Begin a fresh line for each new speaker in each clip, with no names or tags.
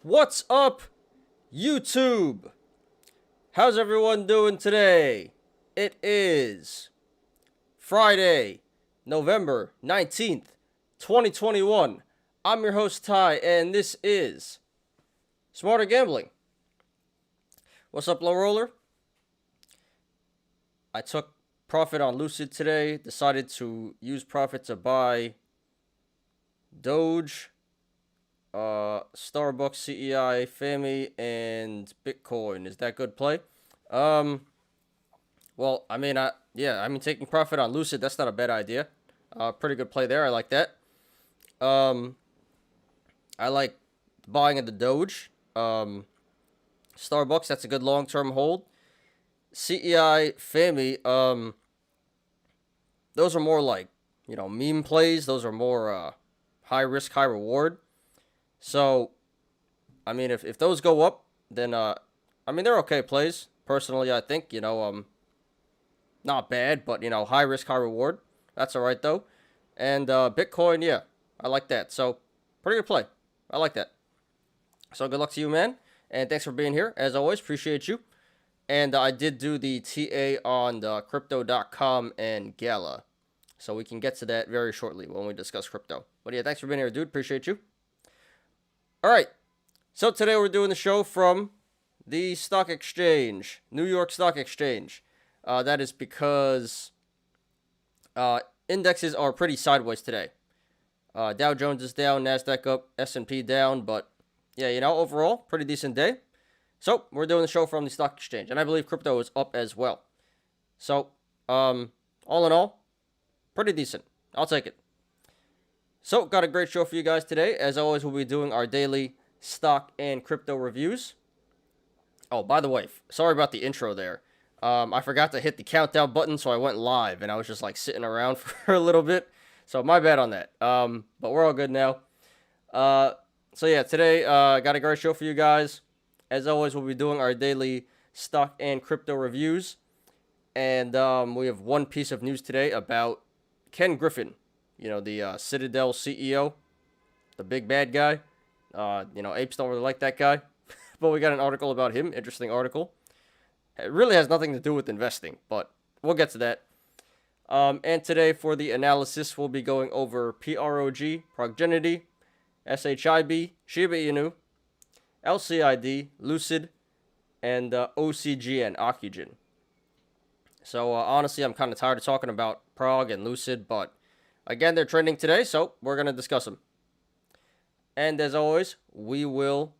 What's up, YouTube? How's everyone doing today? It is Friday, November 19th, 2021. I'm your host, Ty, and this is Smarter Gambling. What's up, low roller? I took profit on Lucid today, decided to use profit to buy Doge, Starbucks, CEI, FAMI, and Bitcoin. Is that good play? Well, taking profit on Lucid, that's not a bad idea. Pretty good play there. I like that. I like buying in the Doge. Starbucks, that's a good long-term hold. CEI, FAMI, those are more like, meme plays. Those are more, high risk, high reward. So, if those go up, then, they're okay plays. Personally, I think, not bad, but, high risk, high reward. That's all right, though. And Bitcoin, yeah, I like that. So, pretty good play. I like that. So, good luck to you, man. And thanks for being here. As always, appreciate you. And I did do the TA on the Crypto.com and Gala. So, we can get to that very shortly when we discuss crypto. But yeah, thanks for being here, dude. Appreciate you. All right. So, today we're doing the show from the stock exchange, New York Stock Exchange. That is because indexes are pretty sideways today. Dow Jones is down, NASDAQ up, S&P down, but yeah, overall, pretty decent day. So, we're doing the show from the stock exchange, and I believe crypto is up as well. So, all in all, pretty decent. I'll take it. So, got a great show for you guys today. As always, we'll be doing our daily stock and crypto reviews. Oh, by the way, sorry about the intro there. I forgot to hit the countdown button, so I went live, and I was just like sitting around for a little bit. So, my bad on that. But we're all good now. So yeah, today, got a great show for you guys. As always, we'll be doing our daily stock and crypto reviews. And we have one piece of news today about Ken Griffin. The Citadel CEO, the big bad guy. Apes don't really like that guy. But we got an article about him. Interesting article. It really has nothing to do with investing, but we'll get to that. And today for the analysis, we'll be going over PROG Progenity, SHIB Shiba Inu, LCID Lucid, and OCGN Ocugen. So honestly, I'm kind of tired of talking about PROG and Lucid, but again, they're trending today, so we're going to discuss them. And as always, we will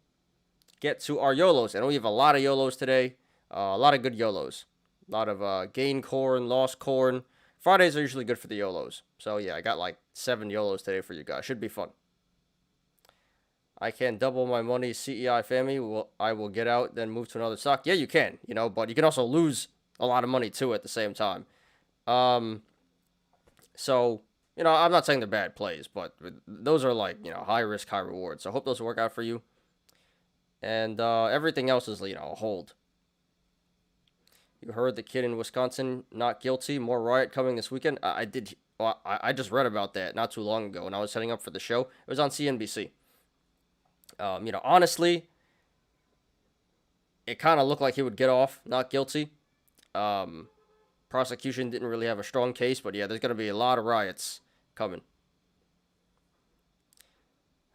get to our Yolos. And we have a lot of Yolos today. A lot of good Yolos. A lot of gain corn, lost corn. Fridays are usually good for the Yolos. So yeah, I got like 7 Yolos today for you guys. Should be fun. I can double my money, CEI FAMI. I will get out, then move to another stock. Yeah, you can, but you can also lose a lot of money too at the same time. So, I'm not saying they're bad plays, but those are like, high risk, high reward. So I hope those work out for you. And everything else is, a hold. You heard the kid in Wisconsin not guilty. More riot coming this weekend. I did. Well, I just read about that not too long ago when I was setting up for the show. It was on CNBC. Honestly, it kind of looked like he would get off not guilty. Prosecution didn't really have a strong case, but yeah, there's going to be a lot of riots coming.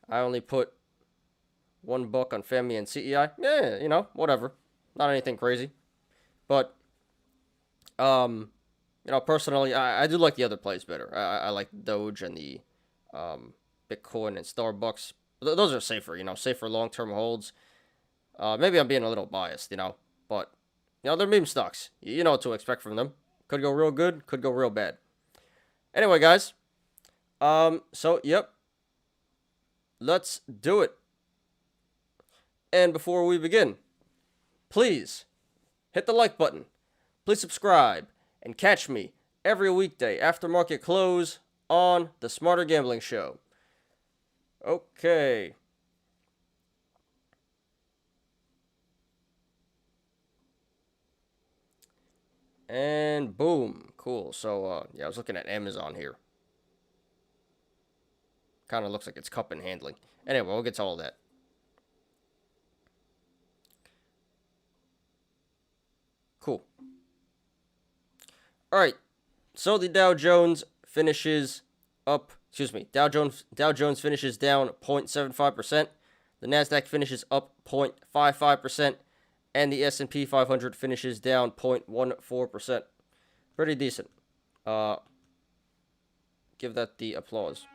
I only put $1 on FAMI and CEI. Yeah, whatever. Not anything crazy. But, personally, I do like the other plays better. I like Doge and the Bitcoin and Starbucks. Those are safer, safer long-term holds. Maybe I'm being a little biased, but, they're meme stocks. You know what to expect from them. Could go real good, could go real bad. Anyway, guys, yep, let's do it. And before we begin, please hit the like button. Please subscribe and catch me every weekday after market close on the Smarter Gambling Show. Okay. And boom. Cool. So, I was looking at Amazon here. Kind of looks like it's cup and handling. Anyway, we'll get to all that. All right. So the Dow Jones finishes up. Excuse me. Dow Jones finishes down 0.75%. The Nasdaq finishes up 0.55%, and the S&P 500 finishes down 0.14%. Pretty decent. Give that the applause.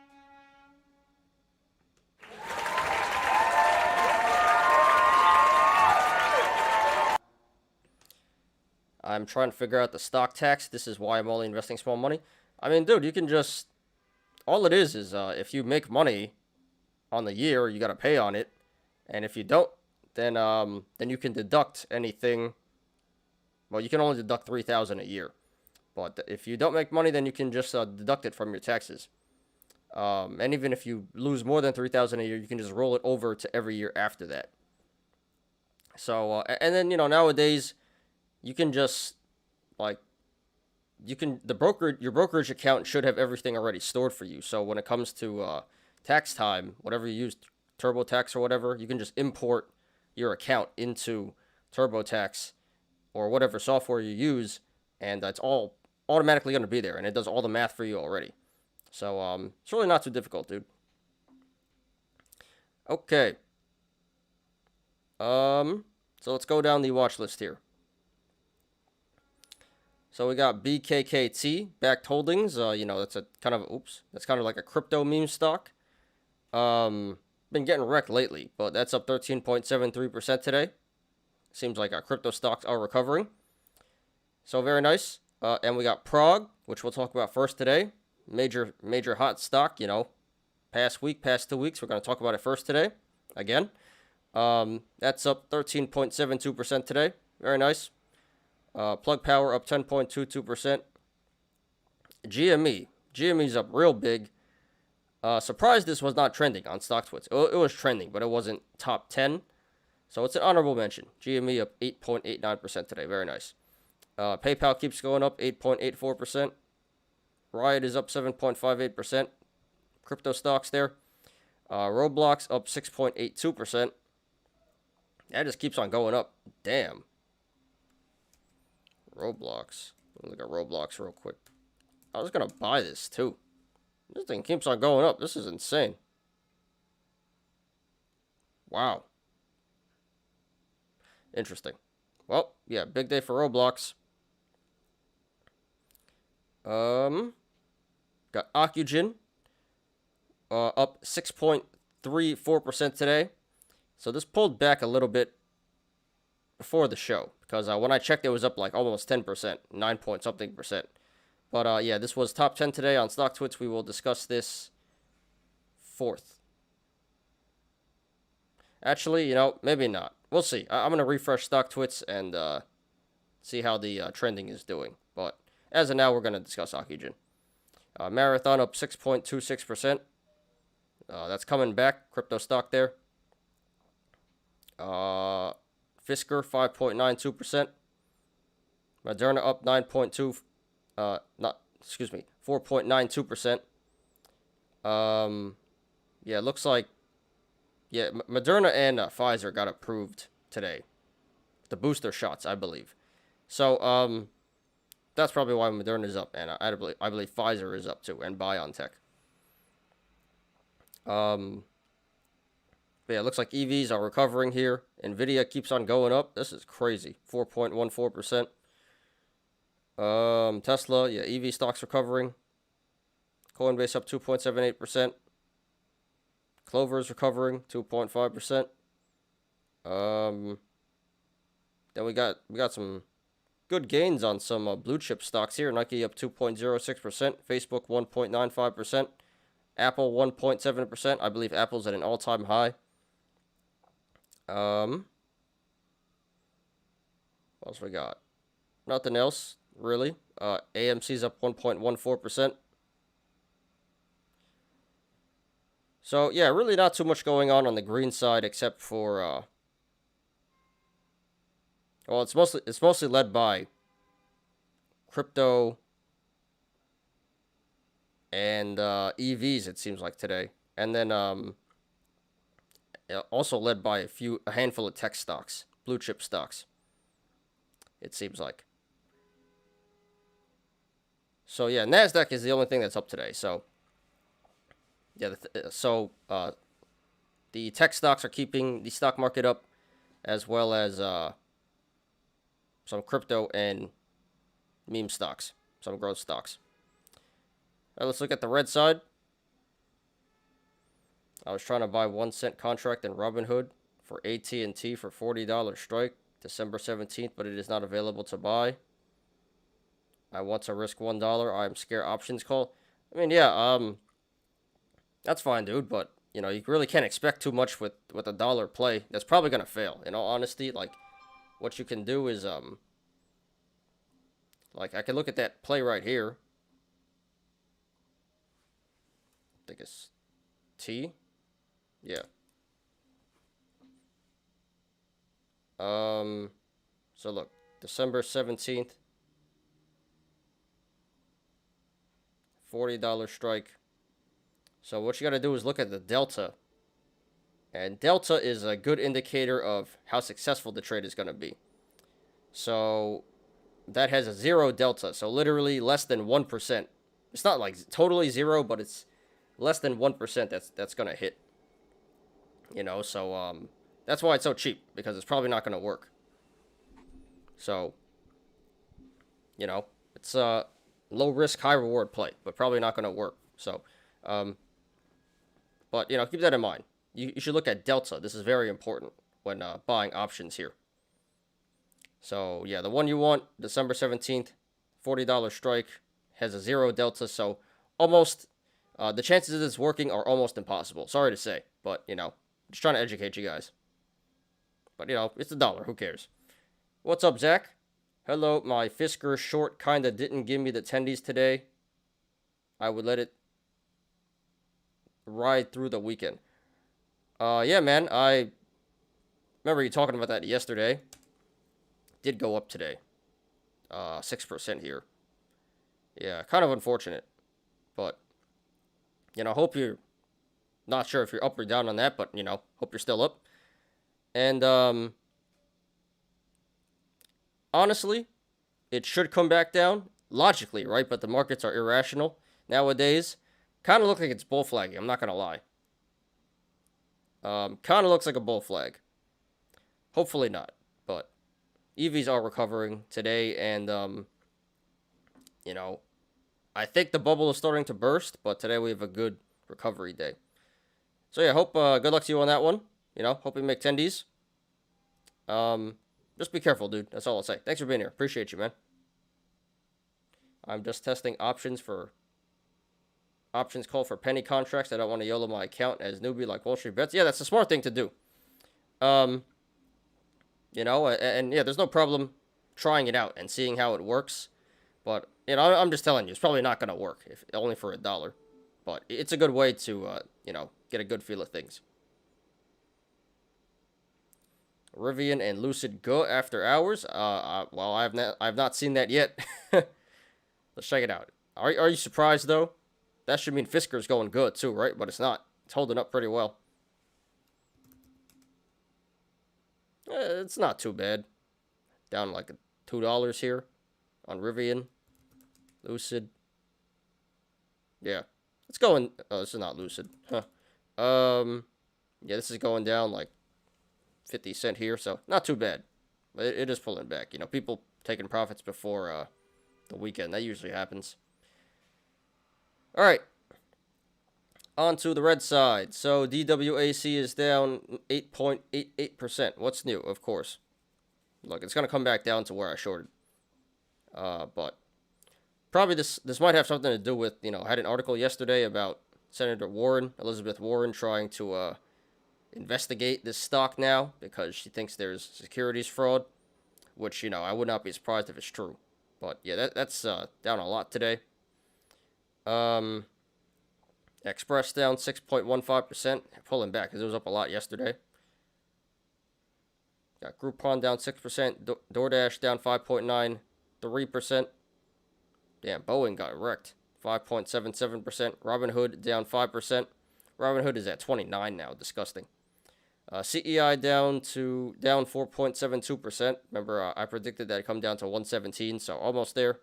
I'm trying to figure out the stock tax. This is why I'm only investing small money. I mean, dude, you can just... All it is if you make money on the year, you got to pay on it. And if you don't, then you can deduct anything. Well, you can only deduct $3,000 a year. But if you don't make money, then you can just deduct it from your taxes. And even if you lose more than $3,000 a year, you can just roll it over to every year after that. So, and then, nowadays... You can just, your brokerage account should have everything already stored for you. So when it comes to tax time, whatever you use, TurboTax or whatever, you can just import your account into TurboTax or whatever software you use, and that's all automatically going to be there, and it does all the math for you already. So it's really not too difficult, dude. Okay. So let's go down the watch list here. So we got BKKT, backed holdings. That's kind of like a crypto meme stock. Been getting wrecked lately, but that's up 13.73% today. Seems like our crypto stocks are recovering. So very nice. And we got PROG, which we'll talk about first today. Major hot stock, past 2 weeks. We're going to talk about it first today, again. That's up 13.72% today. Very nice. Plug Power up 10.22%. GME's up real big. Surprised this was not trending on StockTwits. It was trending, but it wasn't top 10. So it's an honorable mention. GME up 8.89% today. Very nice. PayPal keeps going up 8.84%. Riot is up 7.58%. Crypto stocks there. Roblox up 6.82%. That just keeps on going up. Damn. Roblox. Let me look at Roblox real quick. I was going to buy this too. This thing keeps on going up. This is insane. Wow. Interesting. Well, yeah, big day for Roblox. Got Ocugen. Up 6.34% today. So this pulled back a little bit before the show, because when I checked, it was up like almost 10%, 9 point something percent. But yeah, this was top 10 today on StockTwits. We will discuss this fourth. Actually, maybe not. We'll see. I'm going to refresh StockTwits and see how the trending is doing. But as of now, we're going to discuss Ocugen. Marathon up 6.26%. That's coming back. Crypto stock there. Fisker 5.92%. Moderna up 4.92%. Yeah, it looks like Moderna and Pfizer got approved today. The booster shots, I believe. So that's probably why Moderna is up, and I believe Pfizer is up too, and BioNTech. But yeah, it looks like EVs are recovering here. Nvidia keeps on going up. This is crazy. 4.14%. Tesla, yeah, EV stocks recovering. Coinbase up 2.78%. Clover is recovering 2.5%. Then we got some good gains on some blue chip stocks here. Nike up 2.06%. Facebook 1.95%. Apple 1.7%. I believe Apple's at an all-time high. What else we got? Nothing else, really. AMC's up 1.14%. So, yeah, really not too much going on the green side except for, well, it's mostly led by crypto and EVs, it seems like today. And then also led by a handful of tech stocks, blue chip stocks, it seems like. So yeah, Nasdaq is the only thing that's up today. So yeah, the tech stocks are keeping the stock market up, as well as some crypto and meme stocks, some growth stocks. All right, let's look at the red side. I was trying to buy 1 cent contract in Robinhood for AT&T for $40 strike December 17th, but it is not available to buy. I want to risk $1. I'm scared options call. I mean, yeah, that's fine, dude, but you know, you really can't expect too much with a dollar play. That's probably gonna fail. In all honesty, like what you can do is like I can look at that play right here. I think it's T. Yeah. So look, December 17th, $40 strike. So what you got to do is look at the delta. And delta is a good indicator of how successful the trade is going to be. So that has a 0 delta. So literally less than 1%. It's not like totally 0, but it's less than 1% that's going to hit. You know, so that's why it's so cheap, because it's probably not going to work. So, you know, it's a low risk, high reward play, but probably not going to work. So, but, you know, keep that in mind. You should look at delta. This is very important when buying options here. So, yeah, the one you want, December 17th, $40 strike, has a 0 delta. So, almost, the chances of this working are almost impossible. Sorry to say, but, you know, just trying to educate you guys. But, you know, it's a dollar. Who cares? What's up, Zach? Hello, my Fisker short kinda didn't give me the tendies today. I would let it ride through the weekend. Yeah, man, I remember you talking about that yesterday. Did go up today. 6% here. Yeah, kind of unfortunate. But, you know, hope you're not sure if you're up or down on that, but, you know, hope you're still up. And, honestly, it should come back down, logically, right? But the markets are irrational nowadays. Kind of look like it's bull flagging, I'm not going to lie. Kind of looks like a bull flag. Hopefully not, but EVs are recovering today, and, you know, I think the bubble is starting to burst, but today we have a good recovery day. So, yeah, hope, good luck to you on that one. You know, hope you make tendies. Just be careful, dude. That's all I'll say. Thanks for being here. Appreciate you, man. I'm just testing options call for penny contracts. I don't want to YOLO my account as newbie like Wall Street Bets. Yeah, that's a smart thing to do. You know, and yeah, there's no problem trying it out and seeing how it works. But, you know, I'm just telling you, it's probably not going to work, if only for $1. But it's a good way to, you know, get a good feel of things. Rivian and Lucid go after hours. Well, I've not seen that yet. Let's check it out. Are you surprised though? That should mean Fisker's going good too, right? But it's not. It's holding up pretty well. It's not too bad. Down like $2 here on Rivian, Lucid. Yeah, it's going. Oh, this is not Lucid, huh? Yeah, this is going down like 50 cent here, so not too bad. But it is pulling back. You know, people taking profits before the weekend. That usually happens. All right. On to the red side. So DWAC is down 8.88%. What's new? Of course. Look, it's going to come back down to where I shorted. But probably this might have something to do with, you know, I had an article yesterday about Senator Warren, Elizabeth Warren, trying to investigate this stock now because she thinks there's securities fraud, which, you know, I would not be surprised if it's true. But yeah, that's down a lot today. Express down 6.15%, pulling back because it was up a lot yesterday. Got Groupon down 6%, DoorDash down 5.93%. Damn, Boeing got wrecked, 5.77%. Robinhood down 5%. Robinhood is at 29 now, disgusting. CEI down 4.72%. Remember, I predicted that it'd come down to 117, so almost there.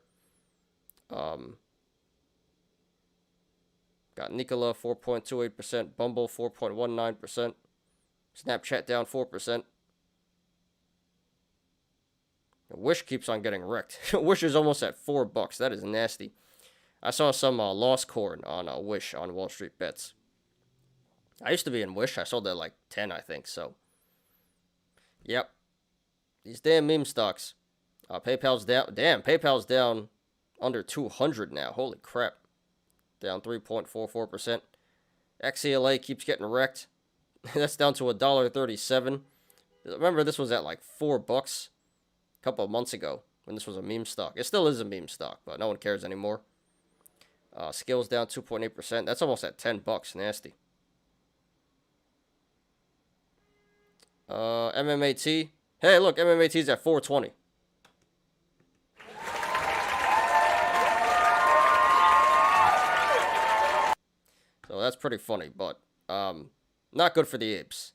Got Nikola 4.28%, Bumble 4.19%, Snapchat down 4%. Wish keeps on getting wrecked. Wish is almost at $4. That is nasty. I saw some lost corn on Wish on Wall Street Bets. I used to be in Wish. I sold at like 10, I think. So, yep. These damn meme stocks. PayPal's down. Damn, PayPal's down under 200 now. Holy crap. Down 3.44%. XCLA keeps getting wrecked. That's down to $1.37. Remember, this was at like $4 a couple of months ago when this was a meme stock. It still is a meme stock, but no one cares anymore. Skills down 2.8%. That's almost at $10. Nasty. MMAT. Hey, look, MMAT's at 420. So that's pretty funny, but not good for the apes.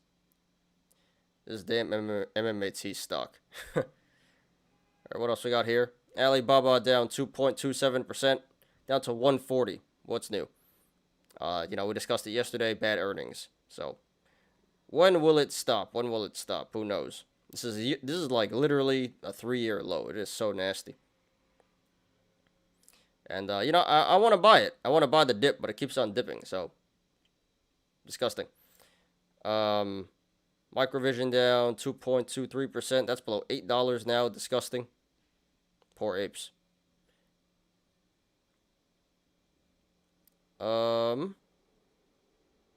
This damn MMAT stock. Alright, what else we got here? Alibaba down 2.27%, down to 140. What's new? We discussed it yesterday. Bad earnings. So, when will it stop? When will it stop? Who knows? This is like literally a 3-year low. It is so nasty. And I want to buy it. I want to buy the dip, but it keeps on dipping. So, disgusting. Microvision down 2.23%. That's below $8 now. Disgusting. Poor apes.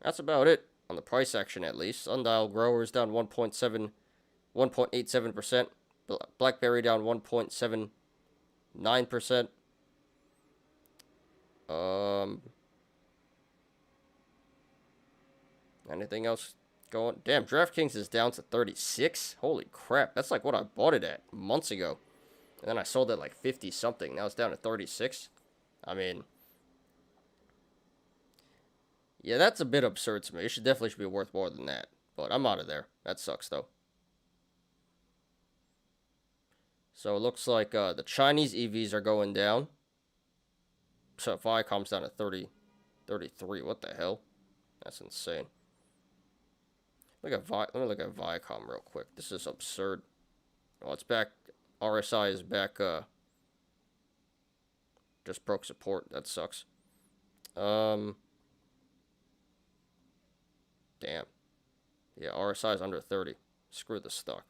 That's about it on the price action, at least. Sundial Growers down 1.87%. BlackBerry down 1.79%. Anything else going? Damn, DraftKings is down to 36. Holy crap, that's like what I bought it at months ago. And then I sold it like 50 something. Now it's down to 36. I mean, yeah, that's a bit absurd to me. It definitely should be worth more than that. But I'm out of there. That sucks though. So it looks like the Chinese EVs are going down. So Viacom's down to 33. What the hell? That's insane. Let me look at Viacom real quick. This is absurd. Oh, it's back. RSI is back. Just broke support. That sucks. Damn. Yeah, RSI is under 30. Screw the stock.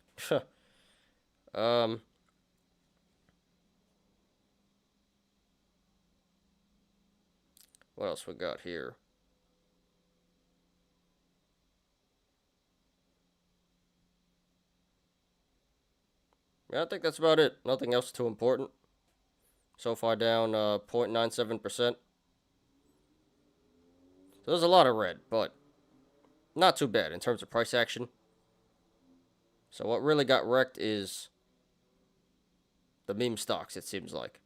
What else we got here? Yeah, I think that's about it. Nothing else too important. So far down 0.97%. So there's a lot of red, but not too bad in terms of price action. So what really got wrecked is the meme stocks, it seems like.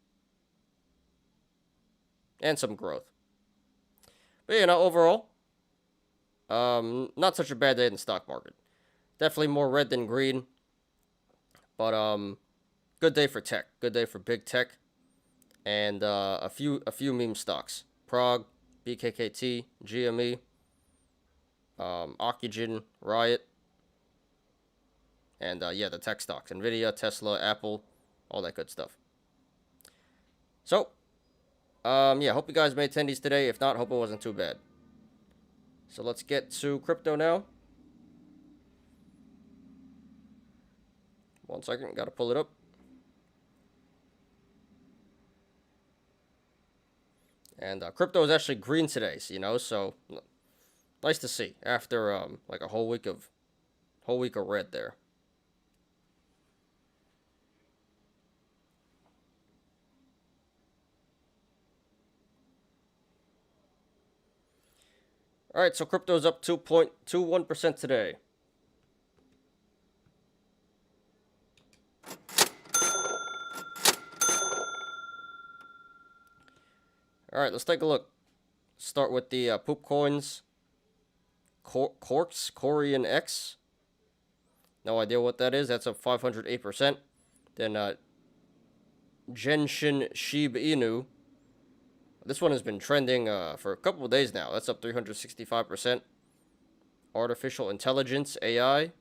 And some growth. But, overall, not such a bad day in the stock market. Definitely more red than green. But, good day for tech. Good day for big tech. And, a few meme stocks. PROG, BKKT, GME, Ocugen, Riot. And, the tech stocks. Nvidia, Tesla, Apple, all that good stuff. So, hope you guys made attendees today. If not, hope it wasn't too bad. So let's get to crypto now. 1 second, gotta pull it up. And crypto is actually green today, so nice to see after like a whole week of red there. All right, so crypto's up 2.21% today. All right, let's take a look. Start with the poop coins. Quarks, Korean X. No idea what that is. That's up 508%. Then Genshin SHIB Inu. This one has been trending for a couple of days now. That's up 365%. Artificial intelligence, AI.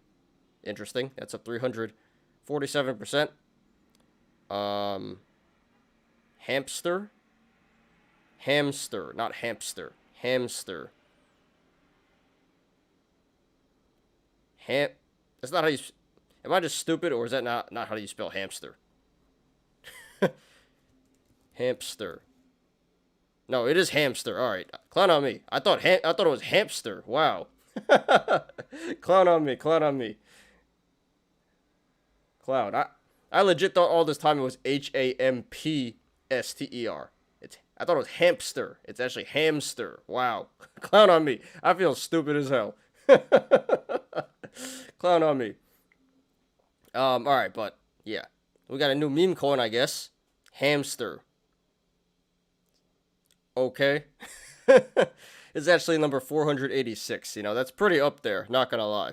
Interesting. That's up 347%. Hamster. Hamster, not hamster. Hamster. That's not how you... Am I just stupid, or is that not how you spell hamster? Hamster. No, it is hamster. All right, clown on me. I thought it was hamster. Wow. Clown on me. Clown on me. Clown. I legit thought all this time it was HAMPSTER. I thought it was hamster. It's actually hamster. Wow. Clown on me. I feel stupid as hell. Clown on me. All right, but yeah, we got a new meme coin, I guess. Hamster. Okay. It's actually number 486. You know, that's pretty up there, not gonna lie.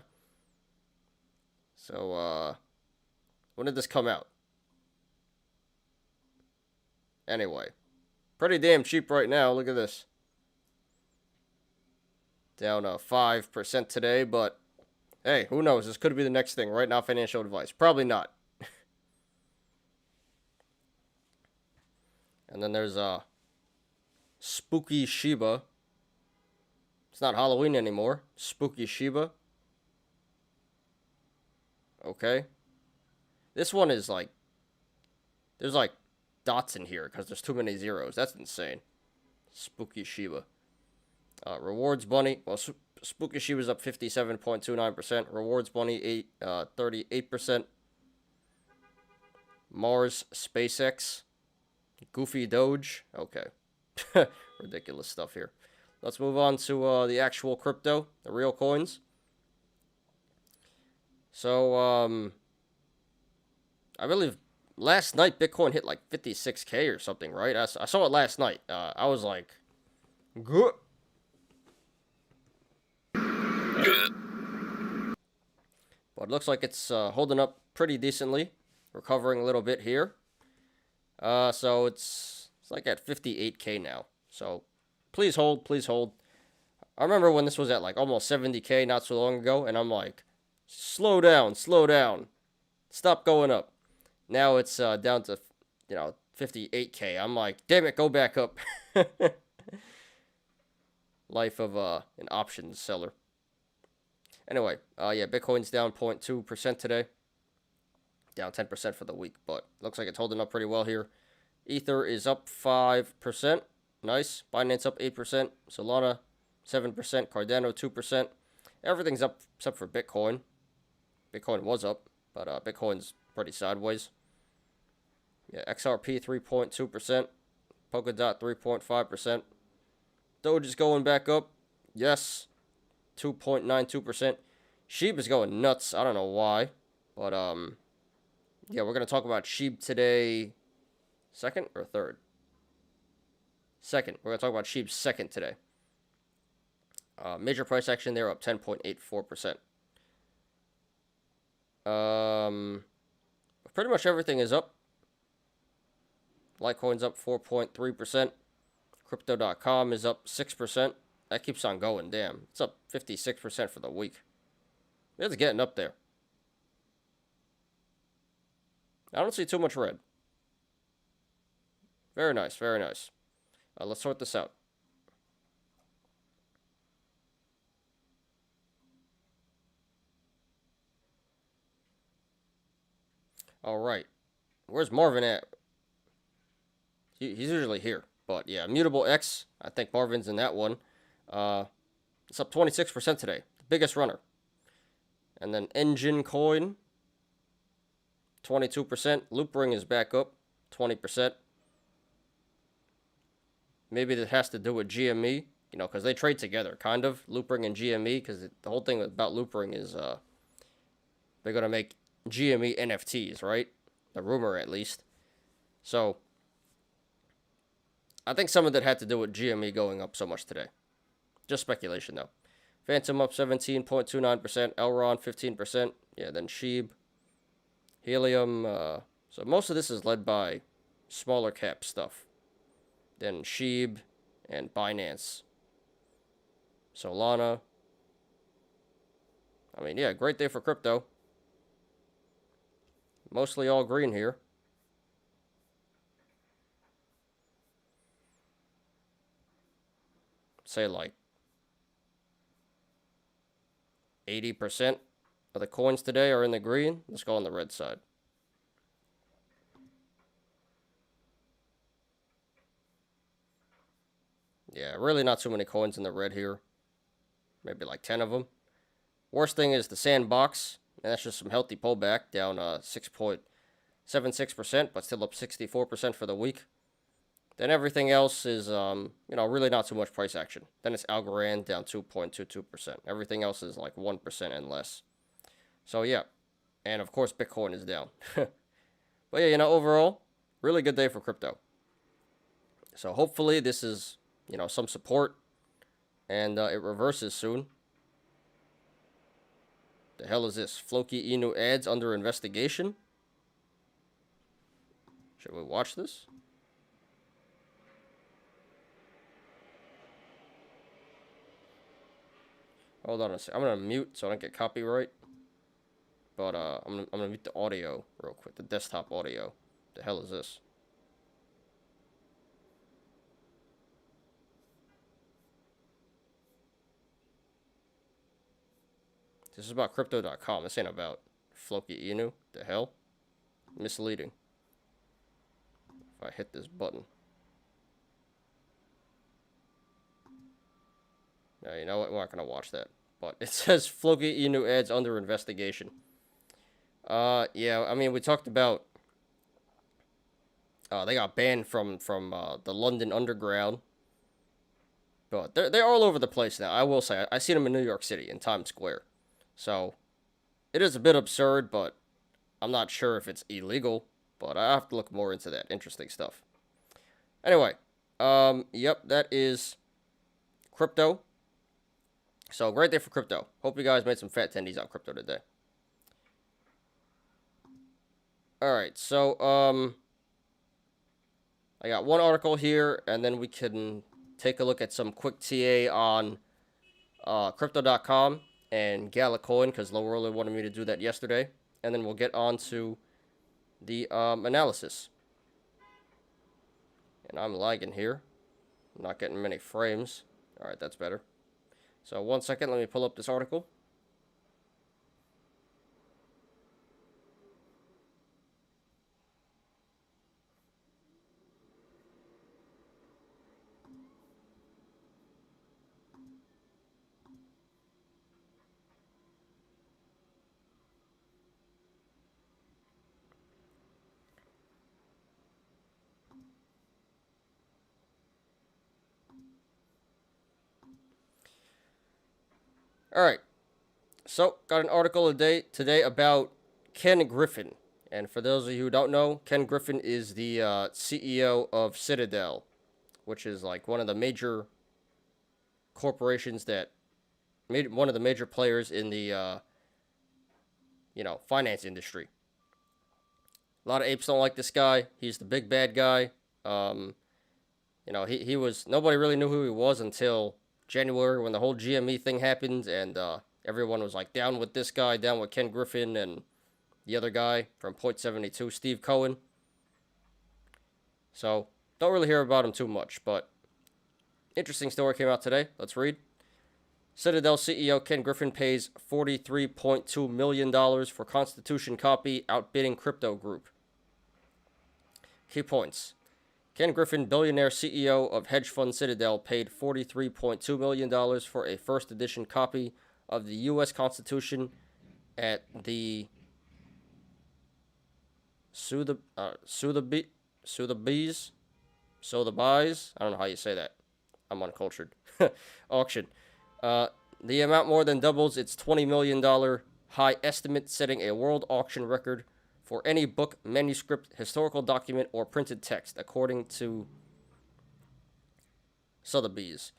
So, when did this come out? Anyway, pretty damn cheap right now. Look at this. Down 5% today, but hey, who knows? This could be the next thing. Right now, financial advice. Probably not. And then there's Spooky Shiba. It's not Halloween anymore. Spooky Shiba. Okay. This one is like... There's like dots in here because there's too many zeros. That's insane. Spooky Shiba. Rewards Bunny. Well, Spooky Shiba's up 57.29%. Rewards Bunny 38%. Mars SpaceX. Goofy Doge. Okay. Ridiculous stuff here. Let's move on to the actual crypto, the real coins. So, I believe last night Bitcoin hit like 56K or something, right? I saw it last night. I was like, good. But it looks like it's holding up pretty decently, recovering a little bit here. So it's like at 58K now. So please hold, please hold. I remember when this was at like almost 70K not so long ago, and I'm like, slow down, stop going up. Now it's down to, 58K. I'm like, damn it, go back up. Life of an options seller. Anyway, yeah, Bitcoin's down 0.2% today. Down 10% for the week, but looks like it's holding up pretty well here. Ether is up 5%. Nice. Binance up 8%. Solana 7%. Cardano 2%. Everything's up except for Bitcoin. Bitcoin was up, but Bitcoin's pretty sideways. Yeah, XRP 3.2%. Polkadot 3.5%. Doge is going back up. Yes. 2.92%. SHIB is going nuts. I don't know why. But, yeah, we're going to talk about SHIB today. Second or third? Second. We're going to talk about SHIB second today. Major price action there up 10.84%. Pretty much everything is up. Litecoin's up 4.3%. Crypto.com is up 6%. That keeps on going, damn. It's up 56% for the week. It's getting up there. I don't see too much red. Very nice, very nice. Let's sort this out. Alright. Where's Marvin at? He's usually here. But yeah, Mutable X. I think Marvin's in that one. It's up 26% today. The biggest runner. And then Engine Coin. 22%. Loopring is back up. 20%. Maybe that has to do with GME. Because they trade together, kind of. Loopring and GME. Because the whole thing about Loopring is they're going to make GME NFTs, right? The rumor, at least. So, I think some of that had to do with GME going up so much today. Just speculation, though. Phantom up 17.29%. Elron 15%. Yeah, then SHIB. Helium. So most of this is led by smaller cap stuff. then SHIB, and Binance. Solana. I mean, yeah, great day for crypto. Mostly all green here. Say like 80% of the coins today are in the green. Let's go on the red side. Yeah, really not too many coins in the red here. Maybe like 10 of them. Worst thing is the sandbox. And that's just some healthy pullback, down 6.76%, but still up 64% for the week. Then everything else is, really not too much price action. Then it's Algorand down 2.22%. Everything else is like 1% and less. So yeah, and of course Bitcoin is down. But yeah, overall, really good day for crypto. So hopefully this is, some support, and it reverses soon. The hell is this? Floki Inu ads under investigation? Should we watch this? Hold on a sec. I'm gonna mute so I don't get copyright. But I'm gonna mute the audio real quick. The desktop audio. The hell is this? This is about crypto.com. This ain't about Floki Inu. The hell? Misleading. If I hit this button. No, you know what? We're not gonna watch that. But it says Floki Inu ads under investigation. Yeah, I mean, we talked about they got banned from the London Underground. But they're all over the place now. I will say, I seen them in New York City, in Times Square. So, it is a bit absurd, but I'm not sure if it's illegal. But I have to look more into that. Interesting stuff. Anyway, yep, that is crypto. So, great day for crypto. Hope you guys made some fat tendies on crypto today. Alright, so, I got one article here, and then we can take a look at some quick TA on Crypto.com and Galacoin, because Low Roller wanted me to do that yesterday. And then we'll get on to the analysis. And I'm lagging here. I'm not getting many frames. Alright, that's better. So, 1 second, let me pull up this article. Alright, so got an article today about Ken Griffin. And for those of you who don't know, Ken Griffin is the CEO of Citadel, which is like one of the major corporations that made one of the major players in the finance industry. A lot of apes don't like this guy. He's the big bad guy. He was, nobody really knew who he was until January when the whole GME thing happened, and everyone was like down with this guy, down with Ken Griffin and the other guy from Point 72, Steve Cohen. So, don't really hear about him too much, but interesting story came out today. Let's read. Citadel CEO Ken Griffin pays $43.2 million for Constitution copy, outbidding crypto group. Key points. Ken Griffin, billionaire CEO of hedge fund Citadel, paid $43.2 million for a first edition copy of the U.S. Constitution at the Sotheby's, I don't know how you say that. I'm uncultured. Auction. The amount more than doubles its $20 million high estimate, setting a world auction record for any book, manuscript, historical document, or printed text, according to Sotheby's.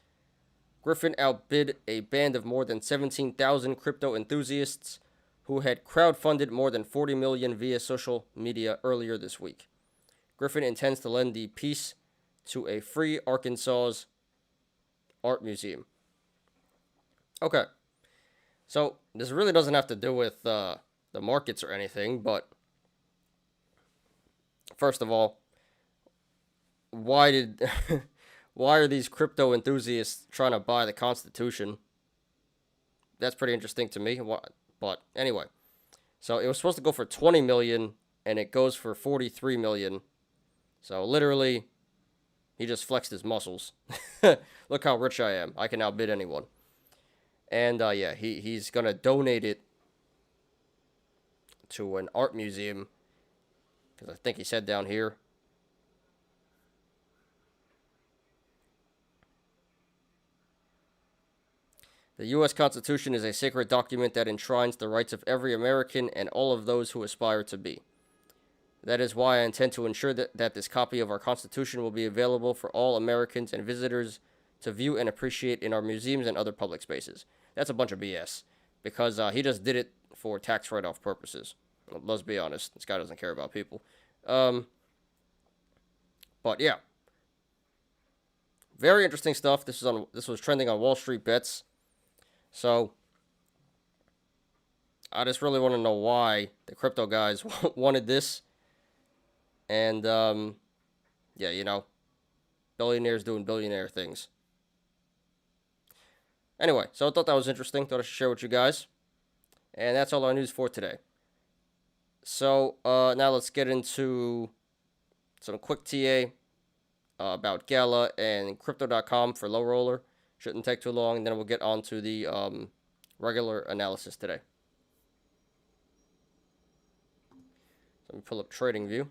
Griffin outbid a band of more than 17,000 crypto enthusiasts who had crowdfunded more than $40 million via social media earlier this week. Griffin intends to lend the piece to a free Arkansas's art museum. Okay. So, this really doesn't have to do with the markets or anything, but first of all, why are these crypto enthusiasts trying to buy the Constitution? That's pretty interesting to me. But anyway, so it was supposed to go for 20 million, and it goes for 43 million. So literally, he just flexed his muscles. Look how rich I am. I can outbid anyone. And yeah, he's gonna donate it to an art museum, because I think he said down here. The U.S. Constitution is a sacred document that enshrines the rights of every American and all of those who aspire to be. That is why I intend to ensure that this copy of our Constitution will be available for all Americans and visitors to view and appreciate in our museums and other public spaces. That's a bunch of BS, because he just did it for tax write-off purposes. Let's be honest, this guy doesn't care about people. But yeah, very interesting stuff. This was trending on Wall Street Bets. So I just really want to know why the crypto guys wanted this. And yeah, you know, billionaires doing billionaire things. Anyway, so I thought that was interesting. Thought I should share with you guys. And that's all our news for today. So now let's get into some quick TA about Gala and Crypto.com for low roller. Shouldn't take too long. And then we'll get on to the regular analysis today. So let me pull up TradingView.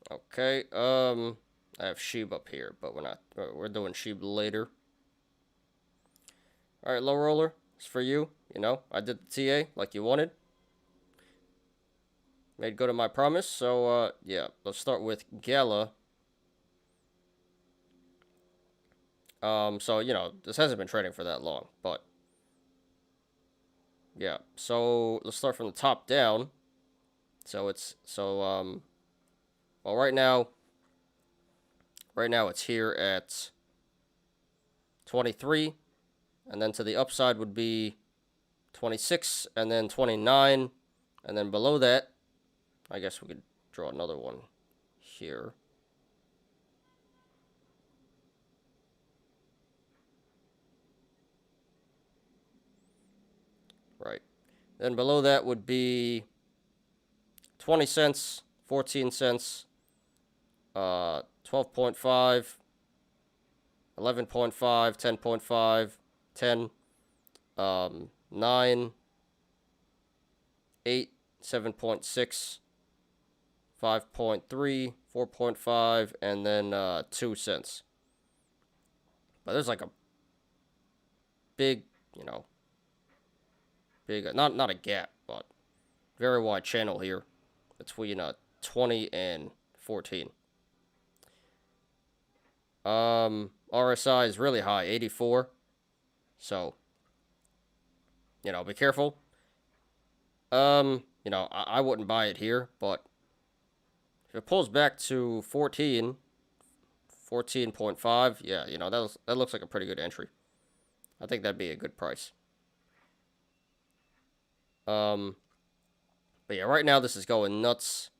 Okay, I have SHIB up here, but we're doing SHIB later. Alright, low roller, it's for you. You know, I did the TA like you wanted. Made good on my promise, so, yeah, let's start with Gala. So, you know, this hasn't been trading for that long, but, yeah, so let's start from the top down. So well, right now it's here at 23, and then to the upside would be 26, and then 29, and then below that, I guess we could draw another one here. Right. Then below that would be 20 cents, 14 cents, 12.5, 11.5, 10.5, 10, 9, 8, 7.6, 5.3, 4.5, and then 2 cents. But there's like a big, you know, not a gap, but very wide channel here between 20 and 14. RSI is really high, 84. So, you know, be careful. You know, I wouldn't buy it here, but if it pulls back to 14.5, yeah, you know, that looks like a pretty good entry. I think that'd be a good price. But yeah, right now this is going nuts,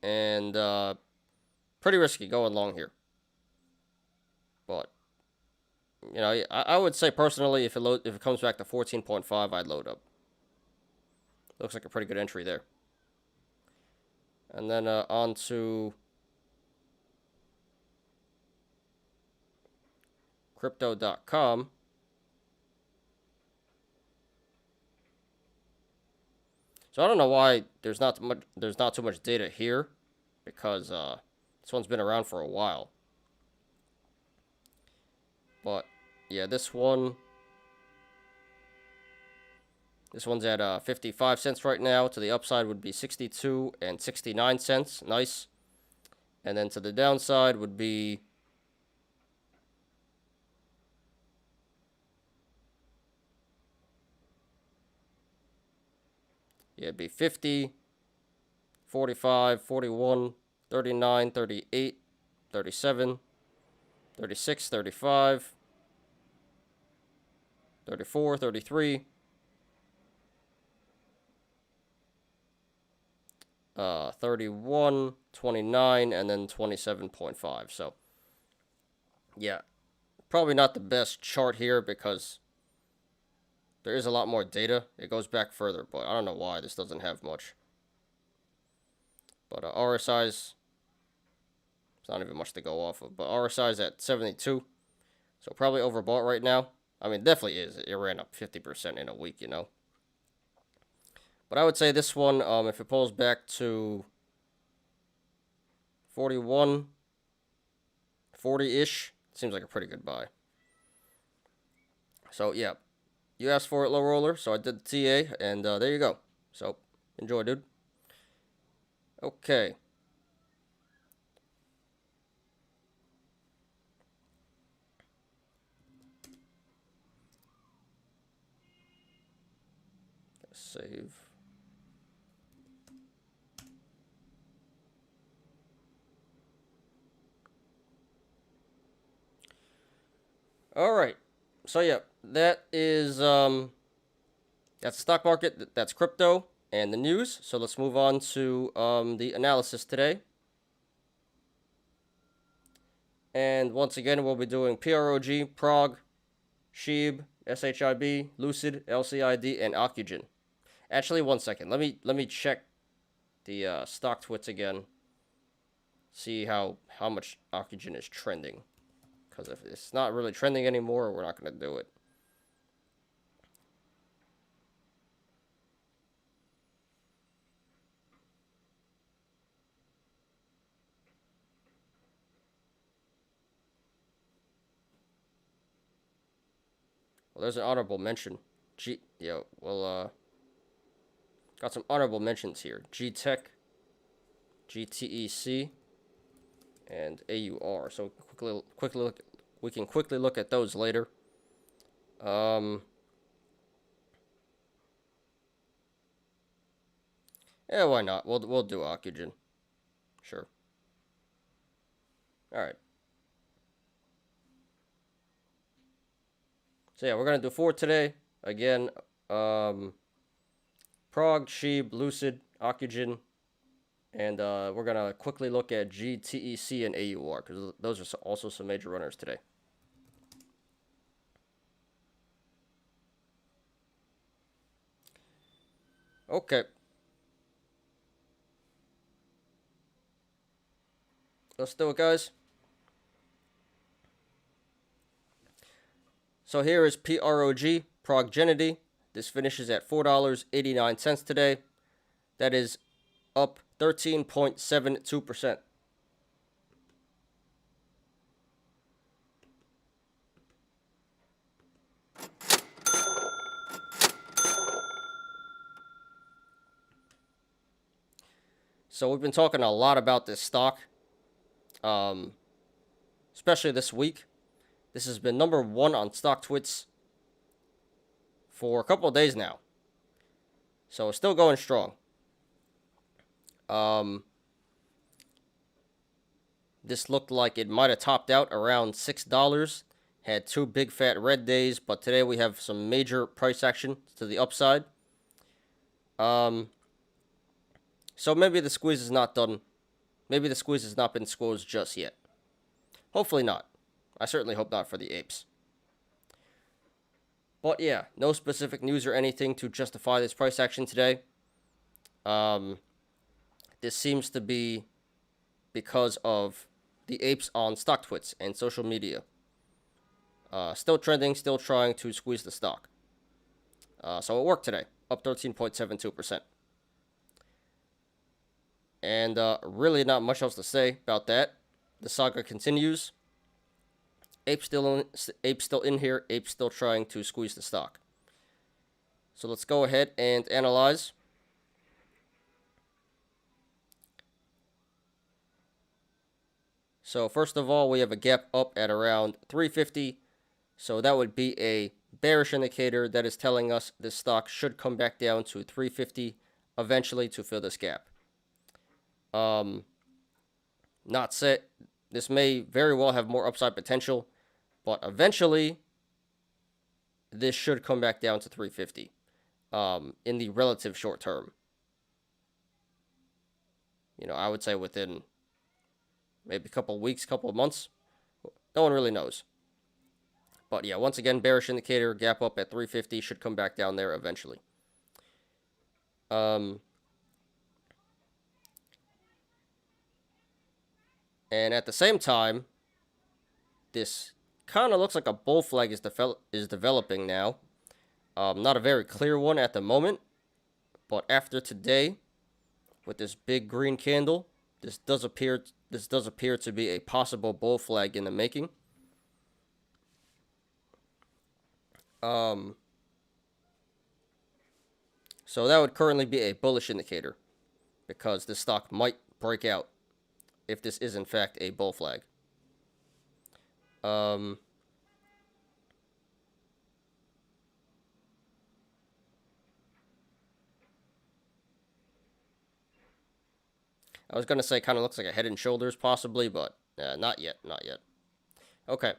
and pretty risky going long here. But you know, I would say personally, if it comes back to 14.5, I'd load up. Looks like a pretty good entry there. And then on to Crypto.com. So I don't know why there's not too much data here, because this one's been around for a while. But yeah, this one's at 55 cents right now. To the upside would be 62 and 69 cents. Nice. And then to the downside would be it'd be 50, 45, 41, 39, 38, 37, 36, 35, 34, 33, 31, 29, and then 27.5. So, yeah, probably not the best chart here because there is a lot more data. It goes back further, but I don't know why this doesn't have much. But RSI's, it's not even much to go off of. But RSI's at 72, so probably overbought right now. I mean, definitely is. It ran up 50% in a week, you know. But I would say this one, if it pulls back to 41, 40-ish, seems like a pretty good buy. So, yeah. You asked for it, low roller, so I did the TA, and there you go. So, enjoy, dude. Okay. Save. All right. So yeah, that is that's the stock market, that's crypto and the news. So let's move on to the analysis today. And once again, we'll be doing PROG, PROG, SHIB, SHIB, Lucid, LCID, and Ocugen. Actually, one second. Let me check the stock twits again. See how much Ocugen is trending. Because if it's not really trending anymore, we're not going to do it. Well, there's an honorable mention. Got some honorable mentions here. GTEC, GTEC, and AUR. So we can quickly look at those later. Yeah, why not? We'll do Ocugen. Sure. All right. So yeah, we're gonna do 4 today. Again, PROG, SHIB, Lucid, Ocugen, and we're gonna quickly look at GTEC and AUR because those are also some major runners today. Okay. Let's do it, guys. So here is PROG Progenity. This finishes at $4.89 today. That is up 13.72%. So we've been talking a lot about this stock, especially this week. This has been number 1 on stock twits for a couple of days now. So it's still going strong. This looked like it might have topped out around $6. Had 2 big fat red days, but today we have some major price action to the upside. So maybe the squeeze is not done. Maybe the squeeze has not been squeezed just yet. Hopefully not. I certainly hope not for the apes. But yeah, no specific news or anything to justify this price action today. This seems to be because of the apes on stock twits and social media. Still trending, still trying to squeeze the stock. So it worked today, up 13.72%. And really not much else to say about that. The saga continues. Ape's still in here. Ape's still trying to squeeze the stock. So let's go ahead and analyze. So first of all, we have a gap up at around 350. So that would be a bearish indicator that is telling us this stock should come back down to 350 eventually to fill this gap. Not set. This may very well have more upside potential, but eventually this should come back down to 350 in the relative short term. I would say within maybe a couple of weeks, couple of months. No one really knows. But yeah, once again, bearish indicator, gap up at 350, should come back down there eventually. And at the same time, this kind of looks like a bull flag is developing now. Not a very clear one at the moment, but after today, with this big green candle, this does appear to be a possible bull flag in the making. So that would currently be a bullish indicator, because this stock might break out if this is in fact a bull flag. I was going to say kind of looks like a head and shoulders possibly, but not yet, not yet. Okay.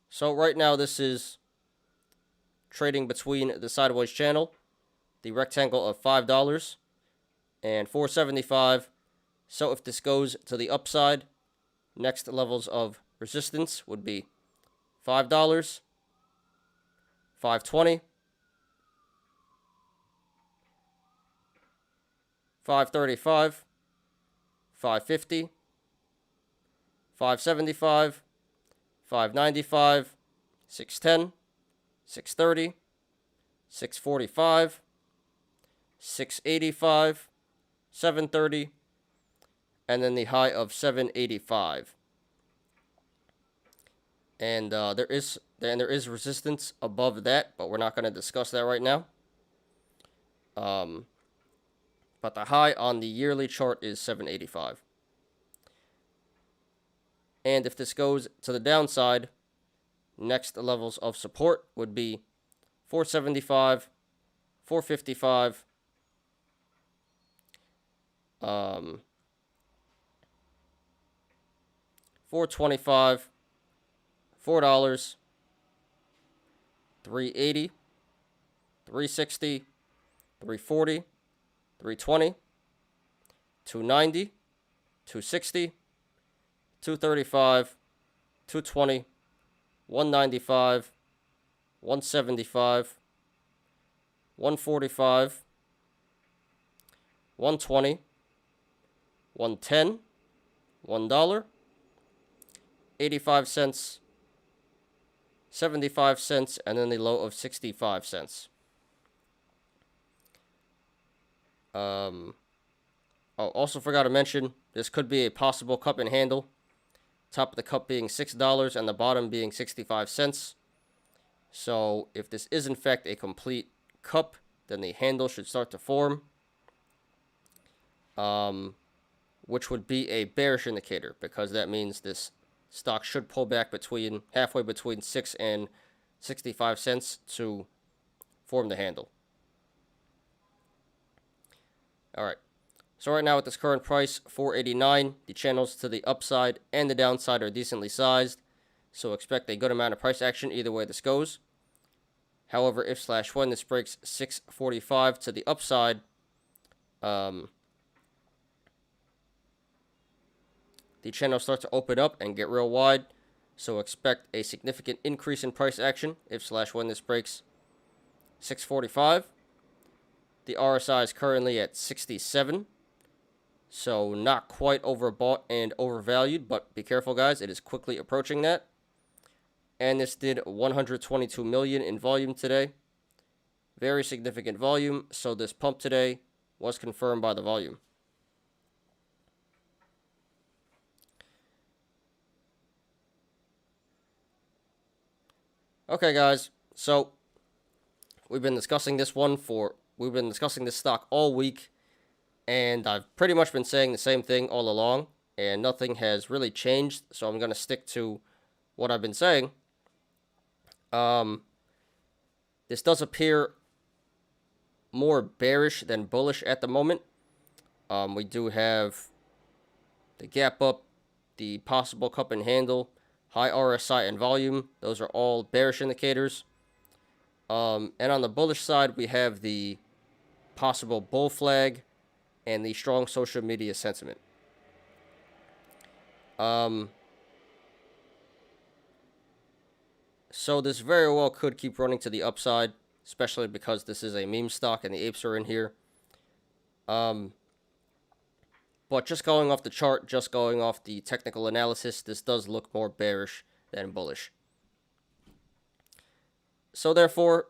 So right now this is trading between the sideways channel, the rectangle of $5 and $4.75. So if this goes to the upside, next levels of resistance would be $5, $5.20, $5.35, $5.50, $5.75, $5.95, $6.10, $6.30, $6.45, $6.85, $7.30, and then the high of $7.85. And there is resistance above that, but we're not going to discuss that right now. But the high on the yearly chart is $7.85. And if this goes to the downside, next levels of support would be $4.75, $4.55, $4.25, $4, $3.80, $3.60, $3.40, $3.20, $2.90, $2.60, $2.35, $2.20, $1.95, $1.75, $1.45, $1.20, $1.10, $1, 85 cents, 75 cents, and then the low of 65 cents. Also forgot to mention, this could be a possible cup and handle. Top of the cup being $6 and the bottom being 65 cents. So if this is in fact a complete cup, then the handle should start to form, which would be a bearish indicator, because that means this stock should pull back halfway between 6 and 65 cents to form the handle. All right. So right now with this current price, $4.89, the channels to the upside and the downside are decently sized. So expect a good amount of price action either way this goes. However, if/when this breaks 645 to the upside, the channel starts to open up and get real wide. So expect a significant increase in price action if/when this breaks 645. The RSI is currently at 67. So not quite overbought and overvalued, but be careful, guys. It is quickly approaching that. And this did 122 million in volume today. very significant volume, so this pump today was confirmed by the volume. Okay, guys, so we've been discussing this stock all week, and I've pretty much been saying the same thing all along, and nothing has really changed, so I'm going to stick to what I've been saying. This does appear more bearish than bullish at the moment. We do have the gap up, the possible cup and handle, high RSI and volume. Those are all bearish indicators. And on the bullish side, we have the possible bull flag and the strong social media sentiment. So this very well could keep running to the upside, especially because this is a meme stock and the apes are in here. But just going off the chart, just going off the technical analysis, this does look more bearish than bullish. So therefore,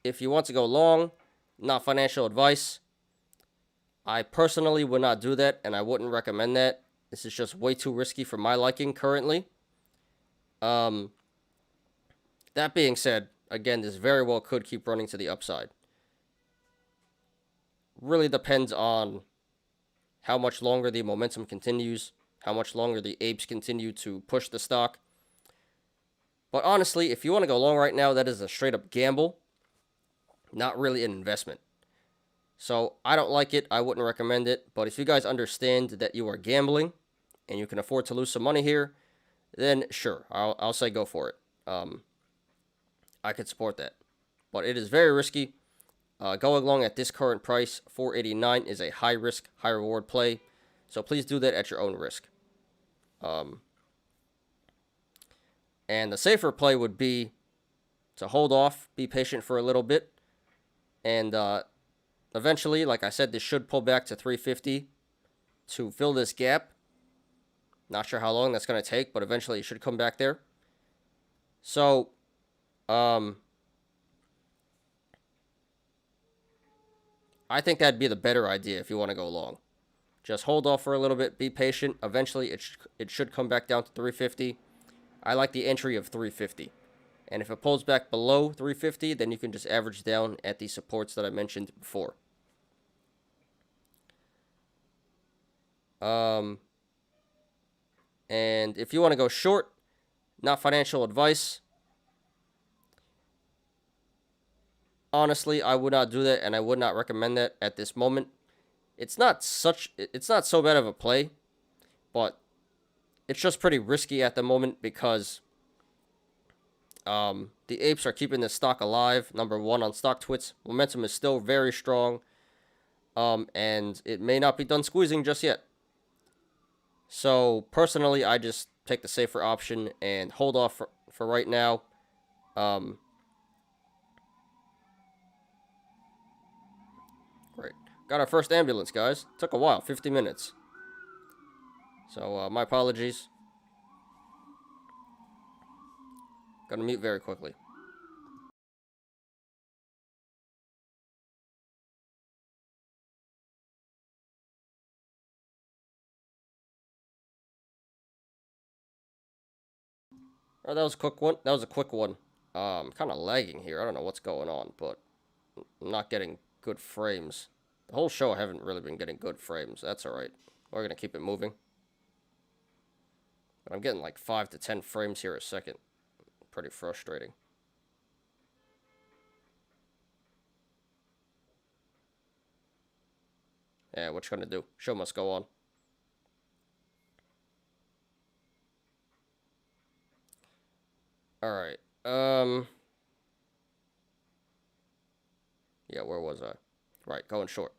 if you want to go long, not financial advice, I personally would not do that, and I wouldn't recommend that. This is just way too risky for my liking currently. That being said, again, this very well could keep running to the upside. Really depends on how much longer the momentum continues, how much longer the apes continue to push the stock. But honestly, if you want to go long right now, that is a straight up gamble, not really an investment. So I don't like it. I wouldn't recommend it. But if you guys understand that you are gambling and you can afford to lose some money here, then sure, I'll say go for it. I could support that. But it is very risky. Going long at this current price, $4.89, is a high risk, high reward play. So please do that at your own risk. And the safer play would be to hold off, be patient for a little bit. And eventually, like I said, this should pull back to 350 to fill this gap. Not sure how long that's going to take, but eventually it should come back there. So, I think that'd be the better idea if you want to go long. Just hold off for a little bit, be patient. Eventually, it should come back down to 350. I like the entry of 350. And if it pulls back below 350, then you can just average down at the supports that I mentioned before. And if you want to go short, not financial advice, honestly, I would not do that, and I would not recommend that at this moment. It's not so bad of a play, but it's just pretty risky at the moment because the apes are keeping this stock alive. Number one on stock twits, momentum is still very strong, and it may not be done squeezing just yet. So personally, I just take the safer option and hold off for right now. Great. Got our first ambulance, guys. Took a while, 50 minutes. So, my apologies. Gonna mute very quickly. Oh, that was a quick one. That was a quick one. Kind of lagging here. I don't know what's going on, but I'm not getting good frames. The whole show I haven't really been getting good frames. That's alright. We're gonna keep it moving. But I'm getting like 5 to 10 frames here a second. Pretty frustrating. Yeah, what you gonna do? Show must go on. Alright. Yeah, where was I? Right, going short.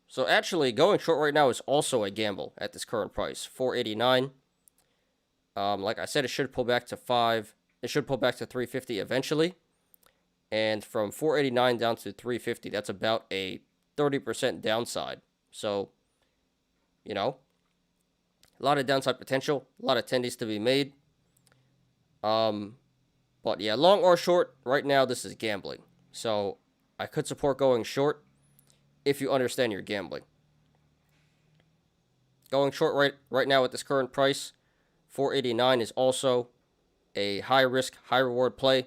So actually, going short right now is also a gamble at this current price, $4.89. Like I said, it should pull back to 5. It should pull back to 350 eventually. And from 4.89 down to 350, that's about a 30% downside. So, you know, A lot of downside potential, a lot of tendies to be made. But yeah, long or short, right now this is gambling. So I could support going short if you understand your gambling. Going short right now at this current price, 489 is also a high risk, high reward play.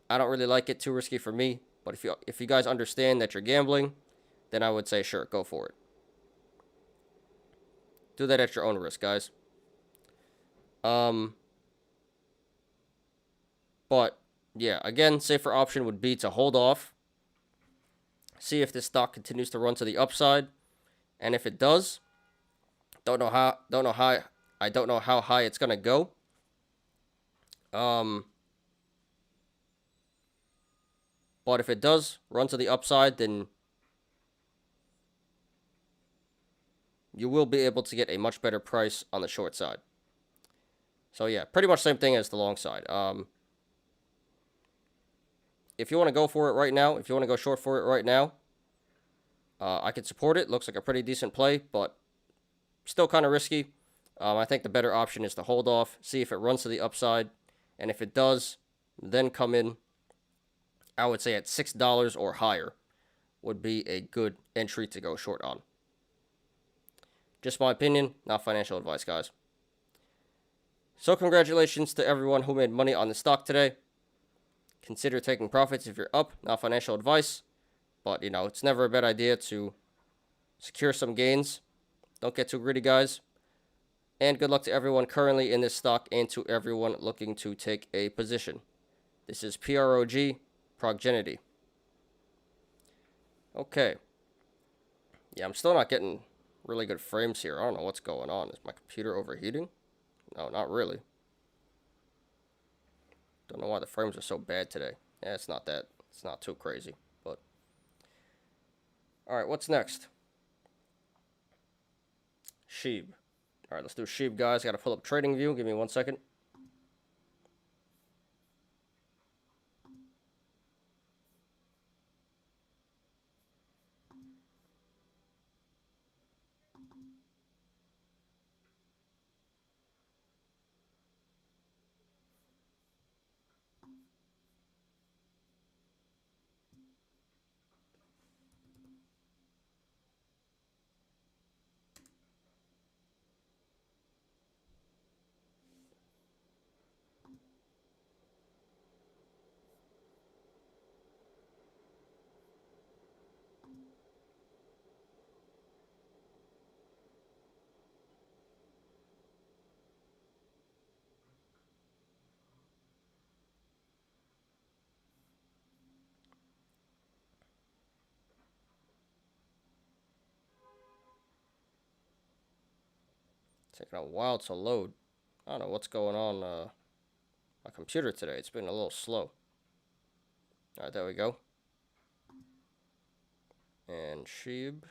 I don't really like it, too risky for me. But if you guys understand that you're gambling, then I would say sure, go for it. Do that at your own risk, guys. But yeah, again, safer option would be to hold off. See if this stock continues to run to the upside, and if it does, I don't know how high it's gonna go. But if it does run to the upside, then you will be able to get a much better price on the short side. So yeah, pretty much same thing as the long side. If you want to go for it right now, if you want to go short for it right now, I could support it. Looks like a pretty decent play, but still kind of risky. I think the better option is to hold off, see if it runs to the upside, and if it does, then come in. I would say at $6 or higher would be a good entry to go short on. Just my opinion, not financial advice, guys. So congratulations to everyone who made money on the stock today. Consider taking profits if you're up, not financial advice. But, you know, it's never a bad idea to secure some gains. Don't get too greedy, guys. And good luck to everyone currently in this stock and to everyone looking to take a position. This is PROG Progenity. Okay. Yeah, I'm still not getting really good frames here. I don't know what's going on. Is my computer overheating? No, not really. Don't know why the frames are so bad today. Yeah, it's not too crazy, but. Alright, what's next? SHIB. Alright, let's do SHIB, guys. Gotta pull up TradingView. Give me 1 second. Taking a while to load. I don't know what's going on my computer today. It's been a little slow. Alright, there we go. And SHIB.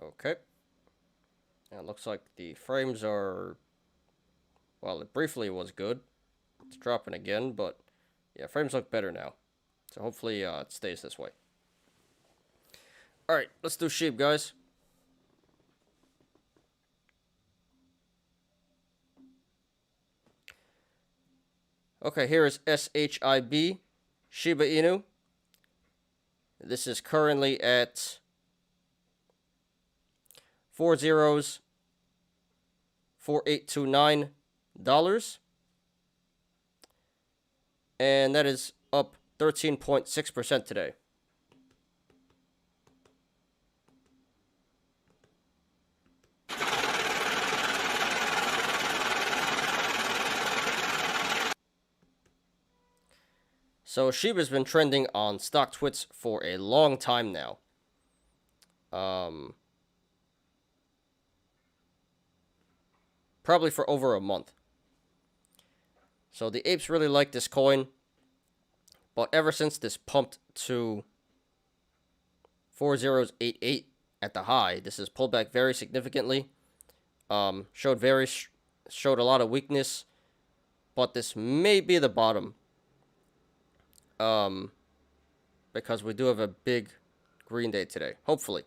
Okay. And it looks like the frames are, well, it briefly was good. It's dropping again, but yeah, frames look better now. So hopefully it stays this way. Alright, let's do SHIB, guys. Okay, here is SHIB Shiba Inu. This is currently at $40.4829. And that is up 13.6% today. So SHIB has been trending on StockTwits for a long time now. Probably for over a month. So the apes really like this coin, but ever since this pumped to 4088 at the high, this has pulled back very significantly. Showed a lot of weakness, but this may be the bottom. Because we do have a big green day today, hopefully.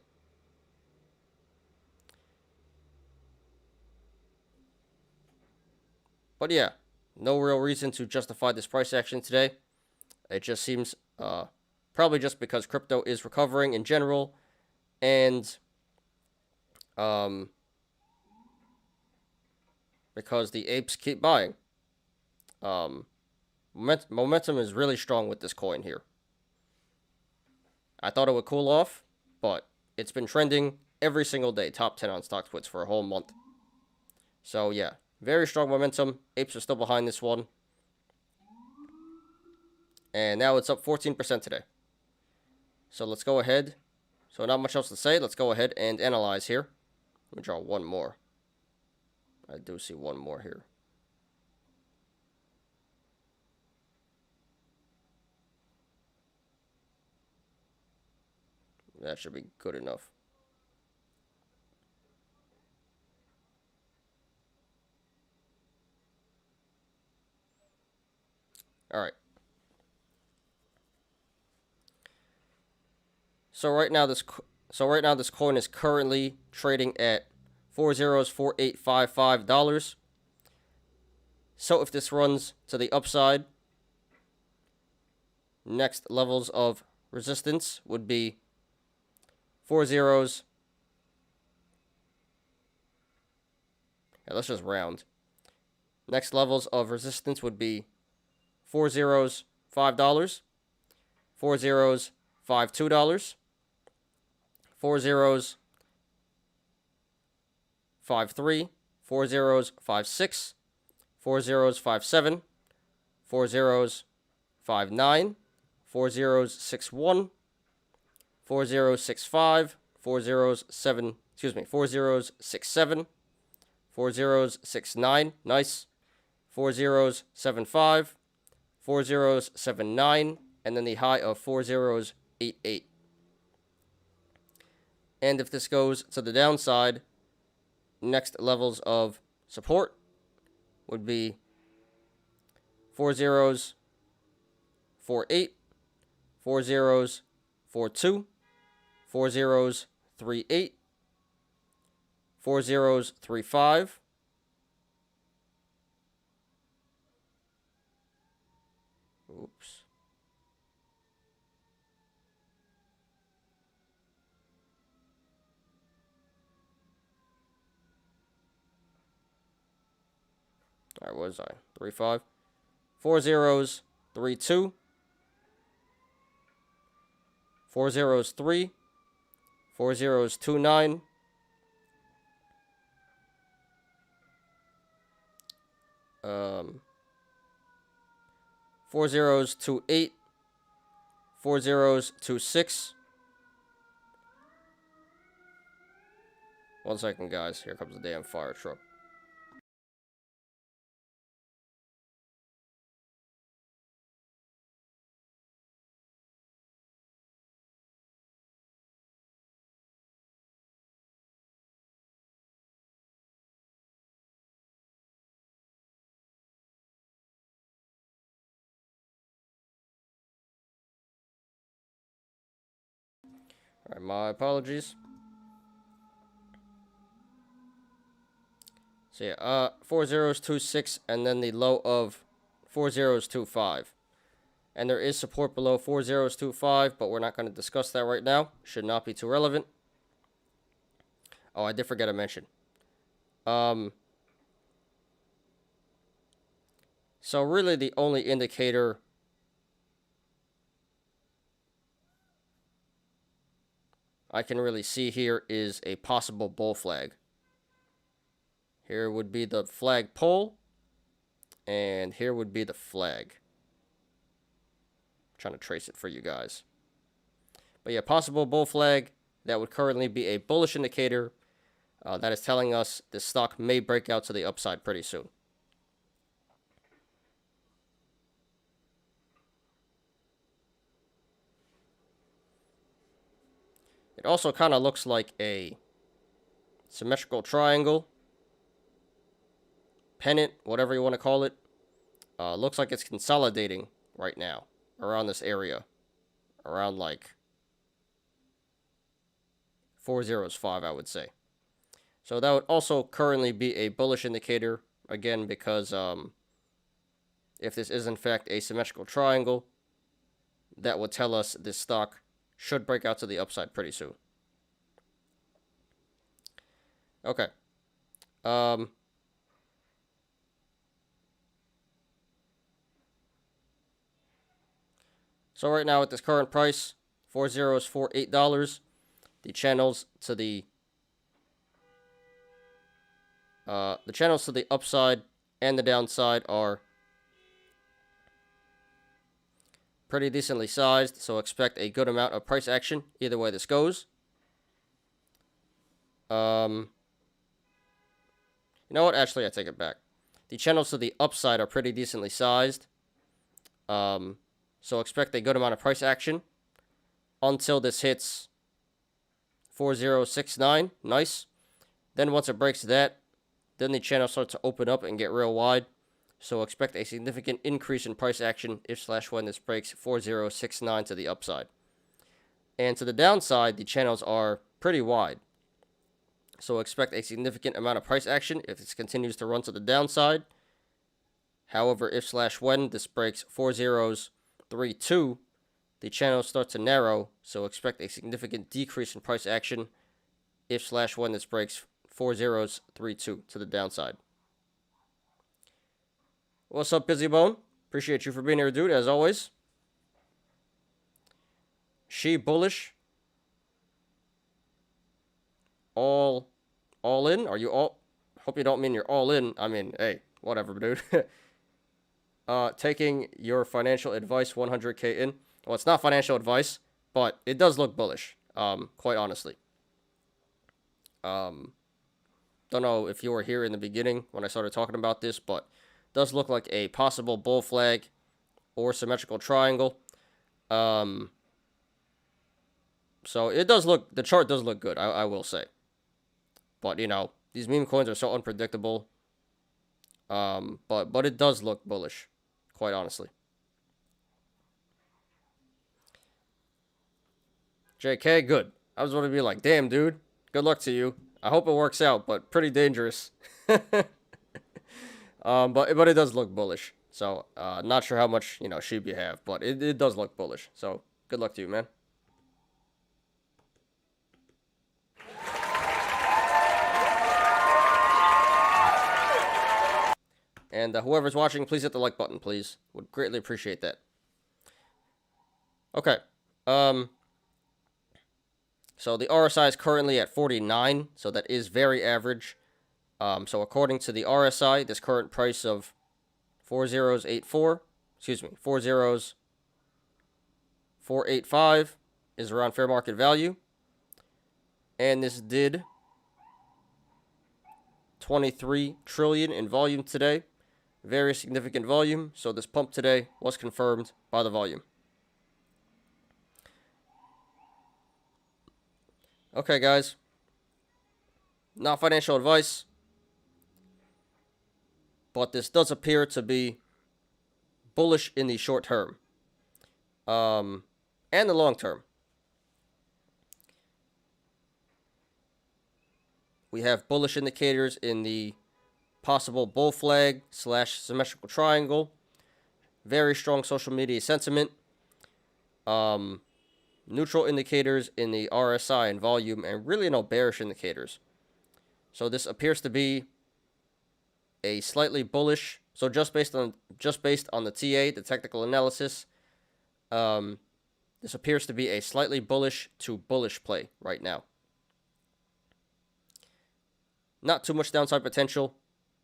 But yeah, no real reason to justify this price action today. It just seems probably just because crypto is recovering in general, and because the apes keep buying. Momentum is really strong with this coin here. I thought it would cool off, but it's been trending every single day, top 10 on StockTwits for a whole month. So yeah, very strong momentum. Apes are still behind this one. And now it's up 14% today. So let's go ahead. So not much else to say. Let's go ahead and analyze here. Let me draw one more. I do see one more here. That should be good enough. All right. So right now this coin is currently trading at $40.4855. So if this runs to the upside, next levels of resistance would be 4 zeros. Yeah, let's just round. Next levels of resistance would be 4 zeros, $5. 4 zeros, $2. 4 zeros, 3. 4 zeros, 6. 4 zeros, 7. 4 zeros, 9. 4 zeros, 1. 4 zeros, 5. 4 zeros, 7. 4 zeros, 7. 4 zeros, 9. Nice. 4 zeros, 5. 4 zeros, 9. And then the high of 4 zeros, 8. And if this goes to the downside, next levels of support would be 4 zeros, 8. 4 zeros, 2. 4 zeros, 8. 4 zeros, 5. Oops. All right, what was I? 3, 5. 4 zeros, 2. 4 zeros, 3. 4 zeros, 9. 4 zeros, 8. 4 zeros, 6. 1 second, guys. Here comes the damn fire truck. All right, my apologies. So yeah, 4 zeros, 6, and then the low of 4 zeros, 5. And there is support below 4 zeros, 5, but we're not going to discuss that right now. Should not be too relevant. Oh, I did forget to mention. So really the only indicator I can really see here is a possible bull flag. Here would be the flag pole, and here would be the flag. I'm trying to trace it for you guys. But yeah, possible bull flag, that would currently be a bullish indicator that is telling us the stock may break out to the upside pretty soon. It also kind of looks like a symmetrical triangle, pennant, whatever you want to call it. Looks like it's consolidating right now around this area, around like 405, I would say. So that would also currently be a bullish indicator, again, because if this is in fact a symmetrical triangle, that would tell us this stock should break out to the upside pretty soon. Okay. So right now at this current price, 4048 $8. The channels to the upside and the downside are pretty decently sized, so expect a good amount of price action either way this goes. You know what? Actually, I take it back. The channels to the upside are pretty decently sized. So expect a good amount of price action until this hits 4069. Nice. Then once it breaks that, then the channel starts to open up and get real wide. So expect a significant increase in price action if/when this breaks 4069 to the upside. And to the downside, the channels are pretty wide. So expect a significant amount of price action if this continues to run to the downside. However, if/when this breaks 4032, the channels start to narrow, so expect a significant decrease in price action if/when this breaks 4032 to the downside. What's up, Busy Bone? Appreciate you for being here, dude, as always. She bullish. All in? Are you all? Hope you don't mean you're all in. I mean, hey, whatever, dude. Taking your financial advice 100K in. Well, it's not financial advice, but it does look bullish, quite honestly. Don't know if you were here in the beginning when I started talking about this, but it does look like a possible bull flag or symmetrical triangle. So it does look, the chart does look good, I will say. But, you know, these meme coins are so unpredictable. But it does look bullish, quite honestly. JK, good. I was going to be like, damn, dude. Good luck to you. I hope it works out, but pretty dangerous. But it does look bullish. So, not sure how much, SHIB you have, but it does look bullish. So, good luck to you, man. And whoever's watching, please hit the like button, please. Would greatly appreciate that. Okay. So the RSI is currently at 49, so that is very average. So according to the RSI, this current price of 4.85 is around fair market value. And this did 23 trillion in volume today. Very significant volume, so this pump today was confirmed by the volume. Okay, guys. Not financial advice, but this does appear to be bullish in the short term. And the long term. We have bullish indicators in the possible bull flag / symmetrical triangle. Very strong social media sentiment. Neutral indicators in the RSI and volume, and really no bearish indicators. So this appears to be a slightly bullish. So just based on the TA, the technical analysis, this appears to be a slightly bullish to bullish play right now. Not too much downside potential.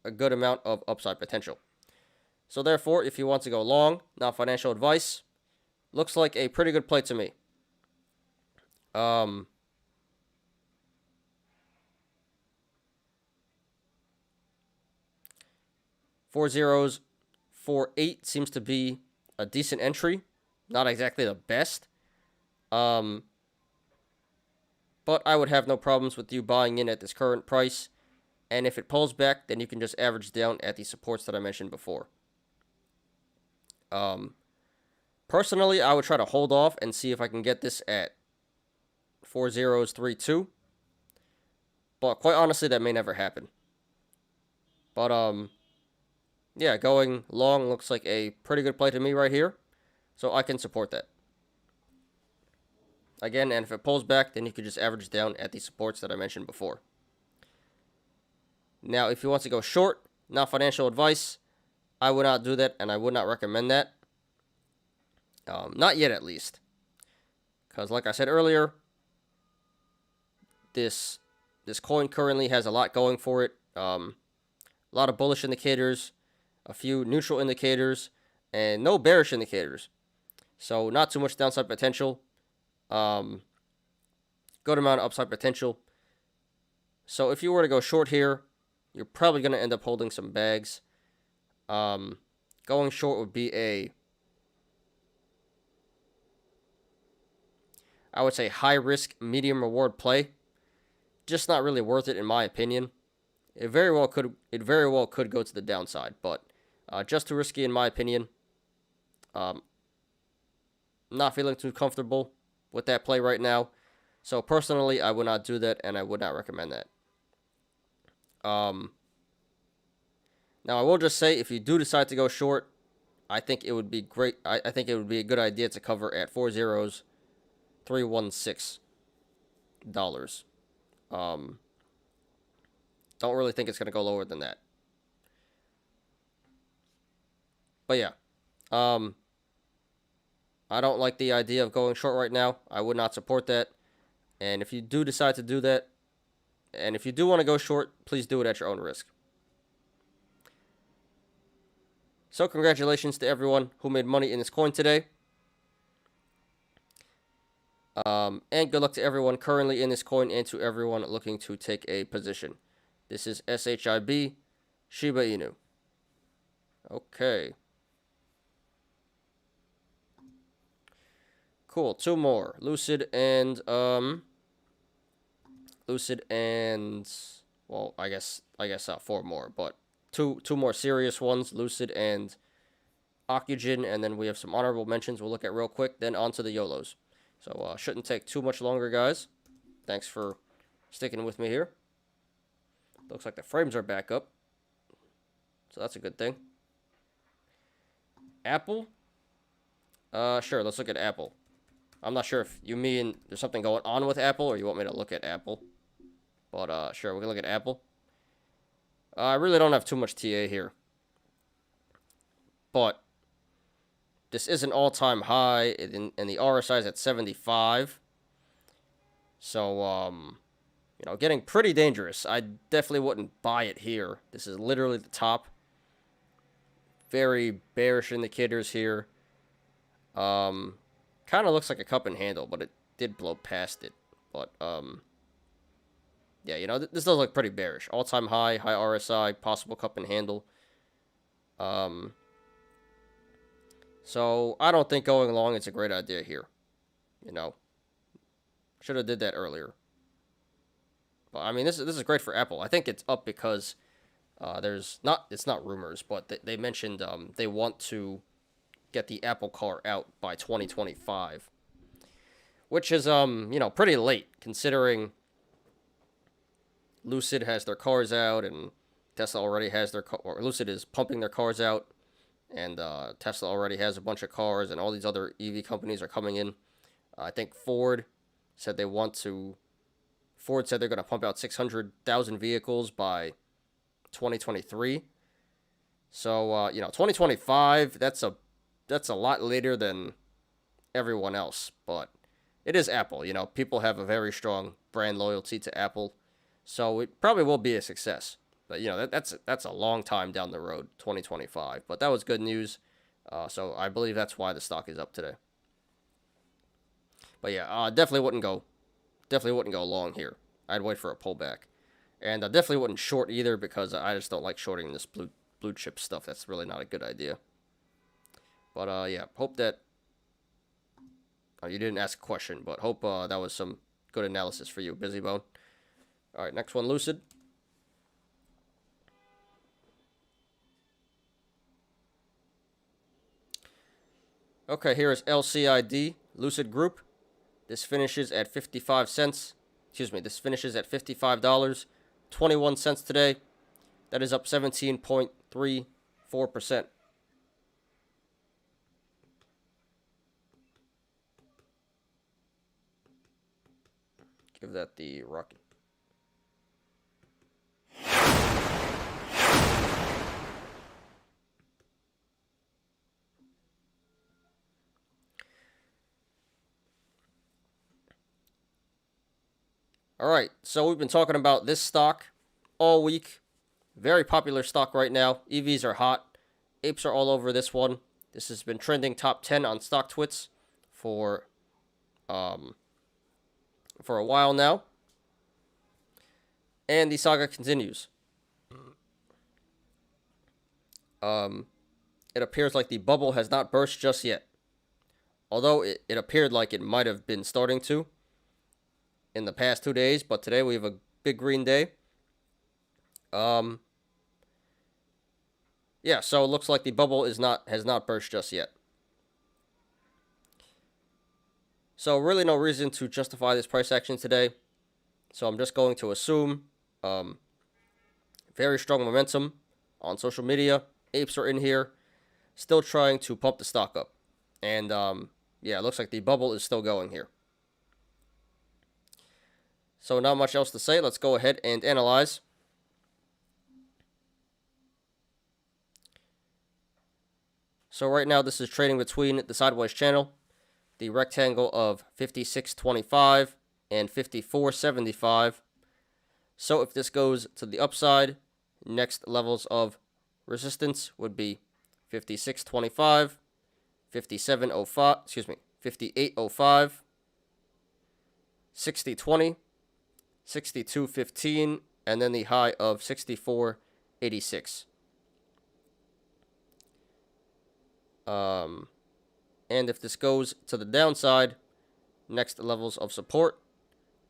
A good amount of upside potential. So therefore, if you want to go long, not financial advice, looks like a pretty good play to me. 4048 seems to be a decent entry. Not exactly the best. But I would have no problems with you buying in at this current price. And if it pulls back, then you can just average down at the supports that I mentioned before. Personally, I would try to hold off and see if I can get this at 4032. But quite honestly, that may never happen. But, yeah, going long looks like a pretty good play to me right here. So I can support that. Again, and if it pulls back, then you can just average down at the supports that I mentioned before. Now, if you want to go short, not financial advice, I would not do that, and I would not recommend that. Not yet, at least. Because, like I said earlier, this coin currently has a lot going for it. A lot of bullish indicators, a few neutral indicators, and no bearish indicators. So, not too much downside potential. Good amount of upside potential. So, if you were to go short here, you're probably going to end up holding some bags. Going short would be I would say high risk, medium reward play. Just not really worth it in my opinion. It very well could go to the downside, but just too risky in my opinion. Not feeling too comfortable with that play right now. So personally, I would not do that, and I would not recommend that. Now, I will just say, if you do decide to go short, I think it would be great. I think it would be a good idea to cover at $4.0316. Don't really think it's going to go lower than that. But yeah, I don't like the idea of going short right now. I would not support that. And if you do decide to do that, and if you do want to go short, please do it at your own risk. So congratulations to everyone who made money in this coin today. And good luck to everyone currently in this coin and to everyone looking to take a position. This is SHIB Shiba Inu. Okay. Cool. Two more. Lucid and well, I guess four more, but two more serious ones, Lucid and Ocugen, and then we have some honorable mentions we'll look at real quick, then on to the Yolos. So shouldn't take too much longer, guys. Thanks for sticking with me here. Looks like the frames are back up, so that's a good thing. Apple? Sure, let's look at Apple. I'm not sure if you mean there's something going on with Apple, or you want me to look at Apple. But, sure, we can look at Apple. I really don't have too much TA here. But this is an all-time high, and the RSI is at 75. So, you know, getting pretty dangerous. I definitely wouldn't buy it here. This is literally the top. Very bearish indicators here. Kind of looks like a cup and handle, but it did blow past it. But, yeah, you know, this does look pretty bearish. All-time high RSI, possible cup and handle. So, I don't think going long is a great idea here. You know, should have did that earlier. But, I mean, this is great for Apple. I think it's up because it's not rumors, but they mentioned they want to get the Apple car out by 2025. Which is, you know, pretty late, considering Lucid has their cars out, and Tesla already has or Lucid is pumping their cars out, and Tesla already has a bunch of cars, and all these other EV companies are coming in. I think Ford said they're going to pump out 600,000 vehicles by 2023. So, you know, 2025, that's a lot later than everyone else, but it is Apple. You know, people have a very strong brand loyalty to Apple, so it probably will be a success. But, you know, that's a long time down the road, 2025. But that was good news, so I believe that's why the stock is up today. But yeah, definitely wouldn't go long here. I'd wait for a pullback, and I definitely wouldn't short either, because I just don't like shorting this blue chip stuff. That's really not a good idea. But yeah, hope that you didn't ask a question, but hope that was some good good analysis for you, Busy Bone. All right, next one, Lucid. Okay, here is LCID Lucid Group. This finishes at 55 cents. Excuse me, this finishes at $55.21 today. That is up 17.34%. Give that the rocket. All right, so we've been talking about this stock all week. Very popular stock right now. EVs are hot. Apes are all over this one. This has been trending top 10 on StockTwits for a while now. And the saga continues. It appears like the bubble has not burst just yet. Although it appeared like it might have been starting to in the past 2 days, but today we have a big green day. Yeah, so it looks like the bubble has not burst just yet. So really no reason to justify this price action today. So I'm just going to assume very strong momentum on social media. Apes are in here, still trying to pump the stock up. And yeah, it looks like the bubble is still going here. So not much else to say. Let's go ahead and analyze. So right now this is trading between the sideways channel, the rectangle of 56.25 and 54.75. So if this goes to the upside, next levels of resistance would be 56.25, 57.05, excuse me, 58.05, 60.20, 62.15, and then the high of 64.86. And if this goes to the downside, next levels of support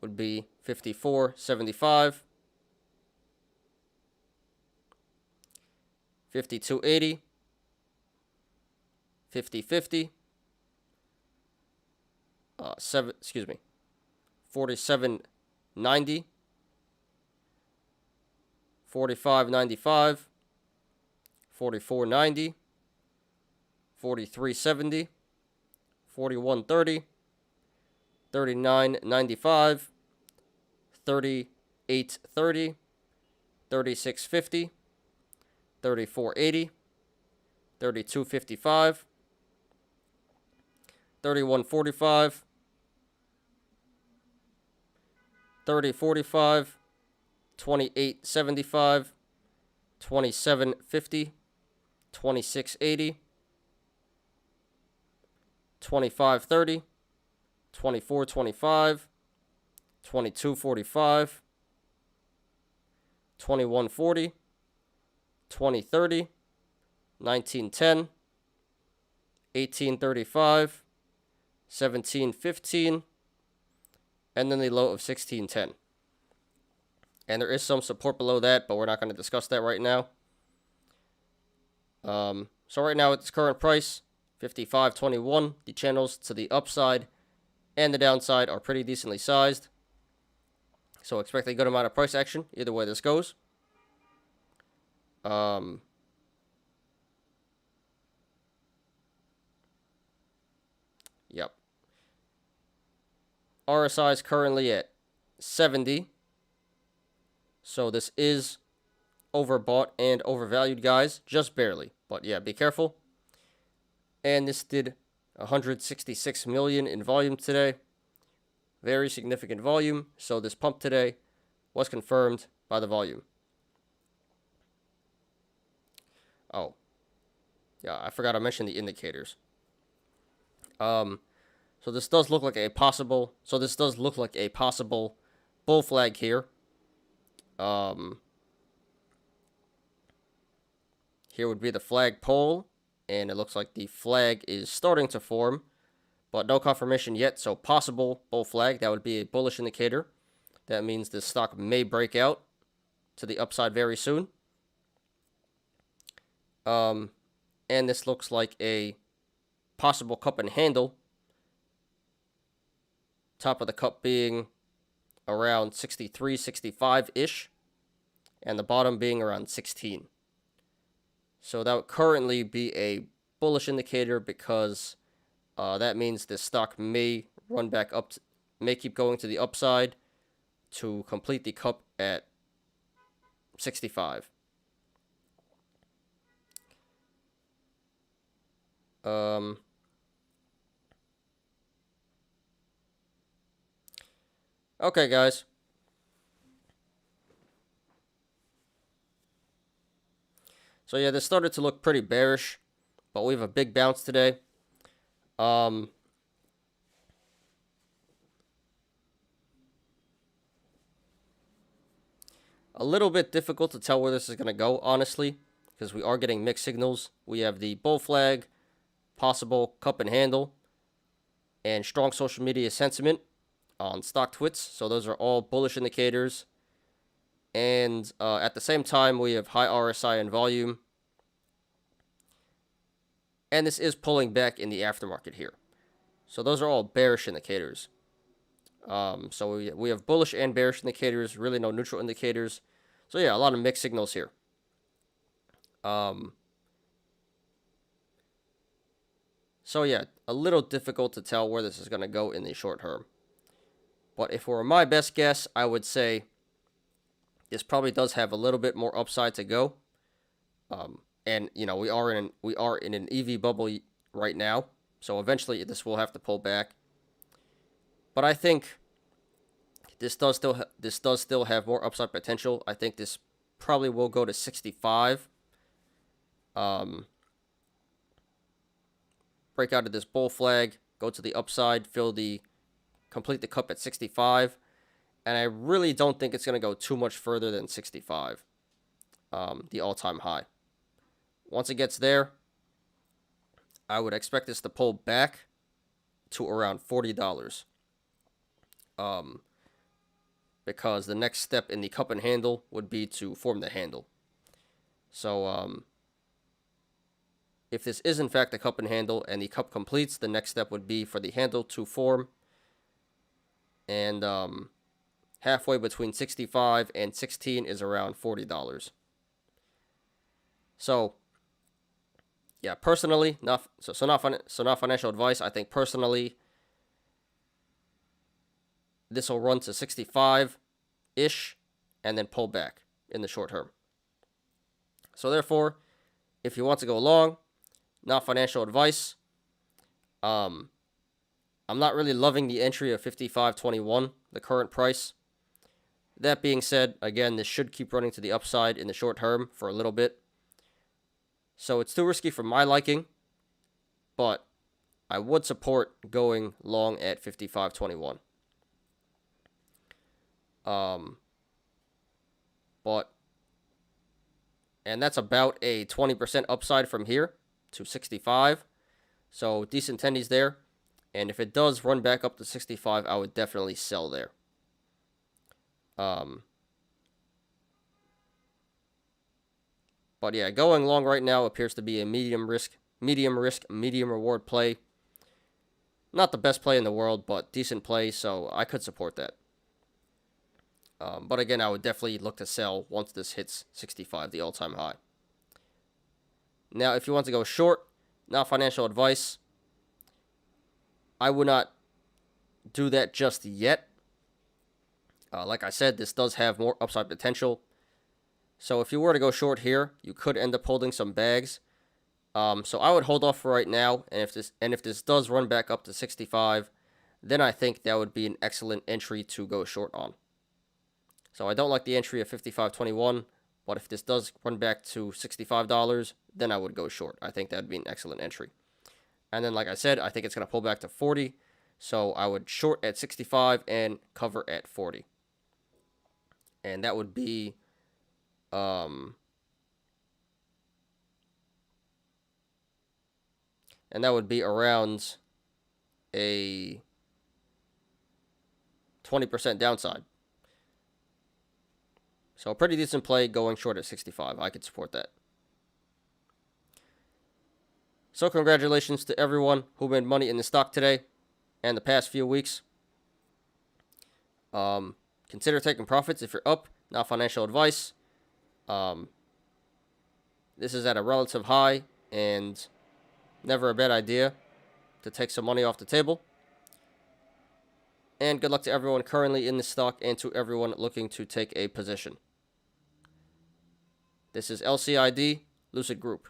would be 54.75, 52.80, 50.50, 47.90, 45.95, 44.90, 43.70, 41.30, 39.95, 38.30, 36.50, 34.80, 32.55, 31.45, 30.45, 28.75, 27.50, 26.80, 25.30, 24.25, 22.45, 21.40, 20.30, 19.10, 18.35, 17.15, and then the low of 16.10. And there is some support below that, but we're not going to discuss that right now. So right now at its current price, 55.21, the channels to the upside and the downside are pretty decently sized. So expect a good amount of price action either way this goes. Yep. RSI is currently at 70. So this is overbought and overvalued, guys. Just barely. But yeah, be careful. And this did 166 million in volume today. Very significant volume. So this pump today was confirmed by the volume. Oh. Yeah, I forgot to mention the indicators. So this does look like a possible bull flag here. Here would be the flag pole, and it looks like the flag is starting to form, but no confirmation yet. So possible bull flag, that would be a bullish indicator. That means the stock may break out to the upside very soon. And this looks like a possible cup and handle. Top of the cup being around 63, 65-ish, and the bottom being around 16. So that would currently be a bullish indicator because that means the stock may run back up, may keep going to the upside to complete the cup at 65. Okay, guys. So yeah, this started to look pretty bearish, but we have a big bounce today. A little bit difficult to tell where this is going to go, honestly, because we are getting mixed signals. We have the bull flag, possible cup and handle, and strong social media sentiment on stock twits. So those are all bullish indicators. And at the same time, we have high RSI and volume. And this is pulling back in the aftermarket here. So those are all bearish indicators. So we have bullish and bearish indicators, really no neutral indicators. So yeah, a lot of mixed signals here. So yeah, a little difficult to tell where this is going to go in the short term. But if it were my best guess, I would say this probably does have a little bit more upside to go. And you know, we are in an EV bubble right now, so eventually this will have to pull back. But I think this does still have more upside potential. I think this probably will go to 65. Break out of this bull flag, go to the upside, complete the cup at 65. And I really don't think it's going to go too much further than 65, the all-time high. Once it gets there, I would expect this to pull back to around $40. Because the next step in the cup and handle would be to form the handle. So if this is in fact the cup and handle and the cup completes, the next step would be for the handle to form. And halfway between 65 and 16 is around $40. So yeah, personally, not financial advice. I think personally, this will run to 65-ish and then pull back in the short term. So therefore, if you want to go long, not financial advice. I'm not really loving the entry of 55.21, the current price. That being said, again, this should keep running to the upside in the short term for a little bit. So it's too risky for my liking, but I would support going long at 55.21. And that's about a 20% upside from here to 65. So decent tendies there. And if it does run back up to 65, I would definitely sell there. But yeah, going long right now appears to be a medium risk, medium reward play. Not the best play in the world, but decent play, so I could support that. But again, I would definitely look to sell once this hits 65, the all-time high. Now, if you want to go short, not financial advice, I would not do that just yet. Like I said, this does have more upside potential. So if you were to go short here, you could end up holding some bags. So I would hold off for right now, and if this does run back up to 65, then I think that would be an excellent entry to go short on. So I don't like the entry of 55.21, but if this does run back to $65, then I would go short. I think that would be an excellent entry. And then, like I said, I think it's going to pull back to 40, so I would short at 65 and cover at 40. And that would be around a 20% downside. So a pretty decent play going short at 65. I could support that. So congratulations to everyone who made money in the stock today and the past few weeks. Consider taking profits if you're up. Not financial advice. This is at a relative high and never a bad idea to take some money off the table. And good luck to everyone currently in the stock and to everyone looking to take a position. This is LCID Lucid Group.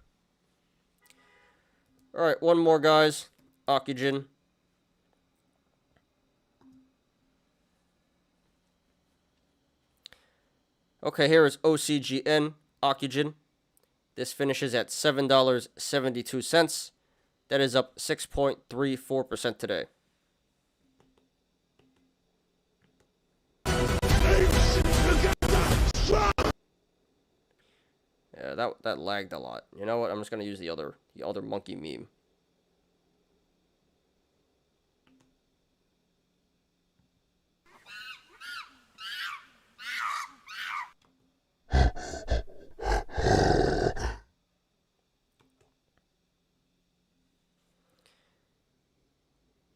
Alright, one more, guys. Ocugen. Okay, here is OCGN Ocugen. This finishes at $7.72. That is up 6.34% today. Yeah, that lagged a lot. You know what? I'm just gonna use the other monkey meme.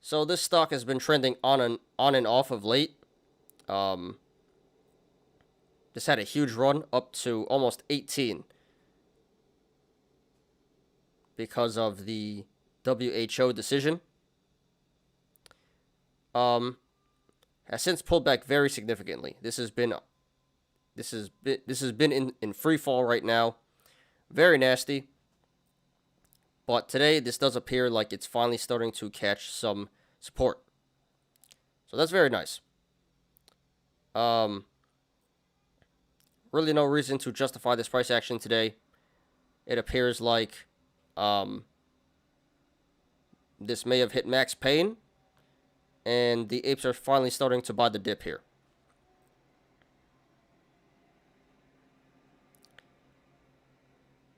So this stock has been trending on and off of late. This had a huge run up to almost 18 because of the WHO decision. Has since pulled back very significantly. This has been in free fall right now. Very nasty. But today this does appear like it's finally starting to catch some support. So that's very nice. Really no reason to justify this price action today. It appears like this may have hit max pain, and the apes are finally starting to buy the dip here.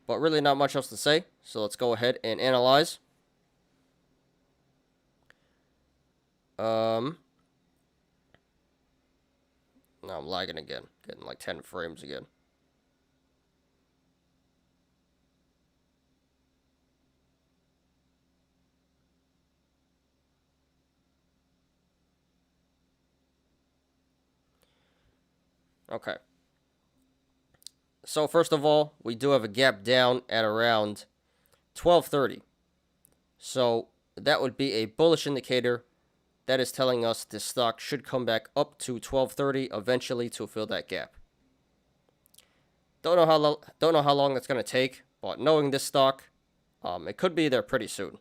But really not much else to say, so let's go ahead and analyze. Now I'm lagging again, getting like 10 frames again. Okay. So first of all, we do have a gap down at around 1230. So that would be a bullish indicator. That is telling us this stock should come back up to 1230 eventually to fill that gap. Don't know how long that's going to take, but knowing this stock, it could be there pretty soon.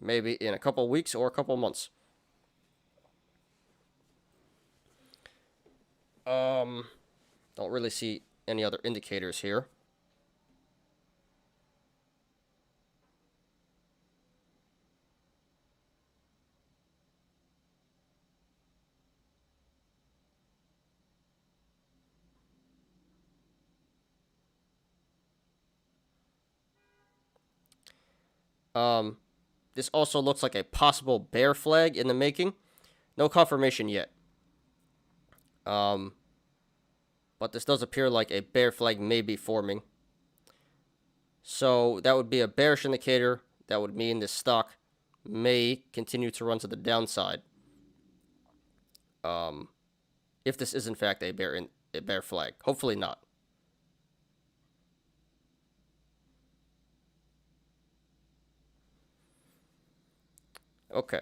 Maybe in a couple weeks or a couple months. Don't really see any other indicators here. This also looks like a possible bear flag in the making. No confirmation yet. But this does appear like a bear flag may be forming. So that would be a bearish indicator. That would mean this stock may continue to run to the downside. If this is in fact a bear flag. Hopefully not. Okay.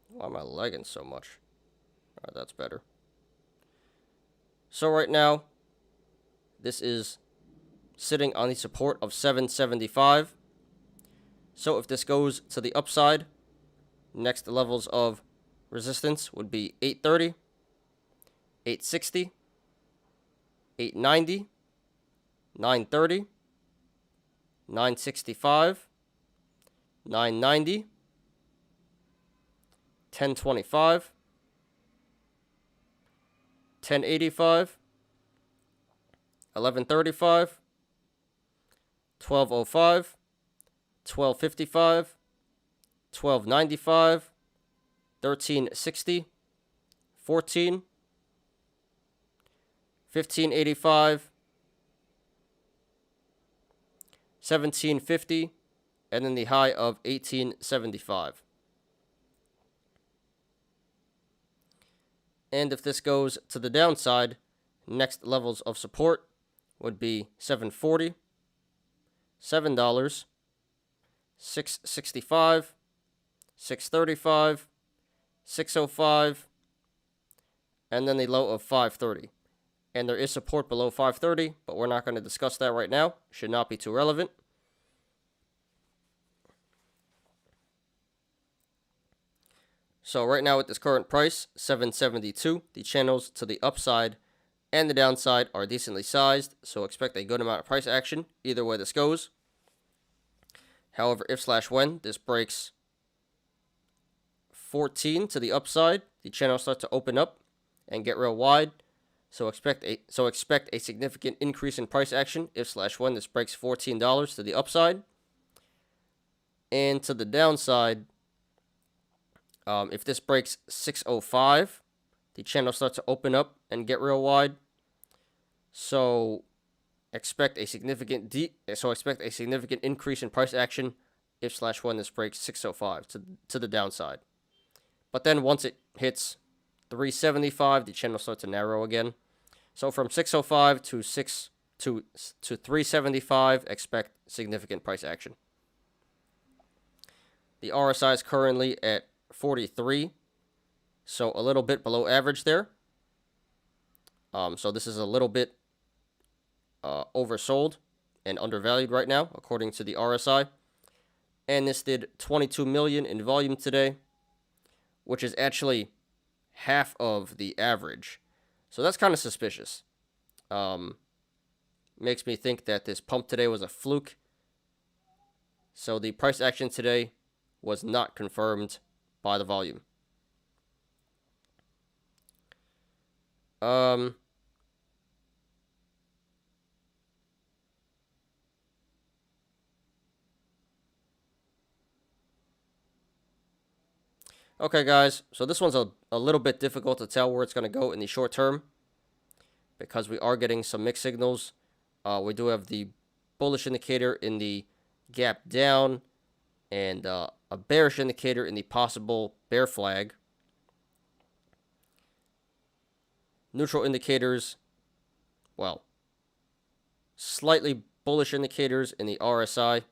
Why am I lagging so much? Alright, that's better. So right now, this is sitting on the support of 775. So if this goes to the upside, next levels of resistance would be 830, 860, 890, 930, 965, 990, 1025, 1085, 1135, 1205, 1255, 1295, 1360, 14, 1585, 1750, and then the high of 1875. And if this goes to the downside, next levels of support would be $7.40, $7, $6.65, $6.35, $6.05, and then the low of $5.30. And there is support below $5.30, but we're not going to discuss that right now. Should not be too relevant. So right now at this current price, $7.72, the channels to the upside and the downside are decently sized, so expect a good amount of price action either way this goes. However, if/when this breaks 14 to the upside, the channels start to open up and get real wide. So expect a significant increase in price action if/when this breaks $14 to the upside. And to the downside, if this breaks 605, the channel starts to open up and get real wide. So expect a significant increase in price action if/when this breaks 605 to the downside. But then once it hits 375, the channel starts to narrow again. So from 605 to 375, expect significant price action. The RSI is currently at 43, so a little bit below average there. So this is a little bit oversold and undervalued right now, according to the RSI. And this did 22 million in volume today, which is actually half of the average. So that's kind of suspicious. Makes me think that this pump today was a fluke. So the price action today was not confirmed by the volume. Okay, guys, so this one's a little bit difficult to tell where it's going to go in the short term because we are getting some mixed signals. We do have the bullish indicator in the gap down and a bearish indicator in the possible bear flag. Neutral indicators, well, slightly bullish indicators in the RSI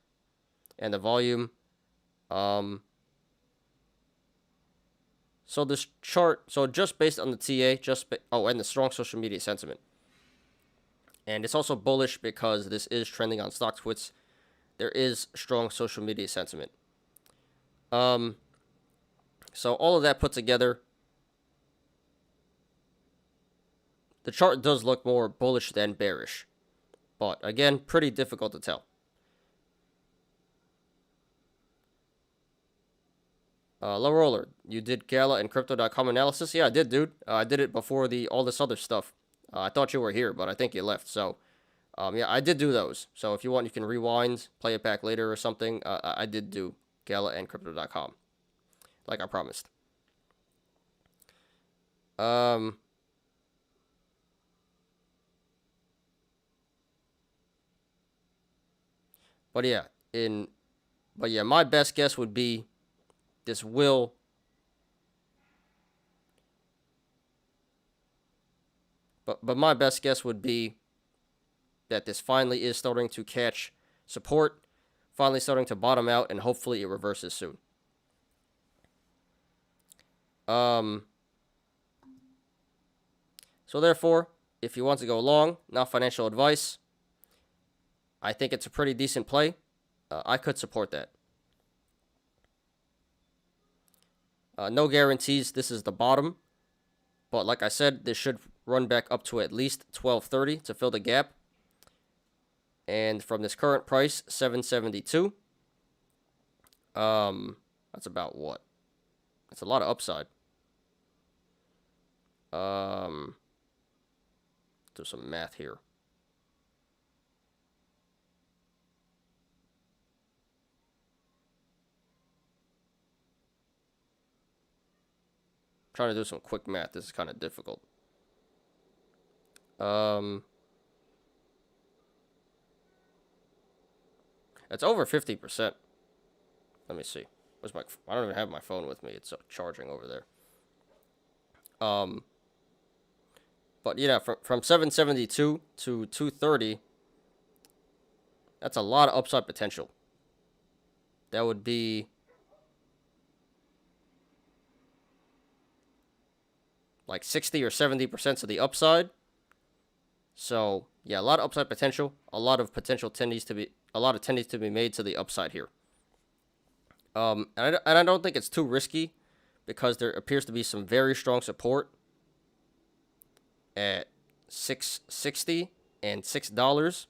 and the volume. So this chart, so just based on the TA, and the strong social media sentiment. And it's also bullish because this is trending on StockTwits. There is strong social media sentiment. So all of that put together, the chart does look more bullish than bearish. But again, pretty difficult to tell. Low Roller, you did Gala and Crypto.com analysis? Yeah, I did, dude. I did it before all this other stuff. I thought you were here, but I think you left. So, yeah, I did do those. So if you want, you can rewind, play it back later or something. I did do Gala and Crypto.com, like I promised. But yeah, my best guess would be this will but my best guess would be that this finally is starting to catch support, finally starting to bottom out, and hopefully it reverses soon. So therefore, if you want to go long, not financial advice, I think it's a pretty decent play. I could support that. No guarantees this is the bottom, but like I said, this should run back up to at least 1230 to fill the gap. And from this current price, 772, that's about what? That's a lot of upside. Do some math here. trying to do some quick math. This is kind of difficult. It's over 50%. Let me see. Where's my? I don't even have my phone with me. It's charging over there. But yeah, from 772 to 230, that's a lot of upside potential. That would be like 60 or 70% of the upside. So yeah, a lot of upside potential, a lot of tendies to be made to the upside here. And I don't think it's too risky because there appears to be some very strong support at $6.60 and $6.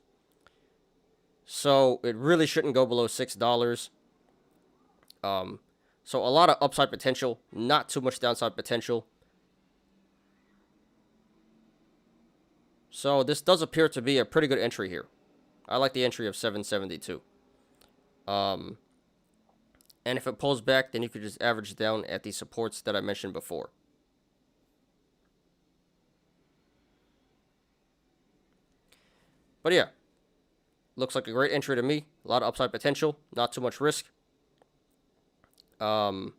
So it really shouldn't go below $6. So a lot of upside potential, not too much downside potential. So this does appear to be a pretty good entry here. I like the entry of 772. And if it pulls back, then you could just average down at the supports that I mentioned before. But yeah, looks like a great entry to me. A lot of upside potential, not too much risk. I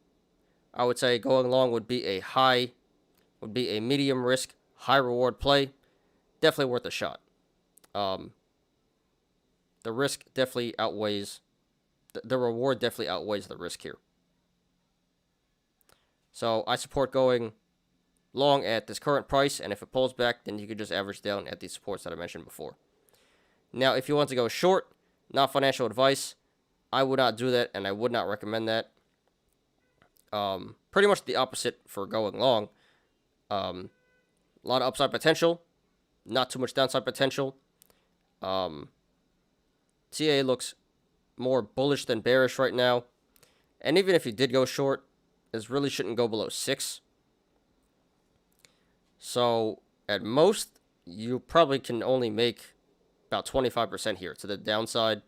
would say going long would be a medium risk, high reward play. Definitely worth a shot. The risk definitely outweighs, the reward definitely outweighs the risk here. So I support going long at this current price, and if it pulls back, then you could just average down at the supports that I mentioned before. Now, if you want to go short, not financial advice, I would not do that, and I would not recommend that. Pretty much the opposite for going long. A lot of upside potential, not too much downside potential. TA looks more bullish than bearish right now. And even if you did go short, this really shouldn't go below 6. So at most, you probably can only make about 25% here to the downside.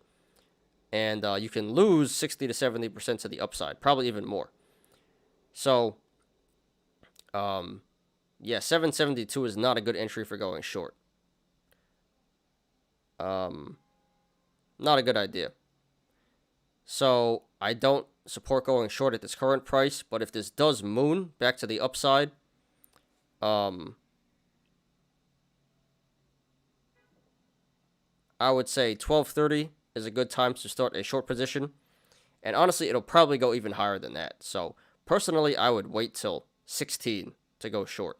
And you can lose 60 to 70% to the upside, probably even more. So, yeah, 772 is not a good entry for going short. Not a good idea. So, I don't support going short at this current price, but if this does moon back to the upside, I would say 1230 is a good time to start a short position. And honestly, it'll probably go even higher than that. So, personally, I would wait till 16 to go short.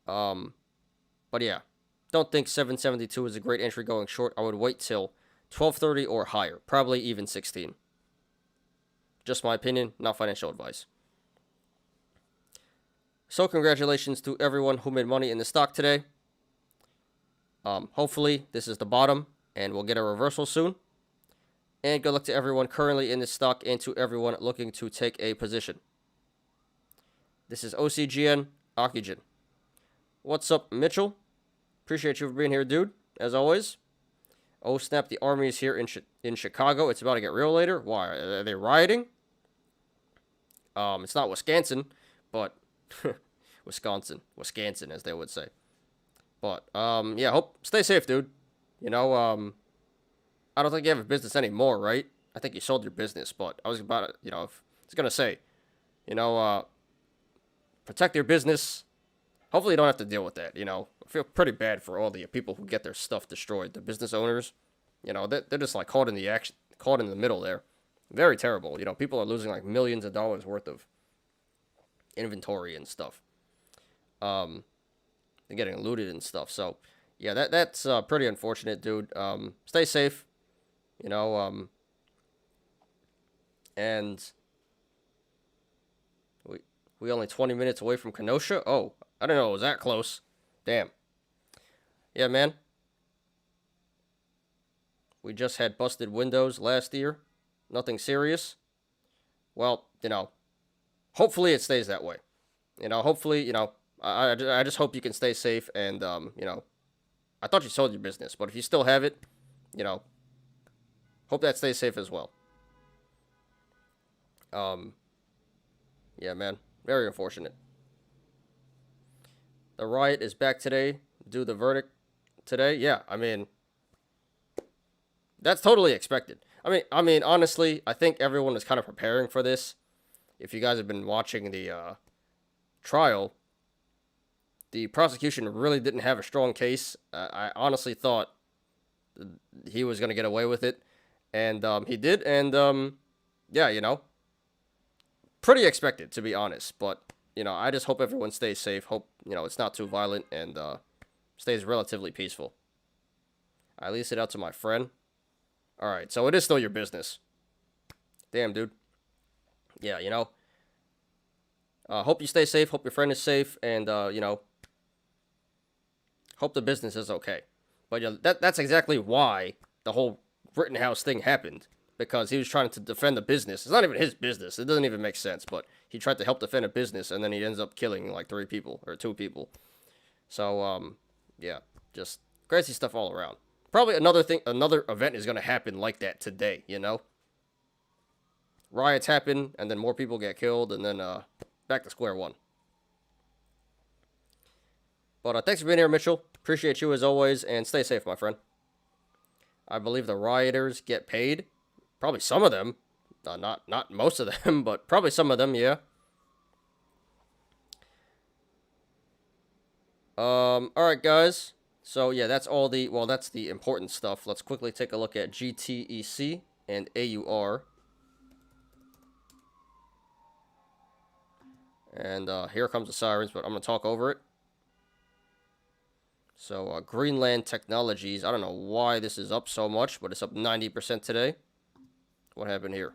But yeah, don't think 772 is a great entry going short. I would wait till 1230 or higher, probably even 16. Just my opinion, not financial advice. So congratulations to everyone who made money in the stock today. Hopefully this is the bottom and we'll get a reversal soon. And good luck to everyone currently in this stock and to everyone looking to take a position. This is OCGN Ocugen. What's up, Mitchell? Appreciate you for being here, dude, as always. Oh, snap, the army is here in Chicago. It's about to get real later. Why? Are they rioting? It's not Wisconsin, but Wisconsin, as they would say. But, yeah, stay safe, dude. You know, I don't think you have a business anymore, right? I think you sold your business, but I was about to, I was going to say, protect your business. Hopefully you don't have to deal with that, I feel pretty bad for all the people who get their stuff destroyed, the business owners. They're just like caught in the middle there. Very terrible. People are losing like millions of dollars worth of inventory and stuff. They're getting looted and stuff. So, yeah, that's pretty unfortunate, dude. Stay safe, and we only 20 minutes away from Kenosha. Oh, I didn't know it was that close. Damn. Yeah, man. We just had busted windows last year. Nothing serious. Well, hopefully it stays that way. Hopefully, I just hope you can stay safe and, I thought you sold your business, but if you still have it, hope that stays safe as well. Yeah, man. Very unfortunate. The riot is back today. Due the verdict today. Yeah, I mean, that's totally expected. I mean, honestly, I think everyone is kind of preparing for this. If you guys have been watching the trial, the prosecution really didn't have a strong case. I honestly thought he was gonna get away with it, and he did. And yeah, pretty expected, to be honest. But I just hope everyone stays safe. Hope it's not too violent and stays relatively peaceful. I lease it out to my friend. All right, so it is still your business. Damn, dude. Yeah, hope you stay safe. Hope your friend is safe, and hope the business is okay. But that's exactly why the whole Rittenhouse thing happened, because he was trying to defend the business. It's not even his business. It doesn't even make sense. But he tried to help defend a business, and then he ends up killing like 3 people or 2 people. So yeah, just crazy stuff all around. Probably another event is gonna happen like that today. Riots happen, and then more people get killed, and then back to square one. But thanks for being here, Mitchell. Appreciate you as always, and stay safe, my friend. I believe the rioters get paid. Probably some of them. Not most of them, but probably some of them, yeah. Alright, guys. So, yeah, that's the important stuff. Let's quickly take a look at GTEC and AUR. And here comes the sirens, but I'm going to talk over it. So, Greenland Technologies. I don't know why this is up so much, but it's up 90% today. What happened here?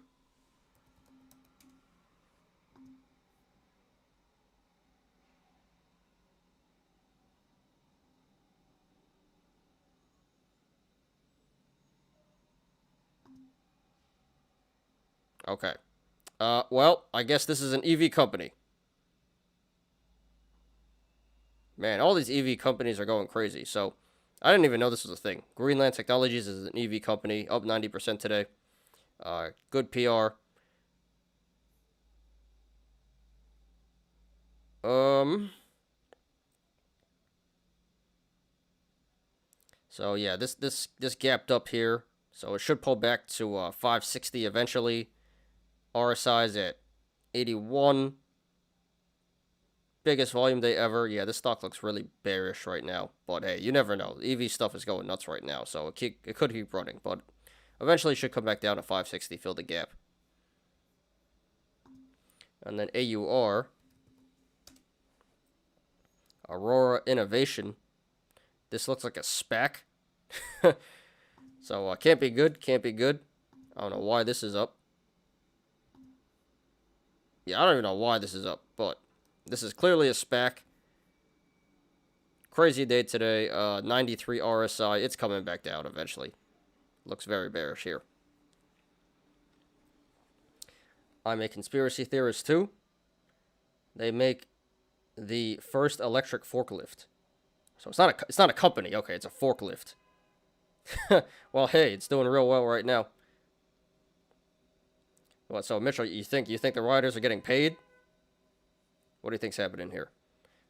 Okay. Well, I guess this is an EV company. Man, all these EV companies are going crazy. So, I didn't even know this was a thing. Greenland Technologies is an EV company, up 90% today. Good PR. So yeah, this gapped up here. So it should pull back to 560 eventually. RSI's at 81. Biggest volume day ever. Yeah, this stock looks really bearish right now. But hey, you never know. EV stuff is going nuts right now. So it could keep running. But eventually it should come back down to 560, fill the gap. And then AUR. Aurora Innovation. This looks like a SPAC. So can't be good. Can't be good. I don't know why this is up. Yeah, I don't even know why this is up. But this is clearly a SPAC. Crazy day today. 93 RSI. It's coming back down eventually. Looks very bearish here. I'm a conspiracy theorist too. They make the first electric forklift. So it's not a company. Okay, it's a forklift. Well, hey, it's doing real well right now. What? So Mitchell, you think the rioters are getting paid? What do you think's happening here?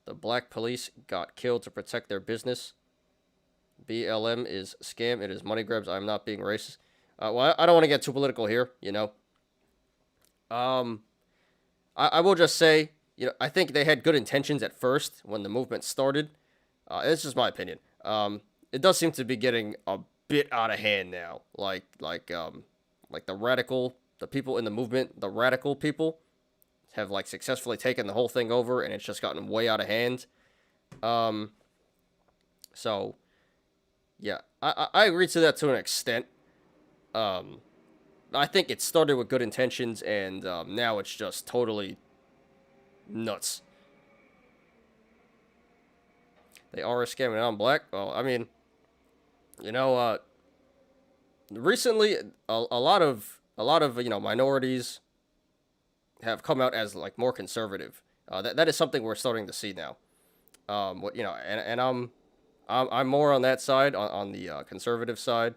The black police got killed to protect their business. BLM is scam. It is money grabs. I'm not being racist. Well, I don't want to get too political here. I will just say, I think they had good intentions at first when the movement started. It's just my opinion. It does seem to be getting a bit out of hand now. Like the people in the movement, the radical people, have successfully taken the whole thing over, and it's just gotten way out of hand. So yeah, I agree to that to an extent. I think it started with good intentions, and now it's just totally nuts. They are scamming on black. Well, I mean, recently a lot of minorities have come out as more conservative. That is something we're starting to see now. And I'm more on that side, on the conservative side.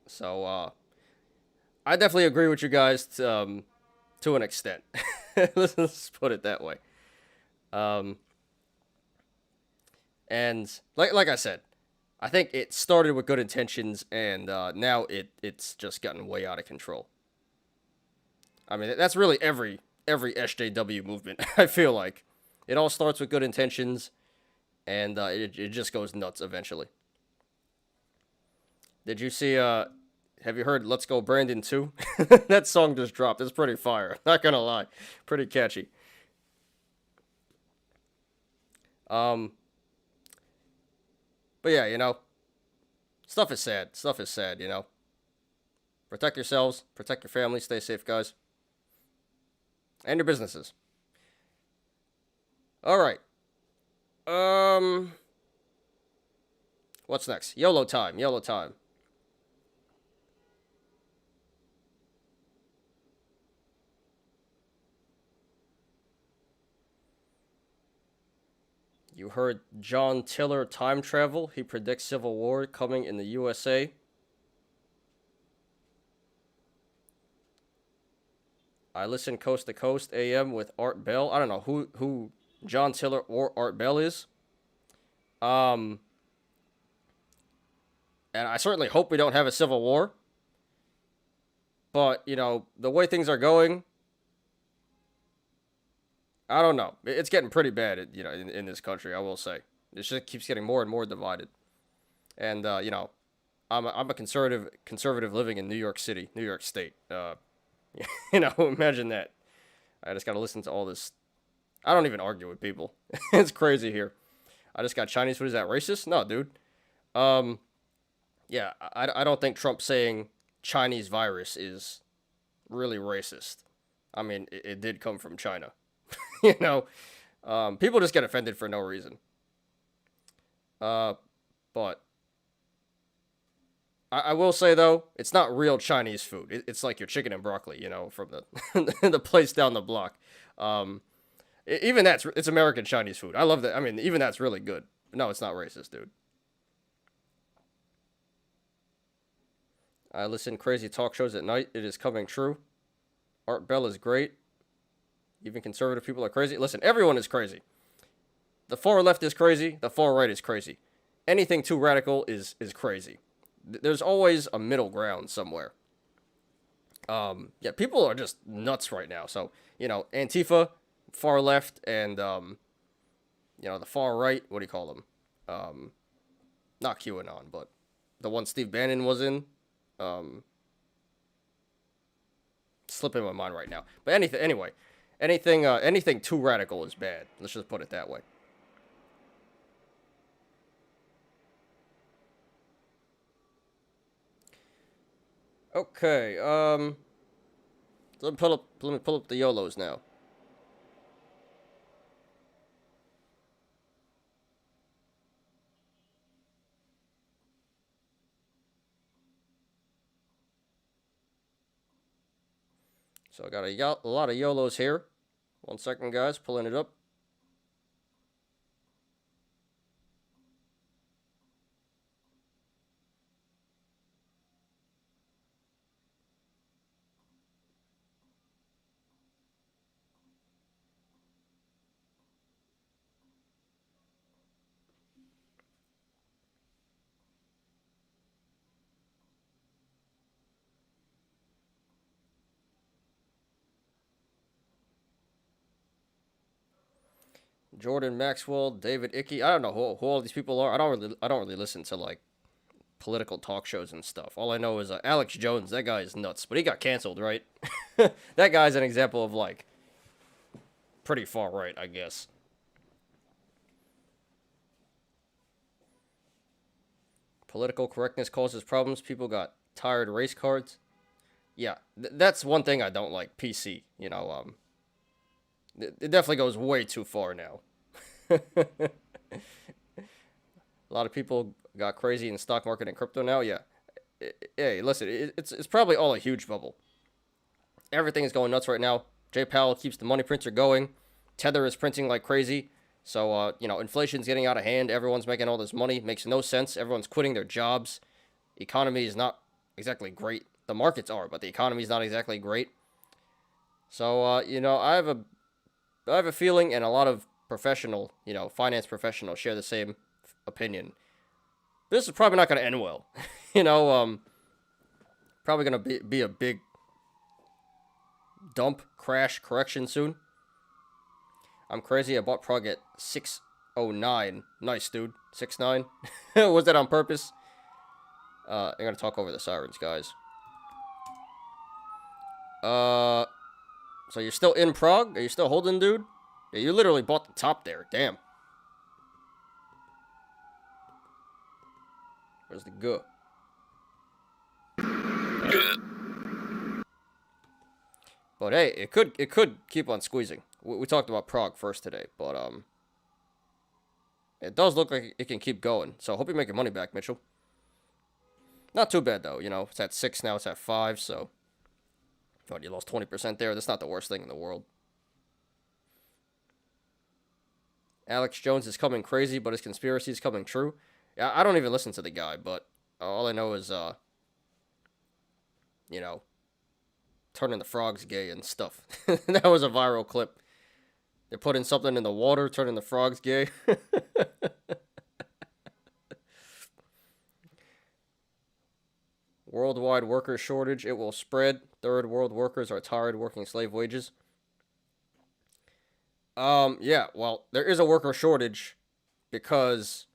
So I definitely agree with you guys to to an extent. Let's put it that way. And like I said, I think it started with good intentions, and now it's just gotten way out of control. I mean, that's really every SJW movement. I feel like it all starts with good intentions, and it just goes nuts eventually. Did you see? Have you heard "Let's Go Brandon" 2? That song just dropped. It's pretty fire. Not gonna lie, pretty catchy. But yeah, stuff is sad. Stuff is sad. Protect yourselves, protect your family, stay safe, guys, and your businesses. All right. What's next? YOLO time. YOLO time. You heard John Tiller time travel. He predicts civil war coming in the USA. I listen coast to coast AM with Art Bell. I don't know who John Tiller or Art Bell is. And I certainly hope we don't have a civil war. But, the way things are going, I don't know. It's getting pretty bad, in this country, I will say. It just keeps getting more and more divided. And, I'm a conservative living in New York City, New York State. Imagine that. I just got to listen to all this. I don't even argue with people. It's crazy here. I just got Chinese food. Is that racist? No, dude. Yeah, I don't think Trump saying Chinese virus is really racist. I mean, it did come from China. People just get offended for no reason. But I will say, though, it's not real Chinese food. It's like your chicken and broccoli, from the place down the block. Even it's American Chinese food. I love that. I mean, even that's really good. But no, it's not racist, dude. I listen crazy talk shows at night. It is coming true. Art Bell is great. Even conservative people are crazy. Listen, everyone is crazy. The far left is crazy. The far right is crazy. Anything too radical is crazy. There's always a middle ground somewhere. Yeah, people are just nuts right now. So, Antifa, far left, and, the far right, what do you call them? Not QAnon, but the one Steve Bannon was in. Slipping my mind right now. But anything too radical is bad. Let's just put it that way. Okay, let me pull up the YOLOs now. So I got a lot of YOLOs here. 1 second, guys, pulling it up. Jordan Maxwell, David Icke. I don't know who all these people are. I don't really listen to like political talk shows and stuff. All I know is Alex Jones. That guy is nuts, but he got canceled, right? That guy's an example of like pretty far right, I guess. Political correctness causes problems. People got tired race cards. Yeah, that's one thing I don't like. PC, it definitely goes way too far now. A lot of people got crazy in the stock market and crypto now. Yeah. Hey, listen, it's probably all a huge bubble. Everything is going nuts right now. Jay Powell keeps the money printer going. Tether is printing like crazy. So, inflation's getting out of hand. Everyone's making all this money. Makes no sense. Everyone's quitting their jobs. Economy is not exactly great. The markets are, but the economy is not exactly great. So, you know, I have a feeling, and a lot of professional, finance professionals share the same opinion. This is probably not going to end well. you know, probably going to be a big dump, crash, correction soon. I'm crazy. I bought PROG at 609. Nice, dude. 6.9. Was that on purpose? I'm going to talk over the sirens, guys. So you're still in PROG? Are you still holding, dude? Yeah, you literally bought the top there. Damn. Where's the go? But hey, it could keep on squeezing. We talked about PROG first today, but it does look like it can keep going. So I hope you make your money back, Mitchell. Not too bad though, it's at 6 now, it's at 5, so oh, you lost 20% there. That's not the worst thing in the world. Alex Jones is coming crazy, but his conspiracy is coming true. Yeah, I don't even listen to the guy, but all I know is turning the frogs gay and stuff. That was a viral clip. They're putting something in the water, turning the frogs gay. Worldwide worker shortage. It will spread. Third world workers are tired working slave wages. Yeah, well, there is a worker shortage because,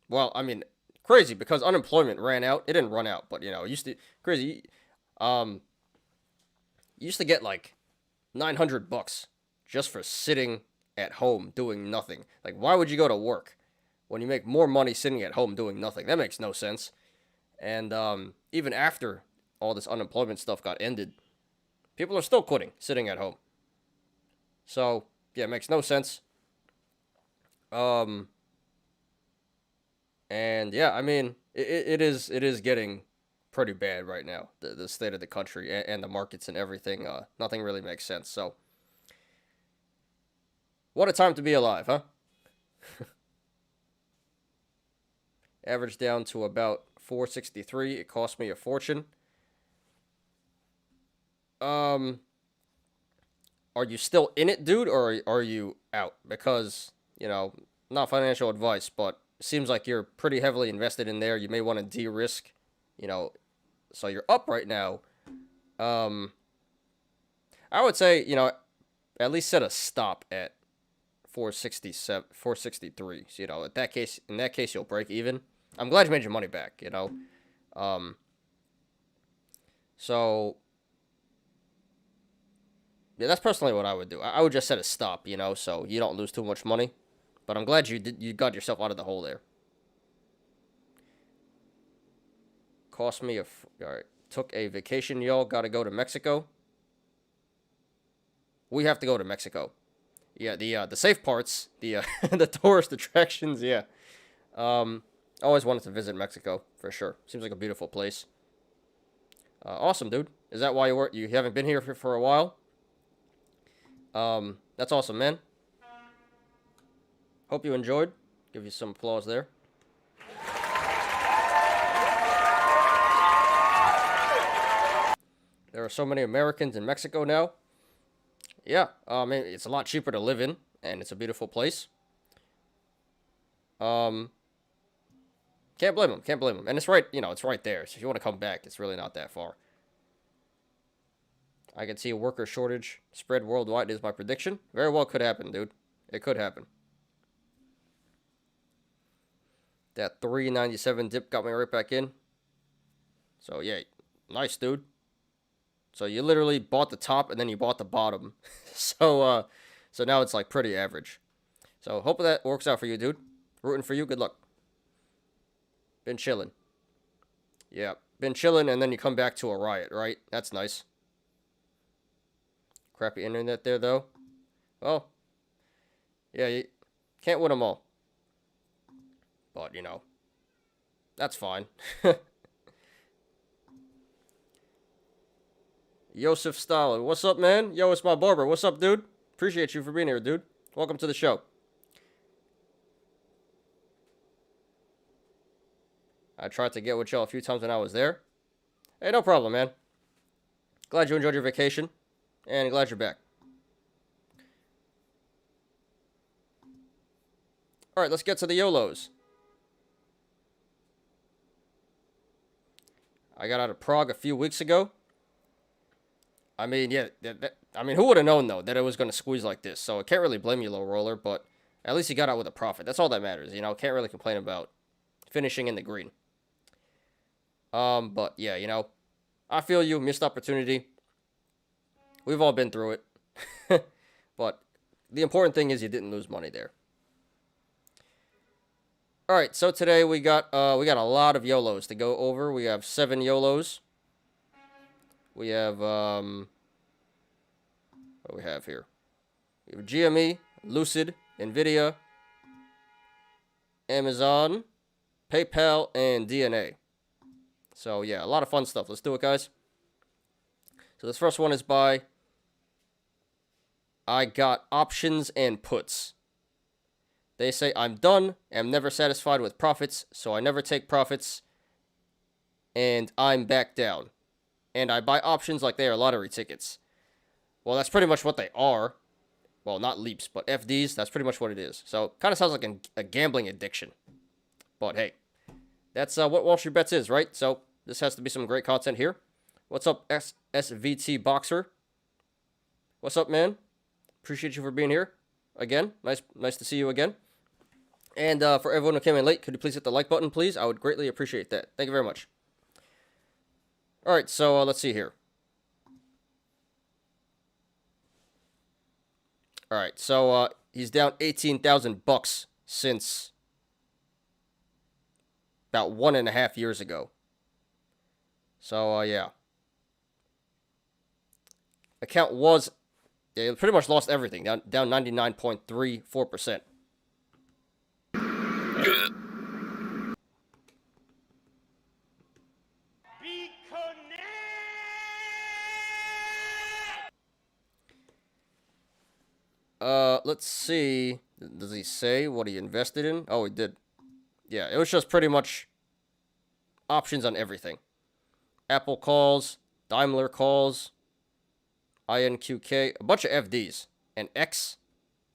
well, I mean, crazy because unemployment ran out. It didn't run out, but, it used to, crazy. You used to get like $900 just for sitting at home doing nothing. Like, why would you go to work when you make more money sitting at home doing nothing? That makes no sense. And even after all this unemployment stuff got ended, people are still quitting, sitting at home. So, yeah, it makes no sense. And yeah, I mean, it is getting pretty bad right now, the state of the country and the markets and everything. Nothing really makes sense. So, what a time to be alive, huh? Average down to about 463. It cost me a fortune. Are you still in it, dude, or are you out? Because, not financial advice, but it seems like you're pretty heavily invested in there. You may want to de-risk, so you're up right now. I would say, at least set a stop at 467, 463. So, in that case, you'll break even. I'm glad you made your money back, So, yeah, that's personally what I would do. I would just set a stop, so you don't lose too much money. But I'm glad you got yourself out of the hole there. Cost me all right. Took a vacation, y'all. Got to go to Mexico. We have to go to Mexico. Yeah, the safe parts, the the tourist attractions, yeah. Always wanted to visit Mexico for sure. Seems like a beautiful place. Awesome, dude. Is that why you haven't been here for a while? That's awesome, man. Hope you enjoyed. Give you some applause there. There are so many Americans in Mexico now. Yeah, it's a lot cheaper to live in, and it's a beautiful place. Can't blame them. Can't blame them. And it's right, it's right there. So if you want to come back, it's really not that far. I can see a worker shortage spread worldwide is my prediction. Very well could happen, dude. It could happen. That 397 dip got me right back in. So, yeah. Nice, dude. So, you literally bought the top and then you bought the bottom. So now it's like pretty average. So, hope that works out for you, dude. Rooting for you. Good luck. Been chilling. Yeah. Been chilling and then you come back to a riot, right? That's nice. Crappy internet there, though. Well, yeah, you can't win them all. But, that's fine. Yosef Stalin. What's up, man? Yo, it's my barber. What's up, dude? Appreciate you for being here, dude. Welcome to the show. I tried to get with y'all a few times when I was there. Hey, no problem, man. Glad you enjoyed your vacation. and glad you're back. All right, let's get to the Yolos. I got out of Prague a few weeks ago. I mean, yeah, I mean, who would have known, though, that it was going to squeeze like this? So I can't really blame you, low roller, but at least you got out with a profit. That's all that matters, you know? Can't really complain about finishing in the green. But, yeah, you know, I feel you, missed opportunity. We've all been through it. But the important thing is you didn't lose money there. All right, so today we got a lot of Yolos to go over. We have 7 Yolos. We have what do we have here? We have GME, Lucid, Nvidia, Amazon, PayPal, and DNA. So yeah, a lot of fun stuff. Let's do it, guys. So this first one is by I got options and puts. They say, I'm done, am never satisfied with profits, so I never take profits, and I'm back down. And I buy options like they are lottery tickets. Well, that's pretty much what they are. Well, not leaps, but FDs, that's pretty much what it is. So, kind of sounds like a gambling addiction. But hey, that's what Wall Street Bets is, right? So, this has to be some great content here. What's up, SVT Boxer? What's up, man? Appreciate you for being here again. Nice to see you again. And for everyone who came in late, could you please hit the like button, please? I would greatly appreciate that. Thank you very much. All right, so let's see here. All right, so he's down $18,000 since about 1.5 years ago. So yeah, account was pretty much lost everything, down 99.34%. Let's see. Does he say what he invested in? Oh, he did. Yeah, it was just pretty much options on everything. Apple calls, Daimler calls, INQK, a bunch of FDs, and X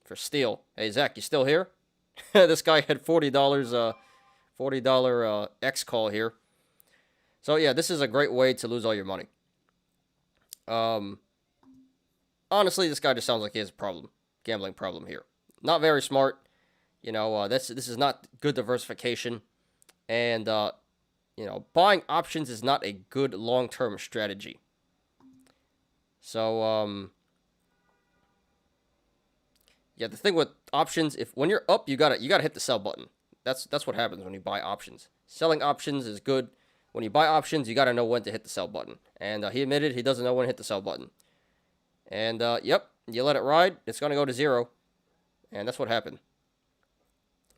for steel. Hey, Zach, you still here? This guy had $40 X call here. So yeah, this is a great way to lose all your money. Honestly, this guy just sounds like he has a problem. Gambling problem here. Not very smart. You know, this is not good diversification. And, you know, buying options is not a good long-term strategy. So, yeah, the thing with options, when you're up, you gotta hit the sell button. That's what happens when you buy options. Selling options is good. When you buy options, you gotta know when to hit the sell button. And he admitted he doesn't know when to hit the sell button. And, yep, you let it ride, it's going to go to 0. And that's what happened.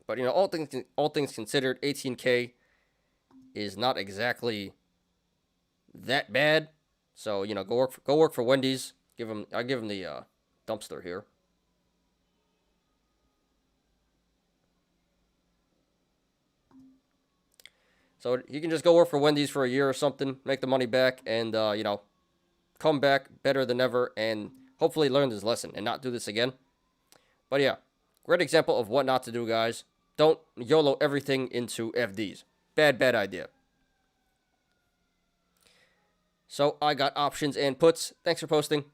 But, you know, all things considered, 18K is not exactly that bad. So, you know, go work for Wendy's. I'll give him the dumpster here. So he can just go work for Wendy's for a year or something, make the money back, and, you know, come back better than ever, and hopefully learn his lesson and not do this again. But yeah, great example of what not to do, guys. Don't YOLO everything into FDs. Bad idea. So I got options and puts. Thanks for posting.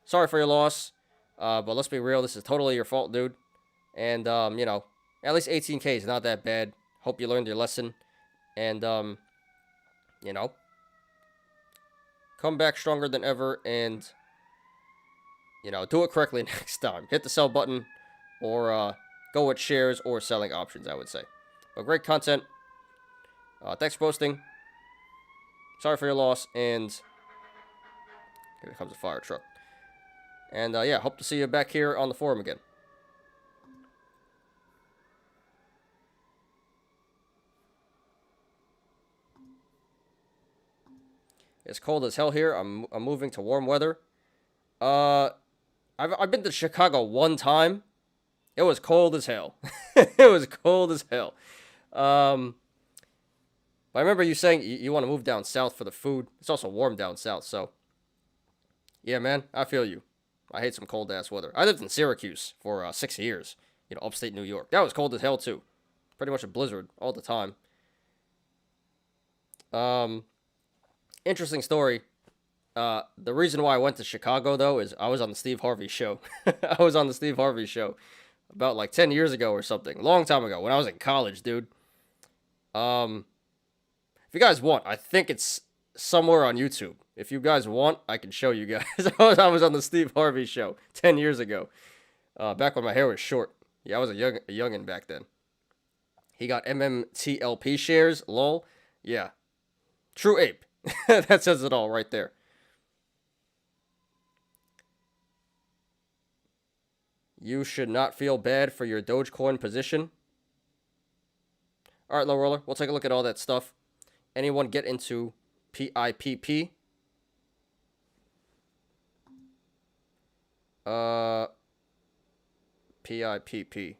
Sorry for your loss. But let's be real, this is totally your fault, dude. And, you know, at least 18K is not that bad. Hope you learned your lesson. And, you know, come back stronger than ever and, you know, do it correctly next time. Hit the sell button or go with shares or selling options, I would say. But great content. Thanks for posting. Sorry for your loss. And here comes a fire truck. And, yeah, hope to see you back here on the forum again. It's cold as hell here. I'm moving to warm weather. I've been to Chicago one time. It was cold as hell. It was cold as hell. I remember you saying you want to move down south for the food. It's also warm down south, so Yeah, man, I feel you. I hate some cold ass weather. I lived in Syracuse for 6 years. You know, upstate New York. That was cold as hell too. Pretty much a blizzard all the time. Um, Interesting story. The reason why I went to Chicago though is I was on the Steve Harvey show. I was on the Steve Harvey show about like 10 years ago or something. A long time ago when I was in college, dude. If you guys want, I think it's somewhere on YouTube. If you guys want, I can show you guys. I was on the Steve Harvey show 10 years ago. Back when my hair was short. Yeah, I was a youngin' back then. He got MMTLP shares, lol. Yeah. True ape. That says it all right there. You should not feel bad for your Dogecoin position. All right, low roller. We'll take a look at all that stuff. Anyone get into PIPP? PIPP.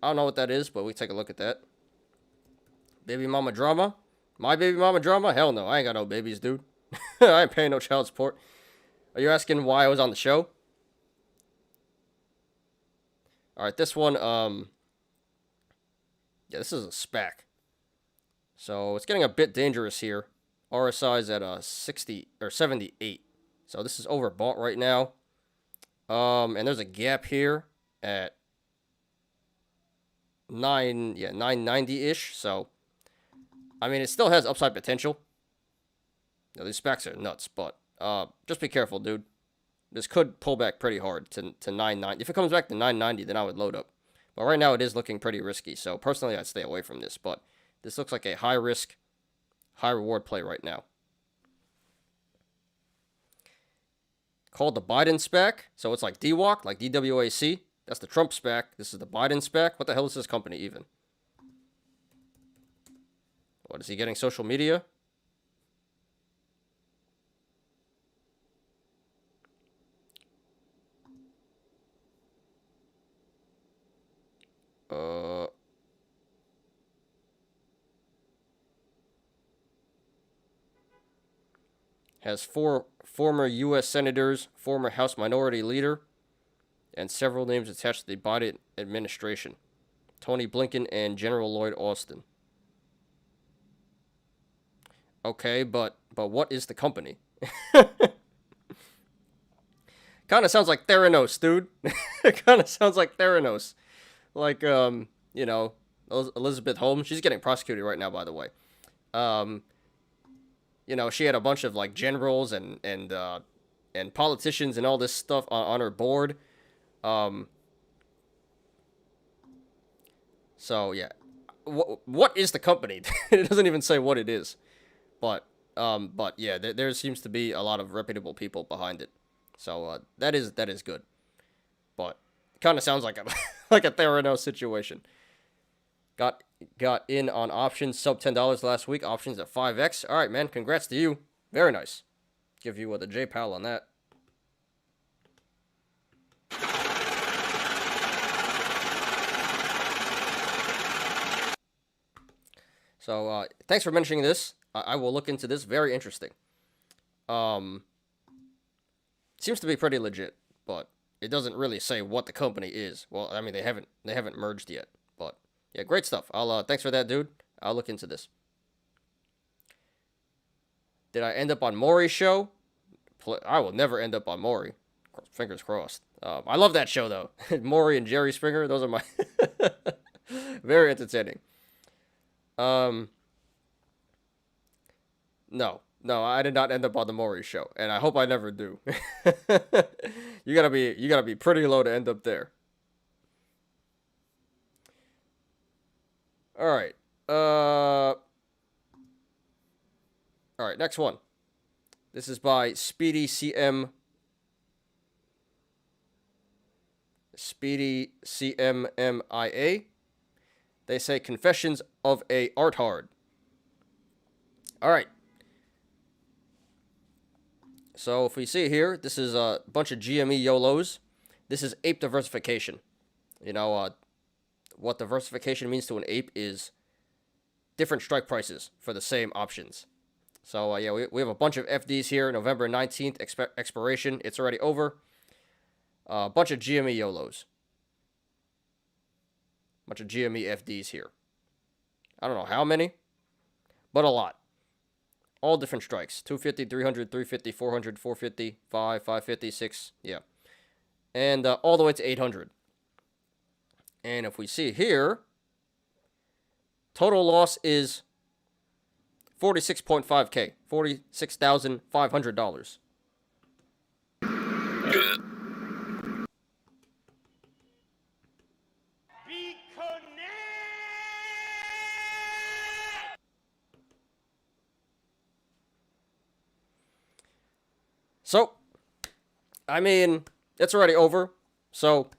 I don't know what that is, but we take a look at that. Baby mama drama? My baby mama drama? Hell no, I ain't got no babies, dude. I ain't paying no child support. Are you asking why I was on the show? Alright, this one, yeah, this is a SPAC. So it's getting a bit dangerous here. RSI is at 60 or 78. So this is overbought right now. And there's a gap here at 990-ish. So I mean, it still has upside potential. You know, these SPACs are nuts, but just be careful, dude. This could pull back pretty hard to 990. If it comes back to 990, then I would load up. But right now, it is looking pretty risky. So personally, I'd stay away from this. But this looks like a high risk, high reward play right now. Called the Biden SPAC. So it's like DWAC, like DWAC. That's the Trump SPAC. This is the Biden SPAC. What the hell is this company even? What, is he getting social media? Has 4 former U.S. senators, former House Minority Leader, and several names attached to the Biden administration. Tony Blinken and General Lloyd Austin. Okay, but what is the company? Kind of sounds like Theranos, dude. It kind of sounds like Theranos. Like, you know, Elizabeth Holmes. She's getting prosecuted right now, by the way. You know, she had a bunch of, like, generals and politicians and all this stuff on her board. So, yeah. What is the company? It doesn't even say what it is. But yeah, there seems to be a lot of reputable people behind it. So that is good. But kind of sounds like a like a Theranos situation. Got in on options sub $10 last week. Options at 5x. All right, man. Congrats to you. Very nice. Give you the JPAL on that. So thanks for mentioning this. I will look into this. Very interesting. Seems to be pretty legit, but it doesn't really say what the company is. Well, I mean, they haven't merged yet, but yeah, great stuff. I'll thanks for that, dude. I'll look into this. Did I end up on Maury's show? I will never end up on Maury. Fingers crossed. I love that show though. Maury and Jerry Springer. Those are my very entertaining. No, I did not end up on the Maury show, and I hope I never do. You gotta be pretty low to end up there. All right. All right. Next one. This is by Speedy CMMIA. They say Confessions of a Arthard. All right. So if we see here, this is a bunch of GME YOLOs. This is ape diversification. You know, what diversification means to an ape is different strike prices for the same options. So, yeah, we have a bunch of FDs here. November 19th, expiration. It's already over. A bunch of GME Yolos. Bunch of GME FDs here. I don't know how many, but a lot. All different strikes. 250, 300, 350, 400, 450, 5, 550, 6. Yeah. And all the way to 800. And if we see here, total loss is $46.5K. $46,500. So, I mean, it's already over. So,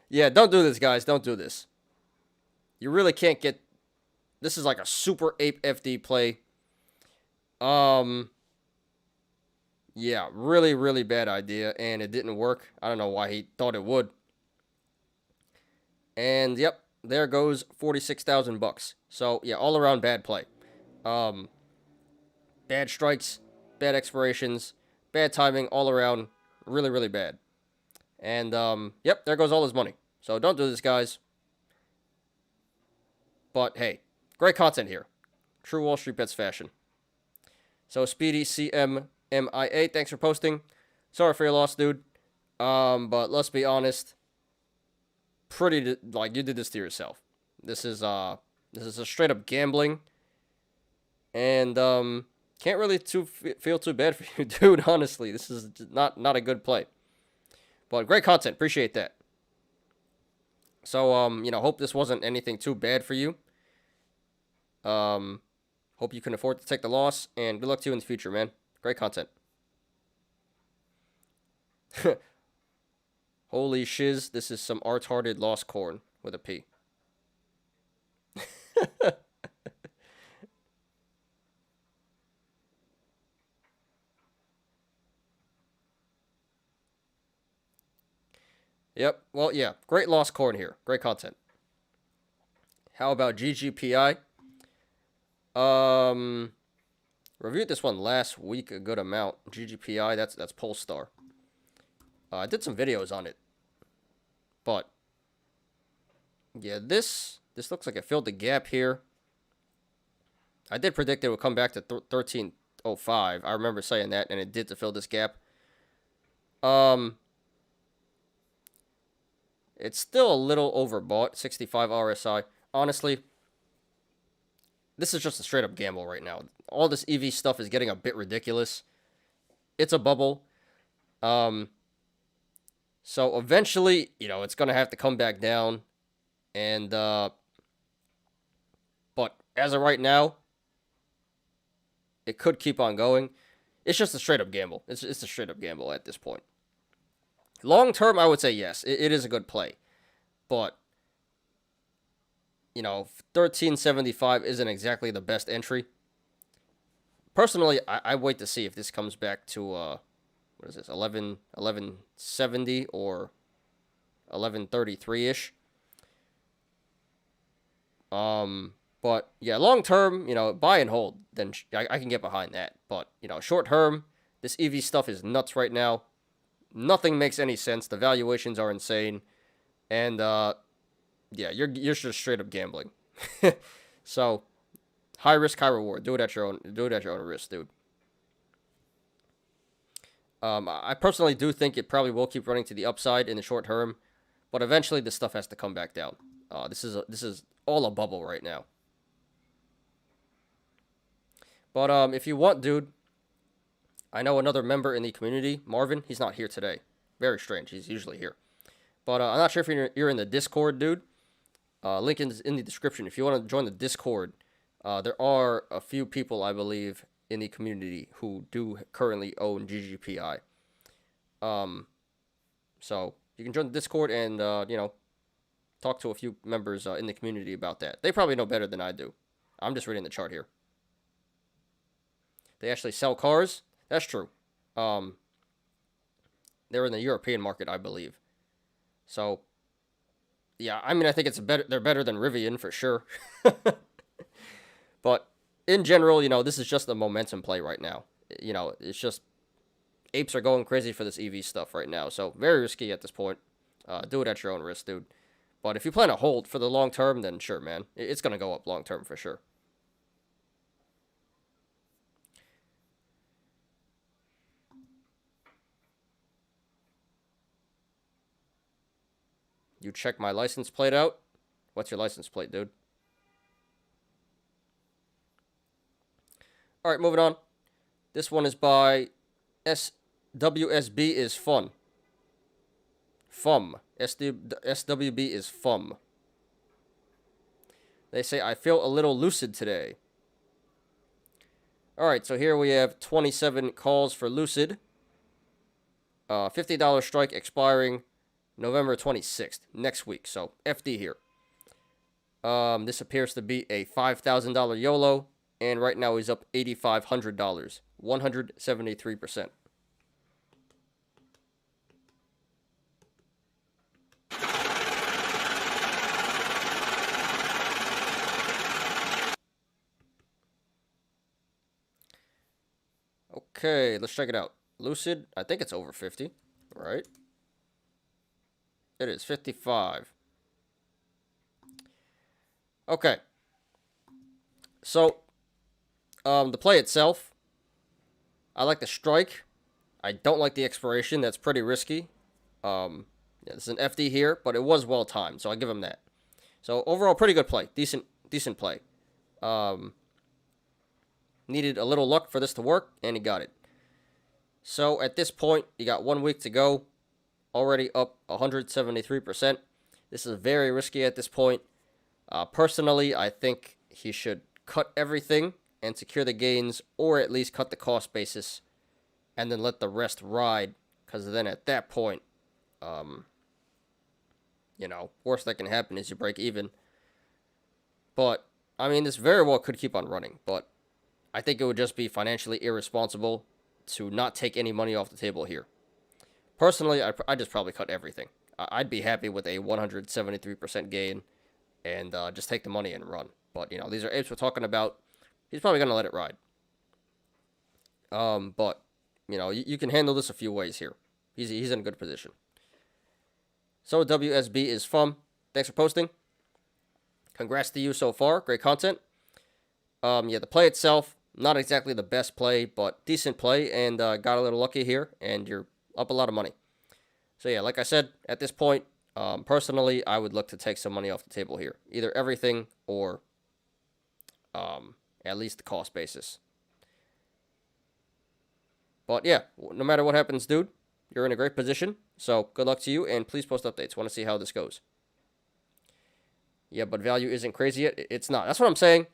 yeah, don't do this, guys. Don't do this. You really can't get... This is like a super ape FD play. Yeah, really, really bad idea, and it didn't work. I don't know why he thought it would. And, yep, there goes 46,000 bucks. So, yeah, all around bad play. Bad strikes, bad expirations, bad timing, all around, really, really bad. And, yep, there goes all his money. So don't do this, guys. But, hey, great content here. True Wall Street Bets fashion. So, Speedy CMMIA, thanks for posting. Sorry for your loss, dude. But let's be honest. Like, you did this to yourself. This is a straight up gambling. And, can't really feel too bad for you, dude, honestly. This is not a good play. But great content. Appreciate that. So, you know, hope this wasn't anything too bad for you. Hope you can afford to take the loss, and good luck to you in the future, man. Great content. Holy shiz, this is some art-hearted lost corn with a P. Yep, well, yeah, great lost corn here. Great content. How about GGPI? Reviewed this one last week a good amount. GGPI, that's Polestar. I did some videos on it. But yeah, this looks like it filled the gap here. I did predict it would come back to 1305. I remember saying that, and it did to fill this gap. It's still a little overbought, 65 RSI. Honestly, this is just a straight up gamble right now. All this EV stuff is getting a bit ridiculous. It's a bubble. So eventually, you know, it's going to have to come back down. And, but as of right now, it could keep on going. It's just a straight up gamble. It's a straight up gamble at this point. Long term, I would say yes. It is a good play. But, you know, 1375 isn't exactly the best entry. Personally, I wait to see if this comes back to, what is this, 1170 or 1133-ish. But, yeah, long term, you know, buy and hold, then I can get behind that. But, you know, short term, this EV stuff is nuts right now. Nothing makes any sense. The valuations are insane. And, yeah, you're just straight up gambling. So, high risk, high reward. Do it at your own risk, dude. I personally do think it probably will keep running to the upside in the short term, but eventually this stuff has to come back down. This is all a bubble right now. But if you want, dude, I know another member in the community, Marvin. He's not here today. Very strange. He's usually here. But I'm not sure if you're in the Discord, dude. Link is in the description. If you want to join the Discord, there are a few people, I believe, in the community who do currently own GGPI. So you can join the Discord and, you know, talk to a few members in the community about that. They probably know better than I do. I'm just reading the chart here. They actually sell cars. That's true. They're in the European market, I believe. So, yeah, I mean, I think they're better than Rivian for sure. But in general, you know, this is just a momentum play right now. You know, it's just apes are going crazy for this EV stuff right now. So very risky at this point. Do it at your own risk, dude. But if you plan to hold for the long term, then sure, man. It's going to go up long term for sure. You check my license plate out. What's your license plate, dude? All right, moving on. This one is by SWSB is fun. FUM. SWB is FUM. They say, I feel a little lucid today. All right, so here we have 27 calls for Lucid. $50 strike expiring November 26th, next week. So FD here. This appears to be a $5,000 YOLO, and right now he's up $8,500, 173%. Okay, let's check it out. Lucid, I think it's over 50, right? It is 55. Okay. So, the play itself, I like the strike. I don't like the expiration. That's pretty risky. Yeah, this is an FD here, but it was well timed, so I give him that. So overall, pretty good play. Decent play. Needed a little luck for this to work, and he got it. So at this point, you got 1 week to go. Already up 173%. This is very risky at this point. Personally, I think he should cut everything and secure the gains, or at least cut the cost basis, and then let the rest ride. Because then at that point, you know, worst that can happen is you break even. But, I mean, this very well could keep on running. But I think it would just be financially irresponsible to not take any money off the table here. Personally, I'd just probably cut everything. I'd be happy with a 173% gain and just take the money and run. But, you know, these are apes we're talking about. He's probably going to let it ride. But, you know, you can handle this a few ways here. He's in a good position. So, WSB is fun. Thanks for posting. Congrats to you so far. Great content. Yeah, the play itself, not exactly the best play, but decent play, and got a little lucky here, and you're up a lot of money. So yeah, like I said, at this point, personally, I would look to take some money off the table here. Either everything or at least the cost basis. But yeah, no matter what happens, dude, you're in a great position. So good luck to you, and please post updates. Want to see how this goes. Yeah, but value isn't crazy yet. It's not. That's what I'm saying.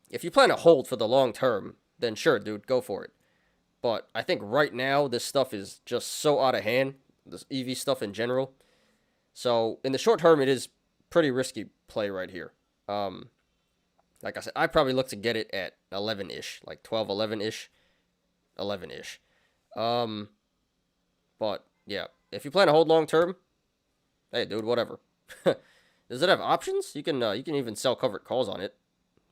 If you plan to hold for the long term, then sure, dude, go for it. But I think right now, this stuff is just so out of hand, this EV stuff in general. So in the short term, it is pretty risky play right here. Like I said, I'd probably look to get it at 11-ish, like 12, 11-ish, 11-ish. But yeah, if you plan to hold long term, hey, dude, whatever. Does it have options? You can even sell covered calls on it.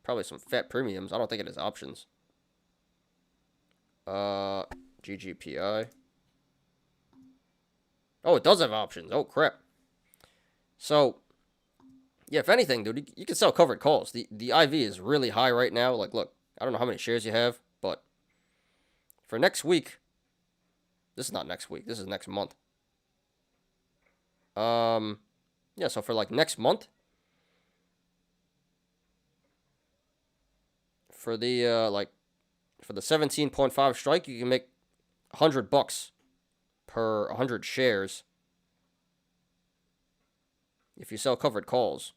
Probably some fat premiums. I don't think it has options. GGPI. Oh, it does have options. Oh, crap. So, yeah, if anything, dude, you can sell covered calls. The IV is really high right now. Like, look, I don't know how many shares you have, but for next week, this is not next week. This is next month. Yeah, so for like next month, for the for the 17.5 strike, you can make $100 per 100 shares if you sell covered calls.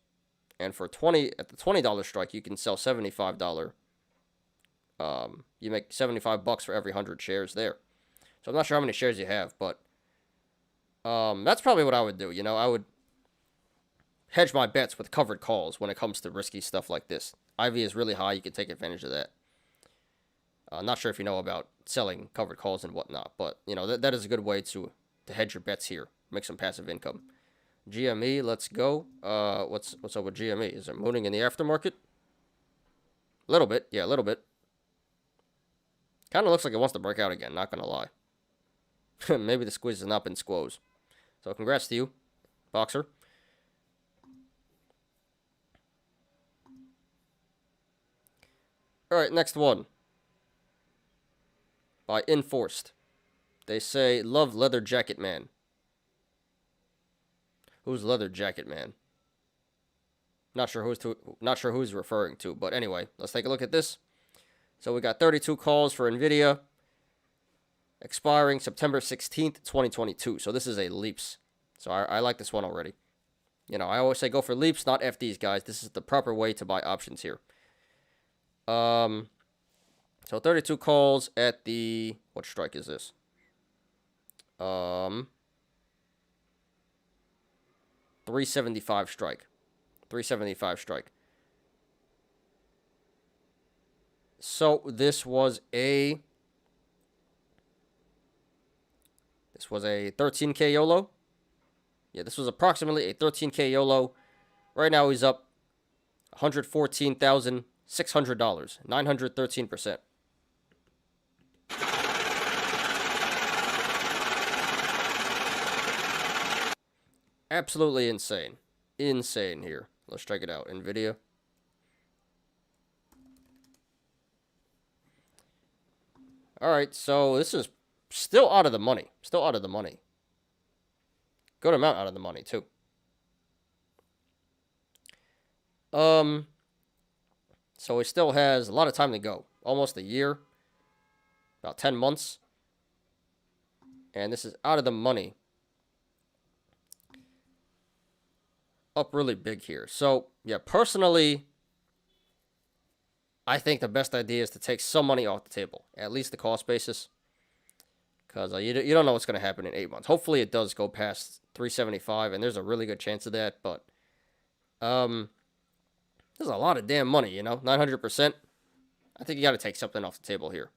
And for at the $20 strike, you can sell $75. You make $75 for every 100 shares there. So I'm not sure how many shares you have, but that's probably what I would do. You know, I would hedge my bets with covered calls when it comes to risky stuff like this. IV is really high. You can take advantage of that. Not sure if you know about selling covered calls and whatnot, but, you know, that is a good way to hedge your bets here. Make some passive income. GME, let's go. What's up with GME? Is it mooning in the aftermarket? A little bit. Yeah, a little bit. Kind of looks like it wants to break out again, not going to lie. Maybe the squeeze has not been squoze. So congrats to you, Boxer. Alright, next one. By Enforced. They say, love Leather Jacket Man. Who's Leather Jacket Man? Not sure who's referring to, but anyway, let's take a look at this. So we got 32 calls for NVIDIA, expiring September 16th, 2022. So this is a leaps. So I like this one already. You know, I always say go for leaps, not FDs, guys. This is the proper way to buy options here. So 32 calls at the, what strike is this? 375 strike. 375 strike. So this was a 13K YOLO. Yeah, this was approximately a 13K YOLO. Right now he's up $114,600, 913%. Absolutely insane. Insane here. Let's check it out. NVIDIA. Alright, so this is still out of the money. Still out of the money. Good amount out of the money, too. So he still has a lot of time to go. Almost a year. About 10 months. And this is out of the money. Up really big here. So, yeah, personally, I think the best idea is to take some money off the table. At least the cost basis. Because you don't know what's going to happen in 8 months. Hopefully it does go past 375, and there's a really good chance of that. But there's a lot of damn money, you know? 900%. I think you got to take something off the table here.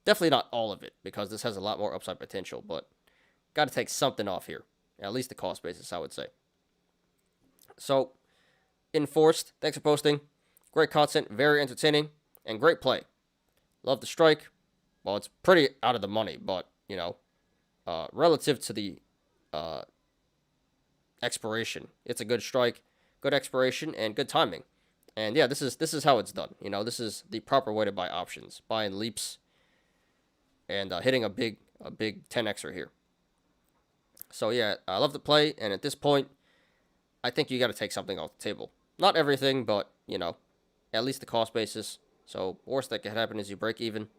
Definitely not all of it, because this has a lot more upside potential. But got to take something off here. At least the cost basis, I would say. So, Enforced, thanks for posting. Great content, very entertaining, and great play. Love the strike. Well, it's pretty out of the money, but, you know, relative to the expiration, it's a good strike, good expiration, and good timing. And yeah, this is how it's done. You know, this is the proper way to buy options, buying leaps, and hitting a big 10xer here. So yeah, I love the play, and at this point, I think you got to take something off the table. Not everything, but, you know, at least the cost basis. So worst that could happen is you break even.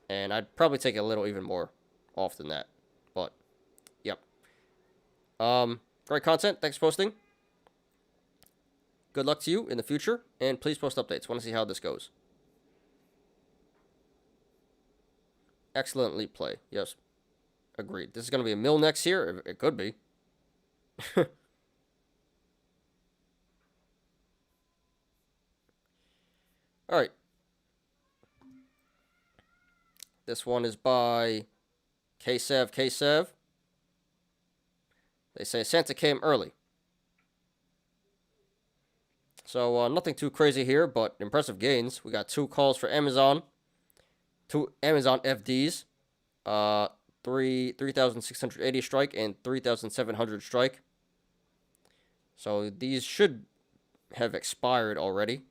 And I'd probably take a little even more off than that. But, yep. Great content. Thanks for posting. Good luck to you in the future, and please post updates. Want to see how this goes. Excellent leap play. Yes. Agreed. This is going to be a mill next year. It could be. All right. This one is by Ksev. They say Santa came early. So nothing too crazy here, but impressive gains. We got 2 calls for Amazon. 2 Amazon FDs. 3,680 strike and 3,700 strike. So these should have expired already.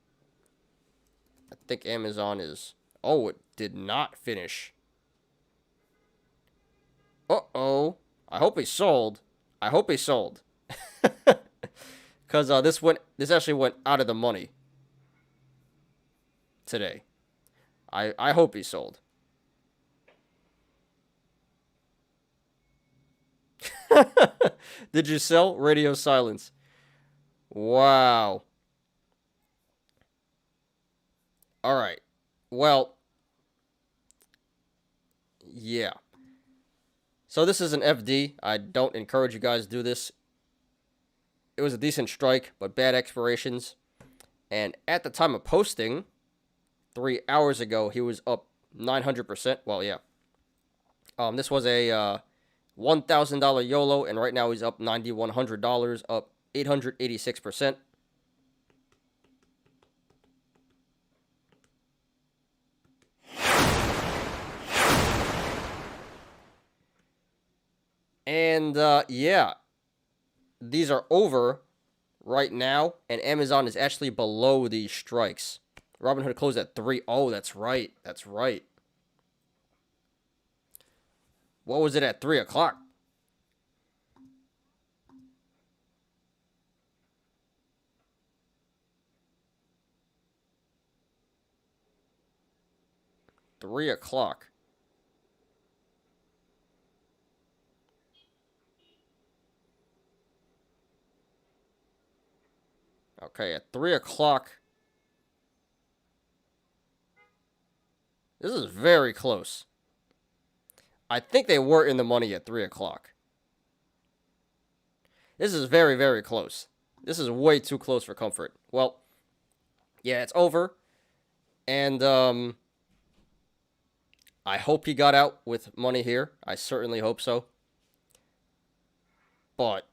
I think Amazon is... Oh, it did not finish. Uh-oh. I hope he sold. I hope he sold. Because this actually went out of the money today. I hope he sold. Did you sell? Radio silence. Wow. All right. Well, yeah. So this is an FD. I don't encourage you guys to do this. It was a decent strike, but bad expirations. And at the time of posting, 3 hours ago, he was up 900%. Well, yeah. This was a $1,000 YOLO, and right now he's up $9,100, up 886%. And yeah, these are over right now, and Amazon is actually below these strikes. Robinhood closed at 3. Oh, that's right. That's right. What was it at 3 o'clock? Three o'clock. Okay, at 3 o'clock. This is very close. I think they were in the money at 3 o'clock. This is very, very close. This is way too close for comfort. Well, yeah, it's over. And I hope he got out with money here. I certainly hope so. But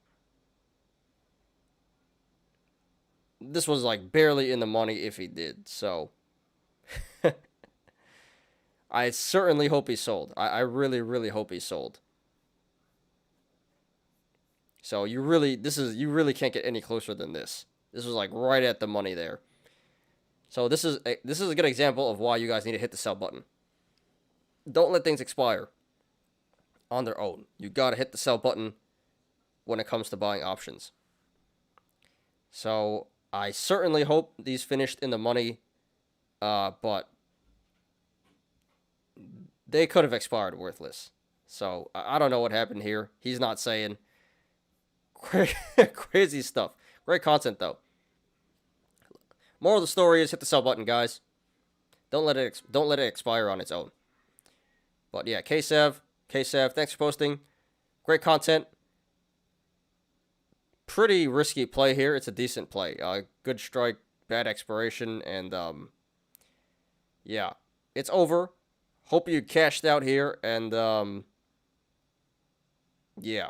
this was like barely in the money if he did. So I certainly hope he sold. I really, really hope he sold. So you really can't get any closer than this. This was like right at the money there. So this is a good example of why you guys need to hit the sell button. Don't let things expire on their own. You gotta hit the sell button when it comes to buying options. So I certainly hope these finished in the money, but they could have expired worthless. So I don't know what happened here. He's not saying. Crazy stuff. Great content though. Moral of the story is hit the sell button, guys. Don't let it expire on its own. But yeah, KSev, thanks for posting. Great content. Pretty risky play here. It's a decent play. Good strike, bad expiration, and yeah, it's over. Hope you cashed out here, and yeah,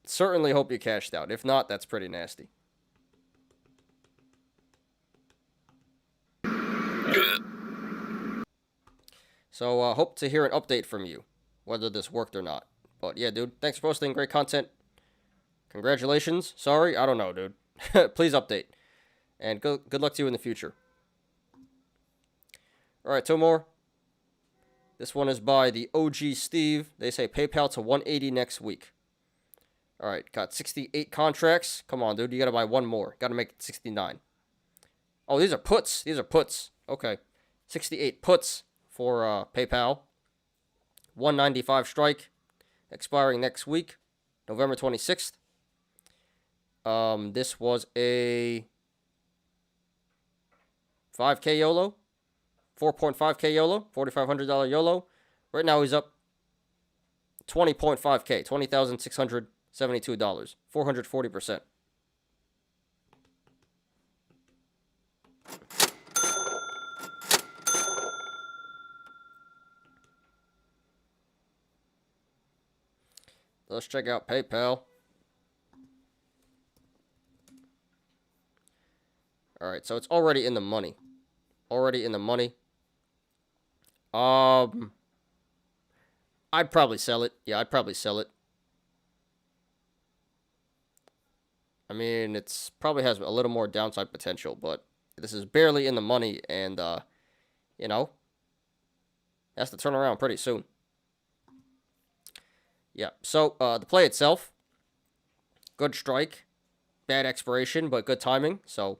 certainly hope you cashed out. If not, that's pretty nasty. So hope to hear an update from you, whether this worked or not. But yeah, dude, thanks for posting. Great content. Congratulations. Sorry, I don't know, dude. Please update. And good luck to you in the future. Alright, two more. This one is by the OG Steve. They say PayPal to 180 next week. Alright, got 68 contracts. Come on, dude. You gotta buy one more. Gotta make it 69. Oh, these are puts. These are puts. Okay. 68 puts for PayPal. 195 strike. Expiring next week. November 26th. This was a 5K YOLO. 4.5K YOLO. $4,500 YOLO. Right now he's up 20.5K. $20,672. 440%. Let's check out PayPal. Alright, so it's already in the money. Already in the money. I'd probably sell it. Yeah, I'd probably sell it. I mean, it's probably has a little more downside potential, but this is barely in the money, and, you know, has to turn around pretty soon. Yeah, so the play itself, good strike, bad expiration, but good timing. So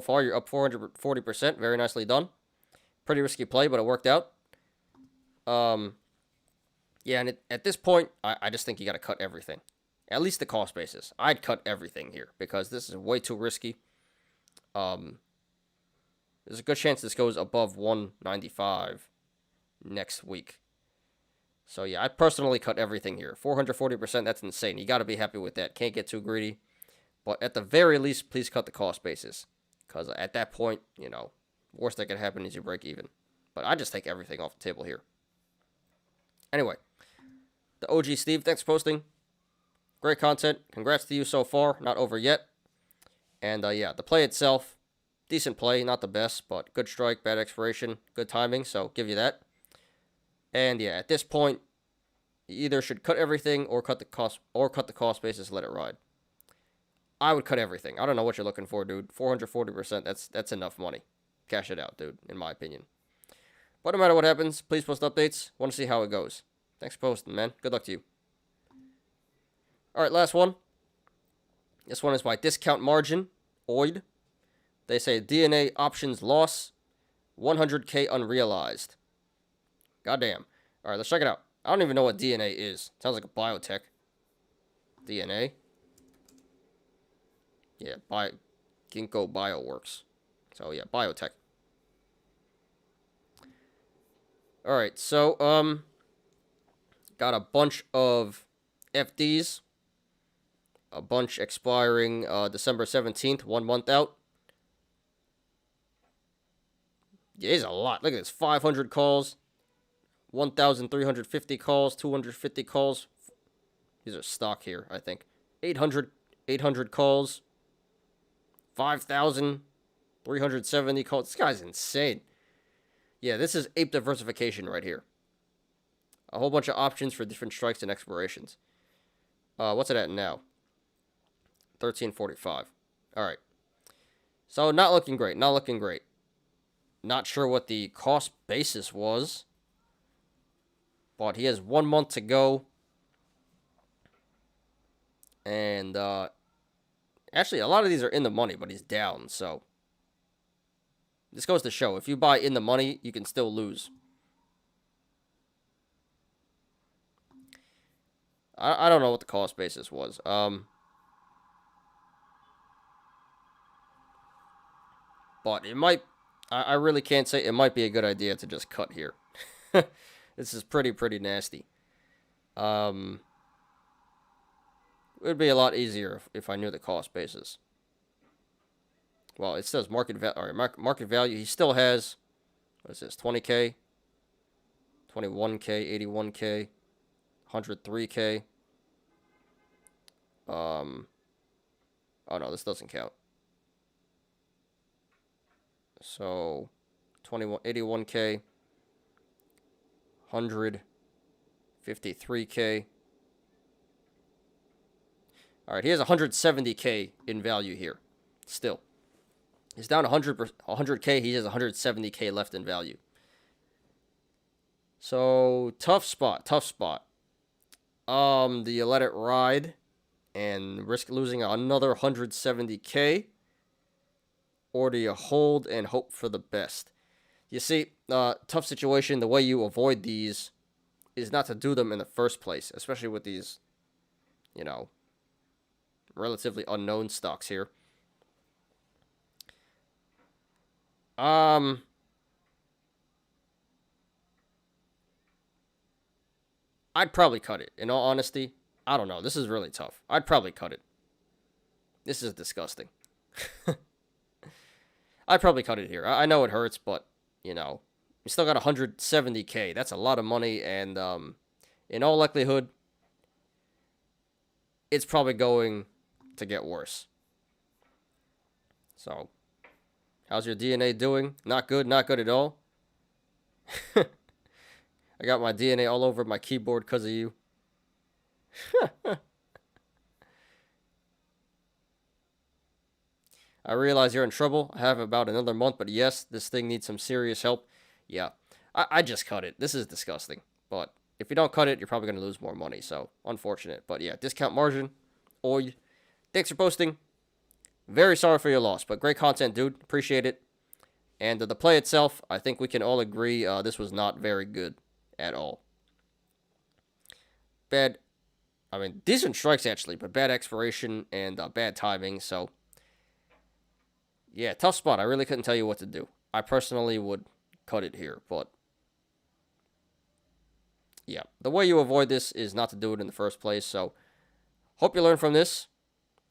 far you're up 440%, very nicely done. Pretty risky play, but it worked out. Yeah, and at this point, I just think you got to cut everything. At least the cost basis. I'd cut everything here because this is way too risky. There's a good chance this goes above 195 next week. So yeah, I'd personally cut everything here. 440%, that's insane. You got to be happy with that. Can't get too greedy. But at the very least, please cut the cost basis. Because at that point, you know, worst that could happen is you break even. But I just take everything off the table here. Anyway, the OG Steve, thanks for posting. Great content. Congrats to you so far. Not over yet. And yeah, the play itself, decent play. Not the best, but good strike, bad expiration, good timing. So give you that. And yeah, at this point, You either should cut everything or cut the cost basis, let it ride. I would cut everything. I don't know what you're looking for, dude. 440%, that's enough money. Cash it out, dude, in my opinion. But no matter what happens, please post updates. Want to see how it goes. Thanks for posting, man. Good luck to you. Alright, last one. This one is by Discount Margin, OID. They say DNA options loss, 100K unrealized. Goddamn. Alright, let's check it out. I don't even know what DNA is. Sounds like a biotech. DNA. Yeah, Ginkgo Bioworks. So yeah, biotech. Alright, so got a bunch of FDs. A bunch expiring December 17th, 1 month out. Yeah, it's a lot. Look at this. 500 calls. 1,350 calls. 250 calls. These are stock here, I think. 800 calls. 5,370 calls. This guy's insane. Yeah, this is ape diversification right here. A whole bunch of options for different strikes and expirations. What's it at now? 1345. Alright. So, not looking great. Not looking great. Not sure what the cost basis was. But he has 1 month to go. And, actually, a lot of these are in the money, but he's down, so. This goes to show, if you buy in the money, you can still lose. I don't know what the cost basis was. But it might, I really can't say, it might be a good idea to just cut here. This is pretty nasty. It would be a lot easier if I knew the cost basis. Well, it says market value. All right, market value. He still has, what is this? 20K, 21K, 81K, 103K. Oh no, this doesn't count. So, 81K, 153K. All right, he has 170K in value here. Still. He's down 100K. He has 170K left in value. So, tough spot. Do you let it ride and risk losing another 170K? Or do you hold and hope for the best? You see, tough situation. The way you avoid these is not to do them in the first place, especially with these, you know, relatively unknown stocks here. I'd probably cut it. In all honesty, I don't know. This is really tough. I'd probably cut it. This is disgusting. I'd probably cut it here. I know it hurts, but, you know, we still got 170K. That's a lot of money, and in all likelihood, it's probably going to get worse. So, how's your DNA doing? Not good at all. I got my DNA all over my keyboard because of you. I realize you're in trouble. I have about another month, but yes, this thing needs some serious help. Yeah, I just cut it. This is disgusting. But if you don't cut it, you're probably going to lose more money. So, unfortunate. But yeah, discount margin. Oi. Thanks for posting. Very sorry for your loss, but great content, dude. Appreciate it. And the play itself, I think we can all agree this was not very good at all. Bad, I mean, decent strikes actually, but bad expiration and bad timing. So, yeah, tough spot. I really couldn't tell you what to do. I personally would cut it here, but yeah, the way you avoid this is not to do it in the first place. So, hope you learn from this.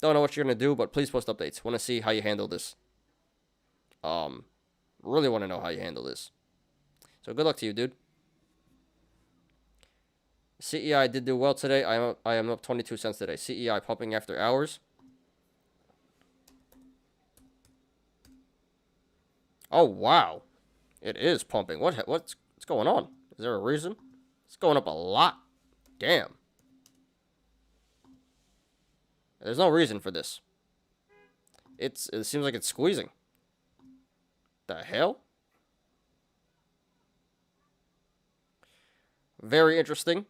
Don't know what you're going to do, but please post updates. Want to see how you handle this. Really want to know how you handle this. So, good luck to you, dude. CEI did do well today. I am up 22 cents today. CEI pumping after hours. Oh, wow. It is pumping. What's going on? Is there a reason? It's going up a lot. Damn. There's no reason for this. It seems like it's squeezing. The hell? Very interesting.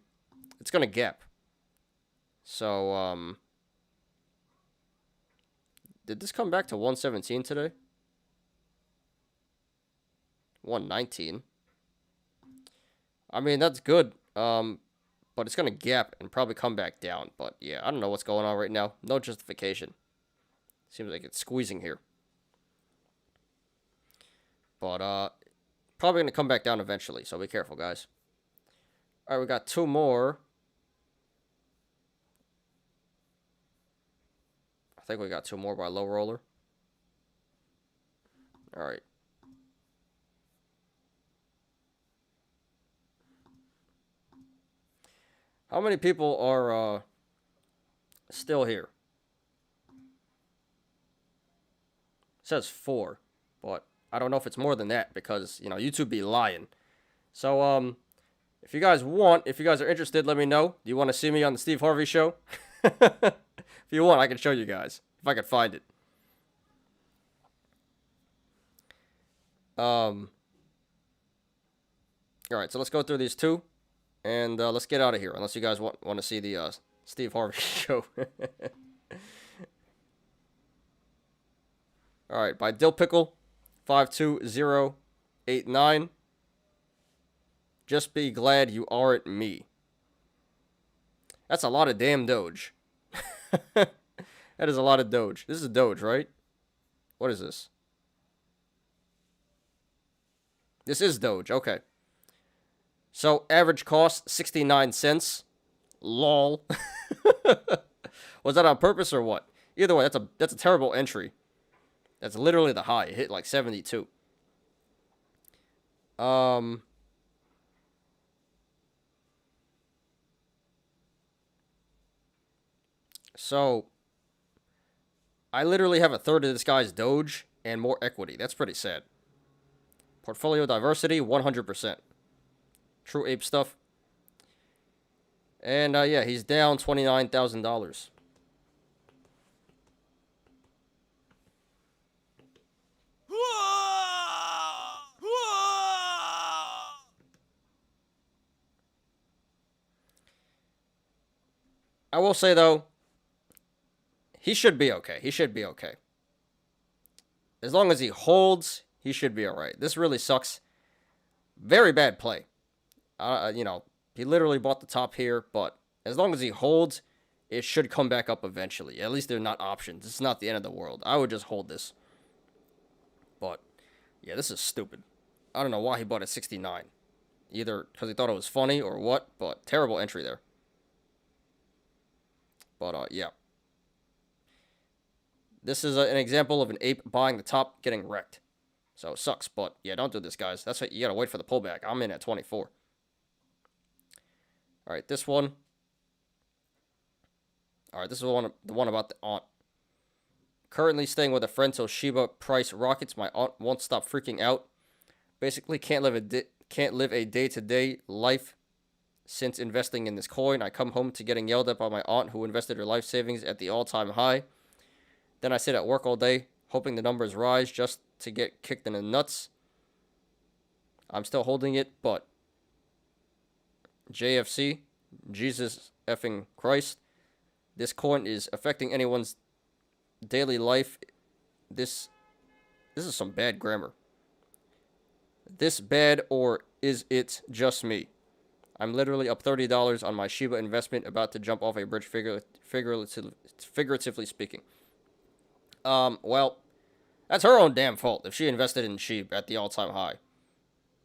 It's gonna gap. So, did this come back to 117 today? 119. I mean, that's good. But it's gonna gap and probably come back down. But yeah, I don't know what's going on right now. No justification. Seems like it's squeezing here. But probably gonna come back down eventually. So be careful, guys. All right, we got two more. I think we got two more by low roller. All right. How many people are still here? It says 4, but I don't know if it's more than that because, you know, YouTube be lying. So, if you guys are interested, let me know. Do you want to see me on the Steve Harvey show? If you want, I can show you guys if I can find it. All right, so let's go through these two. And let's get out of here, unless you guys want to see the Steve Harvey show. All right, by Dill Pickle, 52089. Just be glad you aren't me. That's a lot of damn Doge. That is a lot of Doge. This is Doge, right? What is this? This is Doge, okay. So, average cost, 69 cents. Lol. Was that on purpose or what? Either way, that's a terrible entry. That's literally the high. It hit like 72. So, I literally have a third of this guy's Doge and more equity. That's pretty sad. Portfolio diversity, 100%. True ape stuff. And, yeah, he's down $29,000. I will say, though, he should be okay. He should be okay. As long as he holds, he should be alright. This really sucks. Very bad play. You know, he literally bought the top here, but as long as he holds, it should come back up eventually. At least they're not options. It's not the end of the world. I would just hold this. But, yeah, this is stupid. I don't know why he bought at 69. Either because he thought it was funny or what, but terrible entry there. But, yeah. This is an example of an ape buying the top, getting wrecked. So, it sucks, but, yeah, don't do this, guys. That's what you gotta wait for the pullback. I'm in at 24. Alright, this one. Alright, this is the one about the aunt. Currently staying with a friend till Shiba price rockets. My aunt won't stop freaking out. Basically, can't live a day-to-day life since investing in this coin. I come home to getting yelled at by my aunt who invested her life savings at the all-time high. Then I sit at work all day, hoping the numbers rise just to get kicked in the nuts. I'm still holding it, but JFC, Jesus effing Christ, this coin is affecting anyone's daily life. This is some bad grammar. This bad, or is it just me? I'm literally up $30 on my Shiba investment, about to jump off a bridge, figuratively speaking. Well, that's her own damn fault if she invested in SHIB at the all-time high.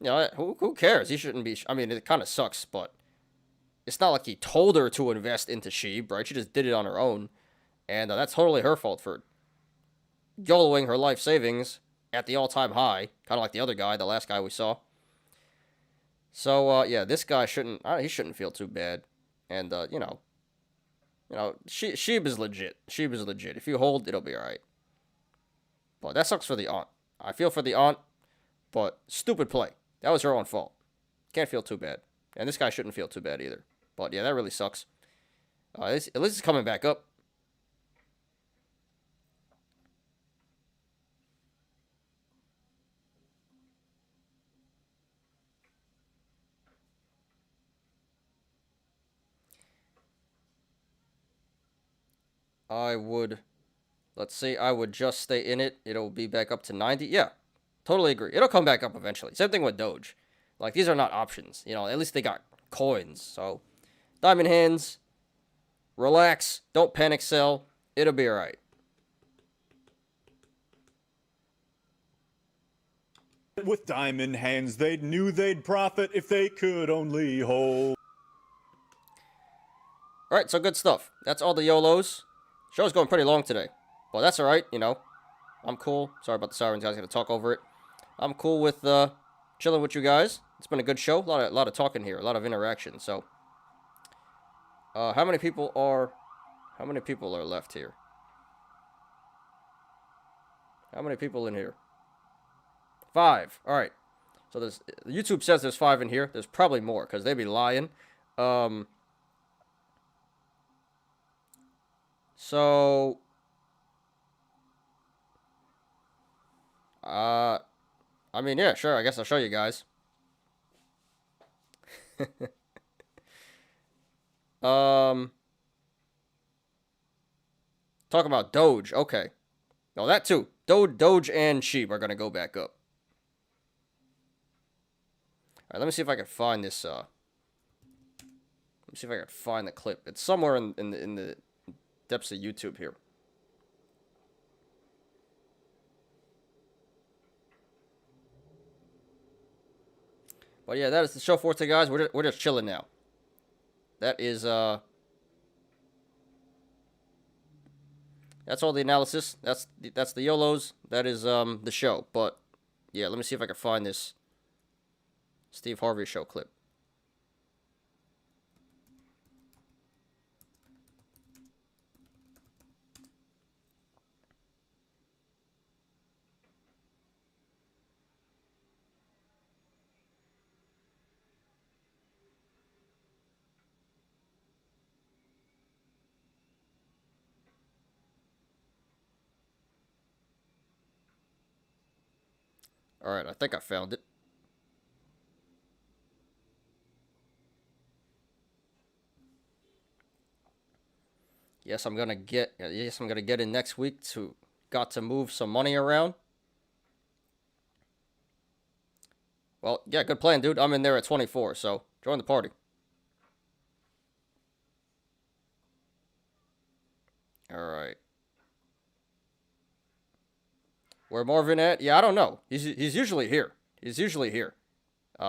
You know, who cares? He shouldn't be. I mean, it kind of sucks, but it's not like he told her to invest into SHIB, right? She just did it on her own, and that's totally her fault for YOLOing her life savings at the all-time high, kind of like the other guy, the last guy we saw. So, yeah, this guy shouldn't. He shouldn't feel too bad, and you know, SHIB is legit. SHIB is legit. If you hold, it'll be all right. But that sucks for the aunt. I feel for the aunt, but stupid play. That was her own fault. Can't feel too bad. And this guy shouldn't feel too bad either. But yeah, that really sucks. At least it's coming back up. Let's say I would just stay in it. It'll be back up to 90. Yeah, totally agree. It'll come back up eventually. Same thing with Doge. Like, these are not options. You know, at least they got coins. So, diamond hands, relax, don't panic sell. It'll be all right.
With diamond hands, they knew they'd profit if they could only hold.
All right, so good stuff. That's all the YOLOs. Show's going pretty long today. Well, that's all right, you know. I'm cool. Sorry about the sirens, guys. Gonna talk over it. I'm cool with chilling with you guys. It's been a good show. A lot of talking here. A lot of interaction. So, how many people are left here? How many people in here? 5. All right. So YouTube says there's 5 in here. There's probably more because they be lying. So, I mean, yeah, sure. I guess I'll show you guys. Talk about Doge. Okay. No, that too. Doge and SHIB are gonna go back up. All right, let me see if I can find this. Let me see if I can find the clip. It's somewhere in the depths of YouTube here. But yeah, that is the show for today, guys. We're just chilling now. That is that's all the analysis. That's the YOLOs. That is the show. But yeah, let me see if I can find this Steve Harvey show clip. All right, I think I found it. Yes, I'm gonna get in next week to move some money around. Well, yeah, good plan, dude. I'm in there at 24, so join the party. All right. Where Marvin at? Yeah, I don't know. He's usually here. He's usually here.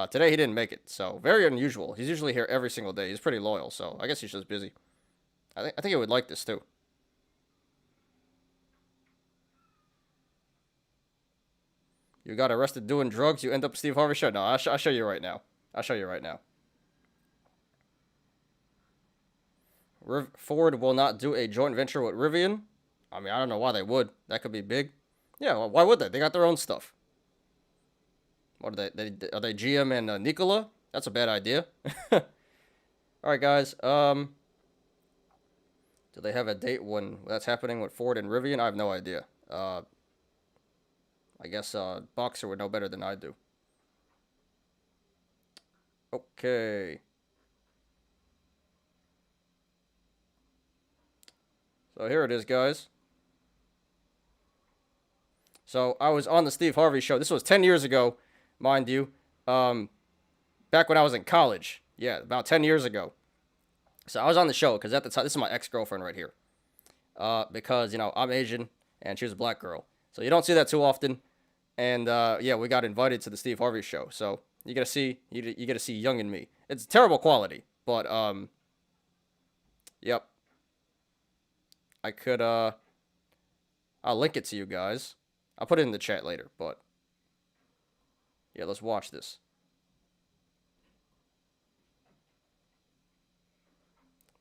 Today he didn't make it, so very unusual. He's usually here every single day. He's pretty loyal, so I guess he's just busy. I think he would like this too. You got arrested doing drugs. You end up Steve Harvey show. No, I'll show you right now. I'll show you right now. Ford will not do a joint venture with Rivian. I mean, I don't know why they would. That could be big. Yeah, well, why would they? They got their own stuff. What are they? Are they GM and Nikola? That's a bad idea. All right, guys. Do they have a date when that's happening with Ford and Rivian? I have no idea. I guess Boxer would know better than I do. Okay. So here it is, guys. So I was on the Steve Harvey show. This was 10 years ago, mind you. Back when I was in college. Yeah, about 10 years ago. So I was on the show because at the time, this is my ex-girlfriend right here. Because, you know, I'm Asian and she was a black girl. So you don't see that too often. And yeah, we got invited to the Steve Harvey show. So you get to see Young and Me. It's terrible quality, but yep. I could I'll link it to you guys. I'll put it in the chat later, but yeah, let's watch this.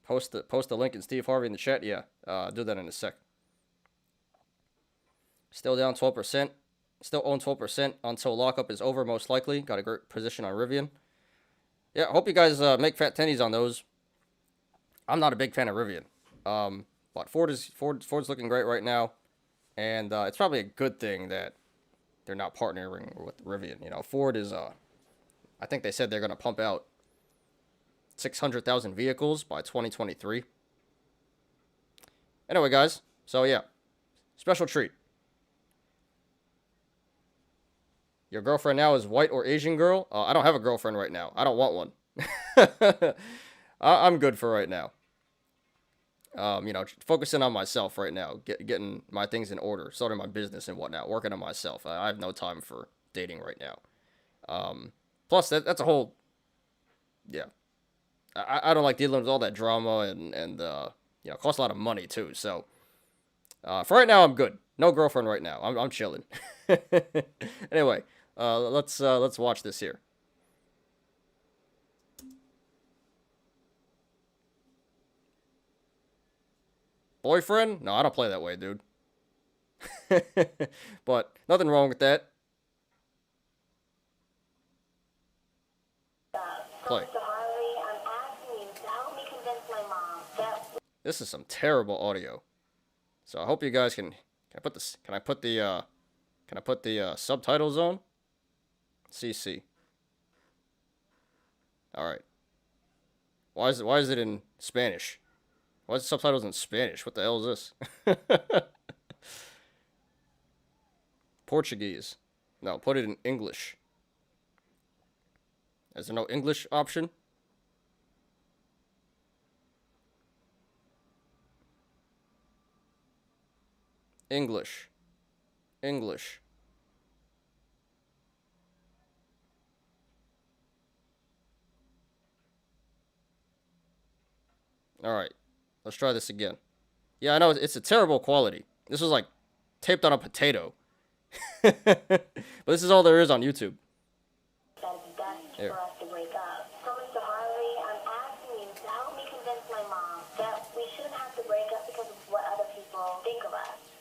Post the link in Steve Harvey in the chat. Yeah, I'll do that in a sec. Still down 12%. Still own 12% until lockup is over, most likely. Got a great position on Rivian. Yeah, hope you guys make fat tendies on those. I'm not a big fan of Rivian. But Ford's looking great right now, and it's probably a good thing that they're not partnering with Rivian. You know, Ford is I think they said they're gonna pump out 600,000 vehicles by 2023. Anyway, guys, so yeah, special treat. Your girlfriend now is white or Asian girl? I don't have a girlfriend right now. I don't want one. I'm good for right now. You know, focusing on myself right now, getting my things in order, starting my business and whatnot, working on myself. I have no time for dating right now. Plus, that's a whole, yeah. I don't like dealing with all that drama and you know, it costs a lot of money too. So, for right now, I'm good. No girlfriend right now. I'm chilling. Anyway, let's watch this here. Boyfriend? No, I don't play that way, dude. But nothing wrong with that. Play. This is some terrible audio. So I hope you guys can I put this can I put the subtitles on? CC. All right. Why is it in Spanish? Why is the subtitles in Spanish? What the hell is this? Portuguese. No, put it in English. Is there no English option? English. English. Alright. Let's try this again. Yeah, I know it's a terrible quality. This was like taped on a potato. But this is all there is on YouTube. Here.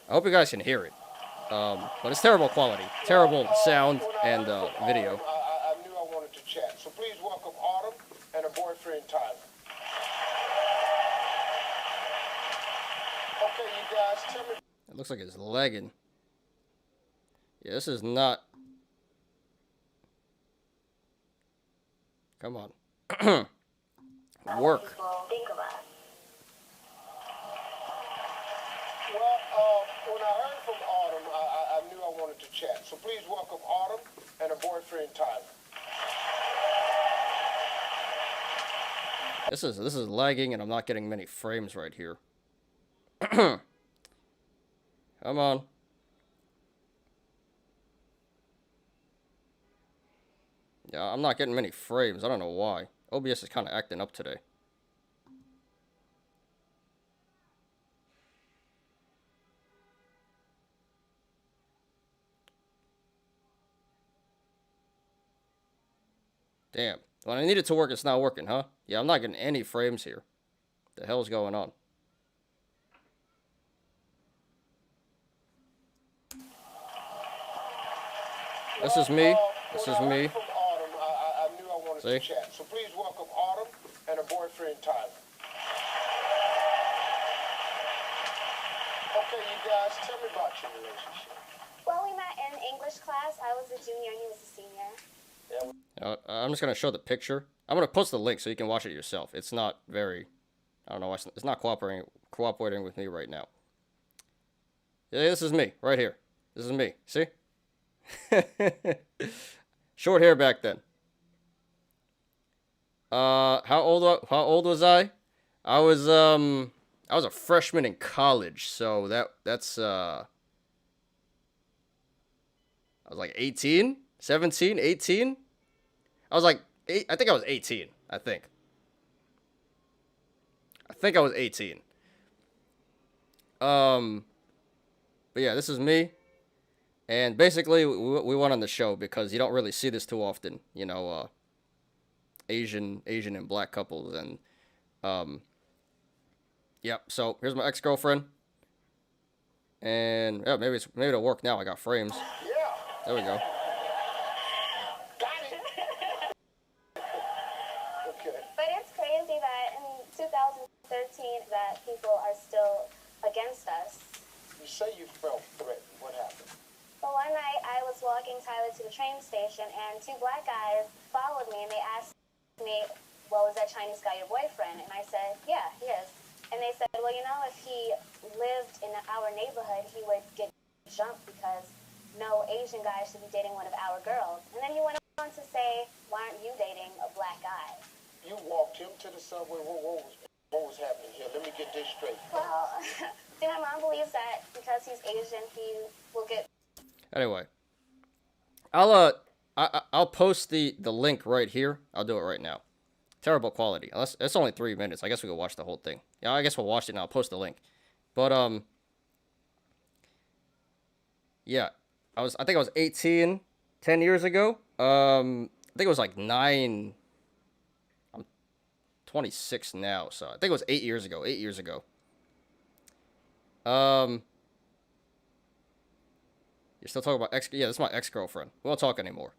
I hope you guys can hear it. But it's terrible quality. Terrible sound and video.
I knew I wanted to chat. So please welcome Autumn and her boyfriend, Tyler. Okay, you guys, tell me.
It looks like it's lagging. Yeah, this is not... Come on. Work.
When I heard from Autumn, I knew I wanted to chat. So please welcome Autumn and her boyfriend, Tyler.
This is lagging, and I'm not getting many frames right here. Come on. Yeah, I'm not getting many frames. I don't know why. OBS is kind of acting up today. Damn. When I need it to work, it's not working, huh? Yeah, I'm not getting any frames here. The hell's going on? This is me. This is me.
I knew I wanted
See?
to chat. So please welcome Autumn and her boyfriend, Tyler. Okay, you guys, tell me about your relationship.
Well, we met in English class. I was a junior, he was a senior.
I'm just going to show the picture. I'm going to post the link so you can watch it yourself. It's not very... I don't know. It's not cooperating with me right now. Yeah, this is me. Right here. This is me. See? Short hair back then. How old was I? I was a freshman in college, so that's I was like 18, 17, 18. I was like I think I was 18, I think I was 18. But yeah, this is me. And basically, we went on the show because you don't really see this too often, you know, Asian and black couples, and yep. So here's my ex-girlfriend, and yeah, maybe it'll work now. I got frames.
Yeah.
There we go.
Got it. Okay.
But it's crazy that in 2013, 13 that people are still against us.
You say you felt threatened. What happened?
But one night I was walking Tyler to the train station, and two black guys followed me, and they asked me, well, is that Chinese guy your boyfriend? And I said, yeah, he is. And they said, well, you know, if he lived in our neighborhood, he would get jumped because no Asian guy should be dating one of our girls. And then he went on to say, why aren't you dating a black guy?
You walked him to the subway. What was happening here? Let me get this straight.
Well, see, my mom believes that because he's Asian, he will get...
Anyway, I'll post the link right here. I'll do it right now. Terrible quality. Unless it's only 3 minutes. I guess we could watch the whole thing. Yeah, I guess we'll watch it and I'll post the link. But yeah, I think I was 18 10 years ago. I think it was like 9. I'm 26 now, so I think it was 8 years ago. 8 years ago. You're still talking about ex? Yeah, this is my ex-girlfriend. We won't talk anymore.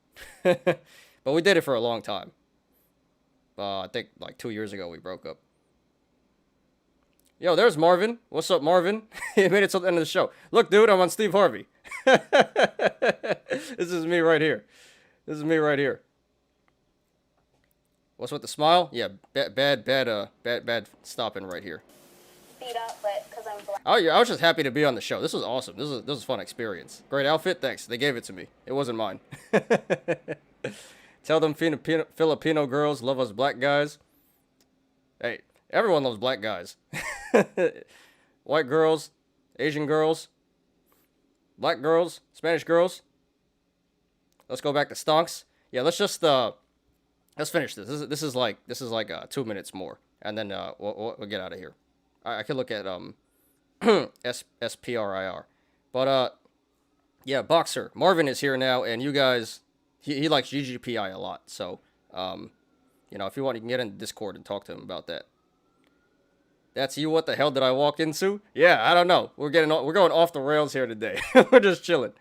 But we did it for a long time. I think like 2 years ago we broke up. Yo, there's Marvin. What's up, Marvin? He made it to the end of the show. Look, dude, I'm on Steve Harvey. This is me right here. This is me right here. What's with the smile? Yeah, bad stopping right here.
beat up, but because I'm black.
Oh yeah, I was just happy to be on the show. This was awesome. This was a fun experience. Great outfit, thanks. They gave it to me. It wasn't mine. Tell them Filipino girls love us black guys. Hey, everyone loves black guys. White girls, Asian girls, black girls, Spanish girls. Let's go back to stonks. Yeah, let's just let's finish this. This is like 2 minutes more, and then we'll get out of here. I could look at SPRIR, but yeah, Boxer Marvin is here now, and you guys, he likes GGPI a lot, so you know, if you want, you can get in Discord and talk to him about that. That's you. What the hell did I walk into? Yeah, I don't know. We're going off the rails here today. We're just chilling.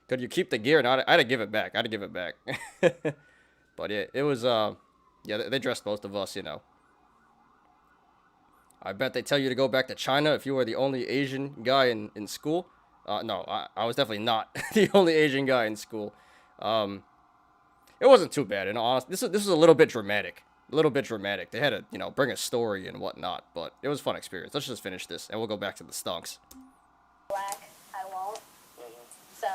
Could you keep the gear? No, I'd give it back. I'd give it back. But yeah, it was yeah, they dressed most of us, you know. I bet they tell you to go back to China if you were the only Asian guy in school. No, I was definitely not the only Asian guy in school. It wasn't too bad, in all honesty. This was a little bit dramatic. A little bit dramatic. They had to, you know, bring a story and whatnot, but it was a fun experience. Let's just finish this, and we'll go back to the stonks.
Black, I won't. So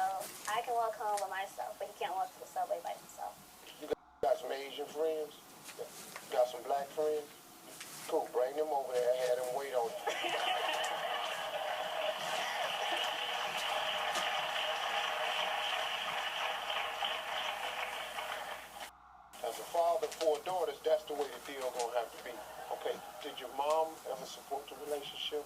I can walk home by myself, but he can't walk to the subway by himself.
You got some Asian friends? Got some black friends? Cool, bring them over there and have them wait on you. As a father of 4 daughters, that's the way the deal gonna have to be. Okay, did your mom ever support the relationship?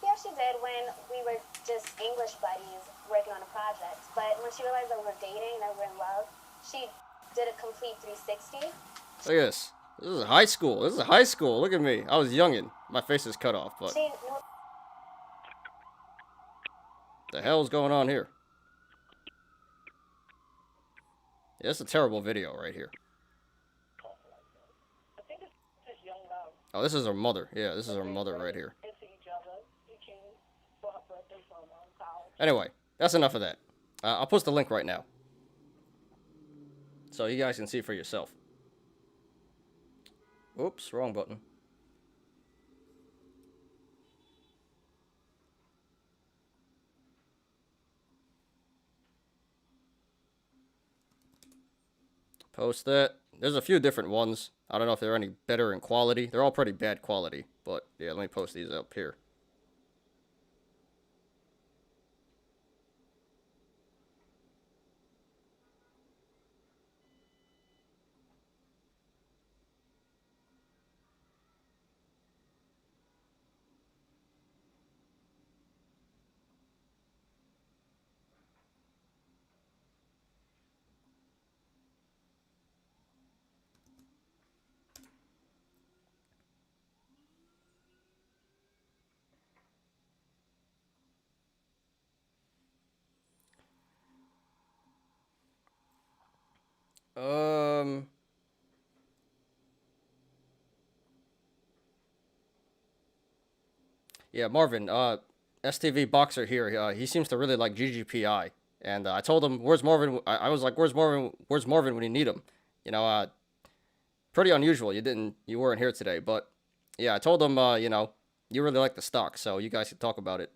Yeah, she did when we were just English buddies working on a project. But when she realized that we were dating and that we were in love, she did a complete 360.
Look at this. This is high school. This is high school. Look at me. I was youngin'. My face is cut off, but
She knew
the hell's going on here? Yeah, it's a terrible video right here. Oh, this is her mother. Yeah, this is her mother right here. Anyway, that's enough of that. I'll post the link right now, so you guys can see for yourself. Oops, wrong button. Post that. There's a few different ones. I don't know if they're any better in quality. They're all pretty bad quality, but yeah, let me post these up here. Yeah, Marvin, STV Boxer here, he seems to really like GGPI. And I told him, where's Marvin? I was like, where's Marvin? Where's Marvin when you need him? You know, pretty unusual. You weren't here today. But, yeah, I told him, you know, you really like the stock, so you guys can talk about it.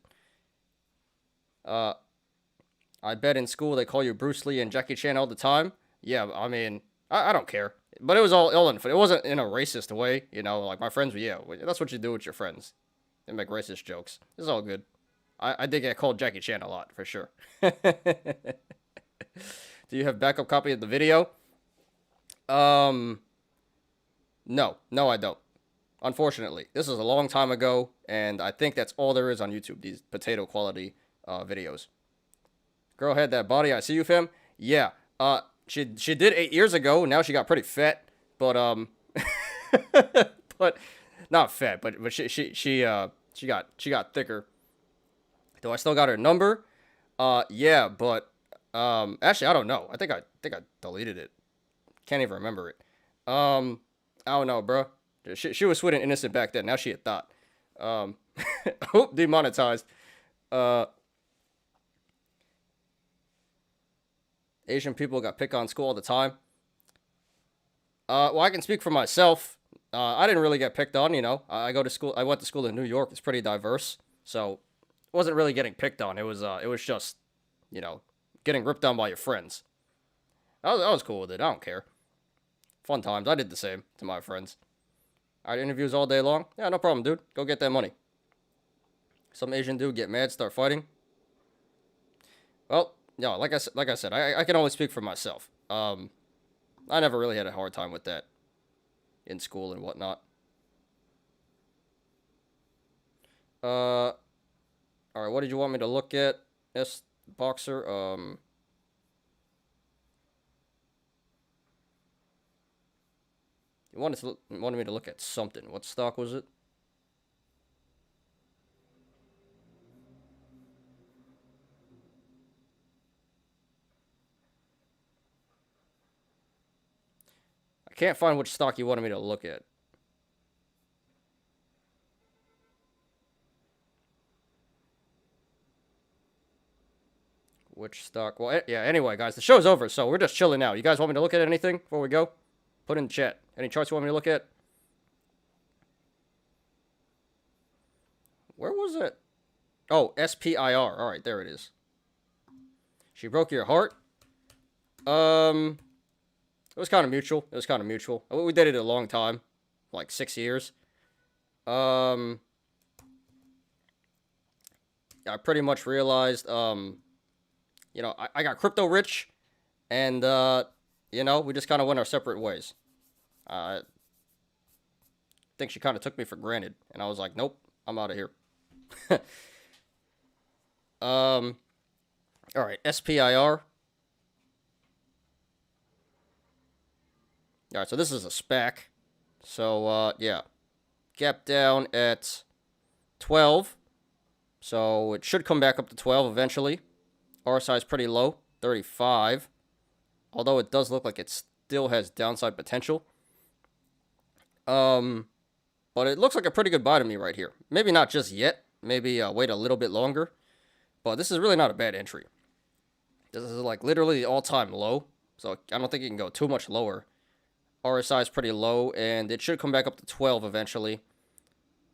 I bet in school they call you Bruce Lee and Jackie Chan all the time. Yeah, I mean, I don't care. But it was all in fun. It wasn't in a racist way, you know, like my friends, yeah, that's what you do with your friends. They make racist jokes. It's all good. I did get called Jackie Chan a lot, for sure. Do you have backup copy of the video? No, I don't. Unfortunately. This is a long time ago, and I think that's all there is on YouTube, these potato quality videos. Girl had that body, I see you, fam. Yeah, she did 8 years ago. Now she got pretty fat, but but not fat, but she got thicker. Do I still got her number? Yeah, but actually I don't know. I think I deleted it. Can't even remember it. I don't know, bro. She was sweet and innocent back then. Now she a thought. Oop, demonetized. Asian people got picked on school all the time. Well, I can speak for myself. I didn't really get picked on, you know. I went to school in New York. It's pretty diverse. So, wasn't really getting picked on. It was just, you know, getting ripped on by your friends. I was cool with it. I don't care. Fun times. I did the same to my friends. I had interviews all day long. Yeah, no problem, dude. Go get that money. Some Asian dude get mad, start fighting. Well, yeah, like I said, I can only speak for myself. I never really had a hard time with that in school and whatnot. All right, what did you want me to look at? Boxer. You wanted me to look at something. What stock was it? I can't find which stock you wanted me to look at. Which stock? Well, yeah, anyway, guys, the show's over, so we're just chilling now. You guys want me to look at anything before we go? Put in the chat. Any charts you want me to look at? Where was it? Oh, SPIR. All right, there it is. She broke your heart? It was kind of mutual. We dated a long time. Like 6 years. I pretty much realized, you know, I got crypto rich. And, you know, we just kind of went our separate ways. I think she kind of took me for granted. And I was like, nope, I'm out of here. All right, SPIR. All right, so this is a SPAC. So, yeah. Gap down at 12. So it should come back up to 12 eventually. RSI is pretty low, 35. Although it does look like it still has downside potential. But it looks like a pretty good buy to me right here. Maybe not just yet. Maybe wait a little bit longer. But this is really not a bad entry. This is like literally the all-time low. So I don't think you can go too much lower. RSI is pretty low, and it should come back up to 12 eventually.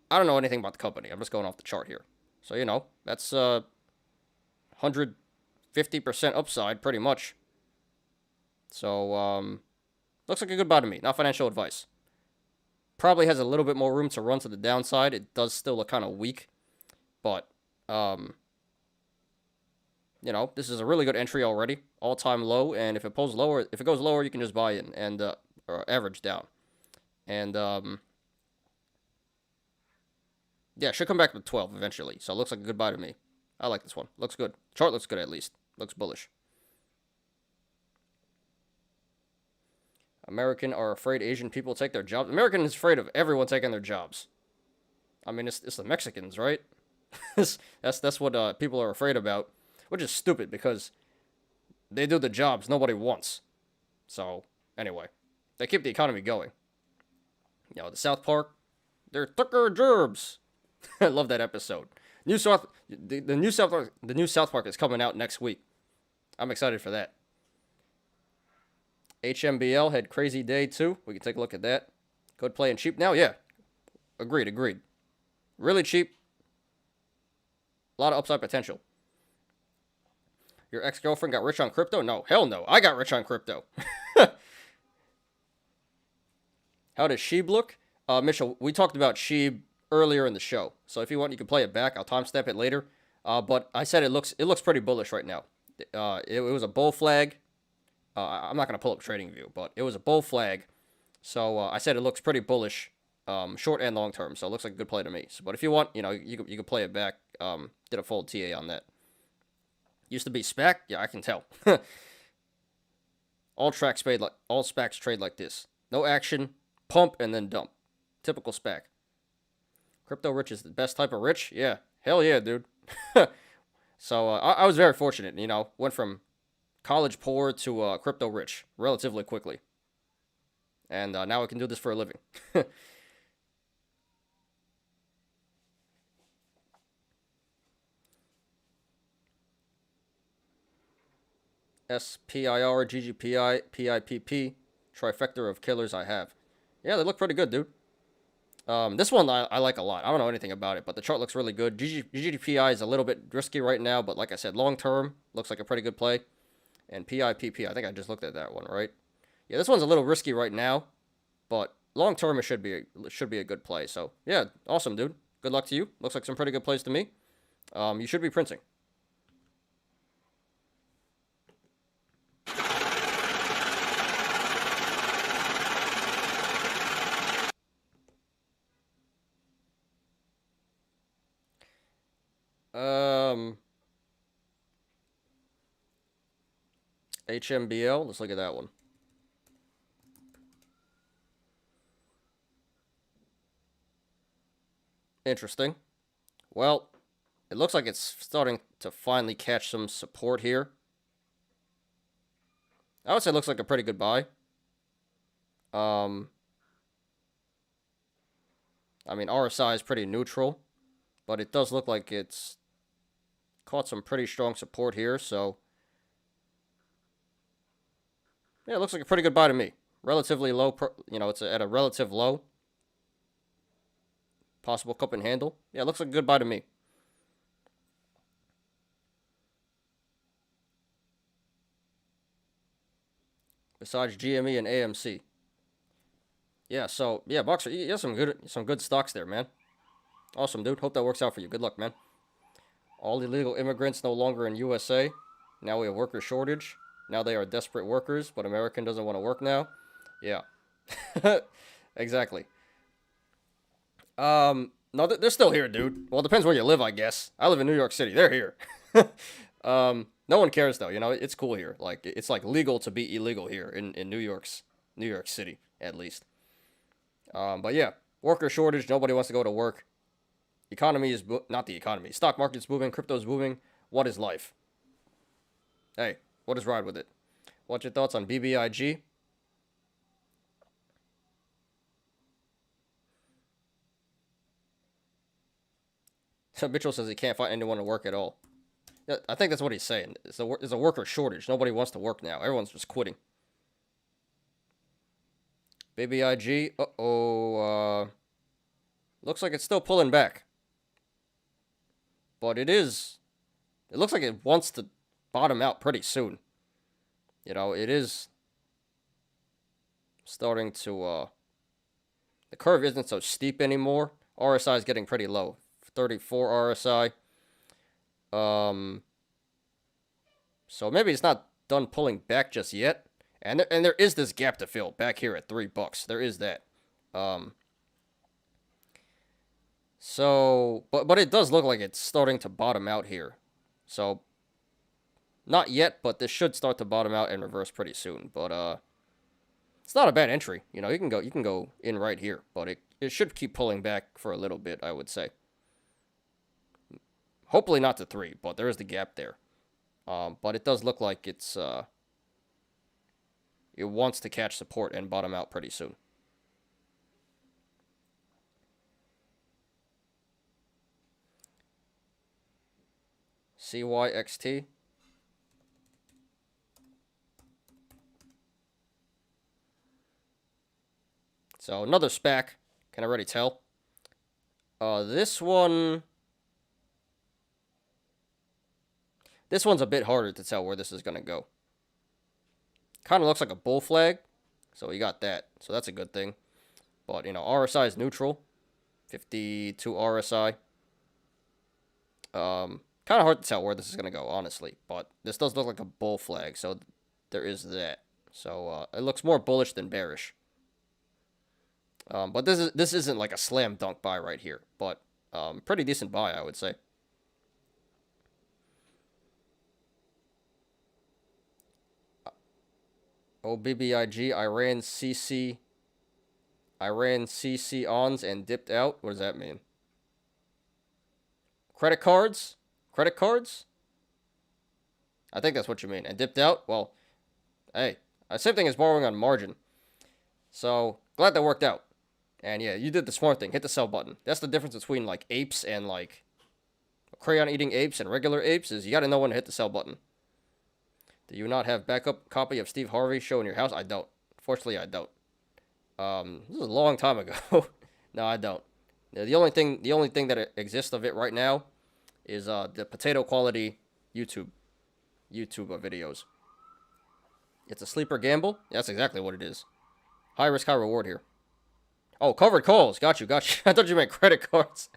I don't know anything about the company. I'm just going off the chart here. So, you know, that's 150% upside, pretty much. So, looks like a good buy to me. Not financial advice. Probably has a little bit more room to run to the downside. It does still look kind of weak. But, you know, this is a really good entry already. All-time low, and if it goes lower, you can just buy in and or average down. And yeah, it should come back to 12 eventually. So it looks like a good buy to me. I like this one. Looks good. Chart looks good at least. Looks bullish. American are afraid Asian people take their jobs. American is afraid of everyone taking their jobs. I mean, it's the Mexicans, right? that's what people are afraid about, which is stupid because they do the jobs nobody wants. So anyway, they keep the economy going. You know, the South Park, they're thicker gerbs. I love that episode. The new South Park is coming out next week. I'm excited for that. HMBL had crazy day too. We can take a look at that. Good play and cheap now. Yeah, agreed. Really cheap. A lot of upside potential. Your ex-girlfriend got rich on crypto? No, hell no. I got rich on crypto. How does SHIB look? Mitchell, we talked about SHIB earlier in the show. So if you want, you can play it back. I'll timestamp it later. But I said it looks pretty bullish right now. It was a bull flag. I'm not going to pull up TradingView, but it was a bull flag. So I said it looks pretty bullish, short and long term. So it looks like a good play to me. So, but if you want, you can play it back. Did a full TA on that. Used to be SPAC? Yeah, I can tell. All SPACs trade like this. No action, pump, and then dump. Typical SPAC. Crypto rich is the best type of rich? Yeah. Hell yeah, dude. So I was very fortunate, went from college poor to crypto rich relatively quickly. And now I can do this for a living. SPIR, GGPI, PIPP, trifecta of killers I have. Yeah, they look pretty good, dude. This one I like a lot. I don't know anything about it, but the chart looks really good. GGPI is a little bit risky right now, but like I said, long term, looks like a pretty good play. And PIPP, I think I just looked at that one, right? Yeah, this one's a little risky right now, but long term it should be a good play. So yeah, awesome, dude. Good luck to you. Looks like some pretty good plays to me. You should be printing. HMBL, let's look at that one. Interesting. Well, it looks like it's starting to finally catch some support here. I would say it looks like a pretty good buy. I mean, RSI is pretty neutral, but it does look like it's caught some pretty strong support here, so yeah, it looks like a pretty good buy to me. Relatively low, it's at a relative low. Possible cup and handle. Yeah, it looks like a good buy to me. Besides GME and AMC. Yeah, so yeah, Boxer, you have some good stocks there, man. Awesome, dude. Hope that works out for you. Good luck, man. All illegal immigrants no longer in USA. Now we have worker shortage. Now they are desperate workers, but American doesn't want to work now. Yeah. Exactly. No, they're still here, dude. Well, it depends where you live, I guess. I live in New York City. They're here. No one cares, though. It's cool here. Like, it's like legal to be illegal here in New York City, at least. But yeah, worker shortage. Nobody wants to go to work. Economy is not the economy. Stock market's moving. Crypto's moving. What is life? Hey, what is ride with it? What's your thoughts on BBIG? So Mitchell says he can't find anyone to work at all. Yeah, I think that's what he's saying. It's a worker shortage. Nobody wants to work now. Everyone's just quitting. BBIG. Uh-oh. Looks like it's still pulling back. But it looks like it wants to bottom out pretty soon. It is starting to, the curve isn't so steep anymore. RSI is getting pretty low. 34 RSI. So maybe it's not done pulling back just yet. And there is this gap to fill back here at $3. There is that. So, but it does look like it's starting to bottom out here. So, not yet, but this should start to bottom out and reverse pretty soon. But it's not a bad entry. You can go in right here, but it should keep pulling back for a little bit, I would say. Hopefully not to 3, but there is the gap there. But it does look like it wants to catch support and bottom out pretty soon. CYXT. So another SPAC. Can already tell. This one's a bit harder to tell where this is gonna go. Kind of looks like a bull flag, so we got that. So that's a good thing. But you know, RSI is neutral. 52 RSI. Kind of hard to tell where this is gonna go, honestly. But this does look like a bull flag, so there is that. So it looks more bullish than bearish. But this isn't like a slam dunk buy right here, but pretty decent buy, I would say. OBBIG, Iran CC ons and dipped out. What does that mean? Credit cards? Credit cards? I think that's what you mean. And dipped out? Well, hey, same thing as borrowing on margin. So, glad that worked out. And yeah, you did the smart thing. Hit the sell button. That's the difference between like apes and like crayon eating apes and regular apes is you got to know when to hit the sell button. Do you not have backup copy of Steve Harvey's show in your house? I don't. Fortunately, I don't. This is a long time ago. No, I don't. The only thing that exists of it right now is the potato quality YouTube videos. It's a sleeper gamble. That's exactly what it is. High risk, high reward here. Oh, covered calls. Got you. I thought you meant credit cards.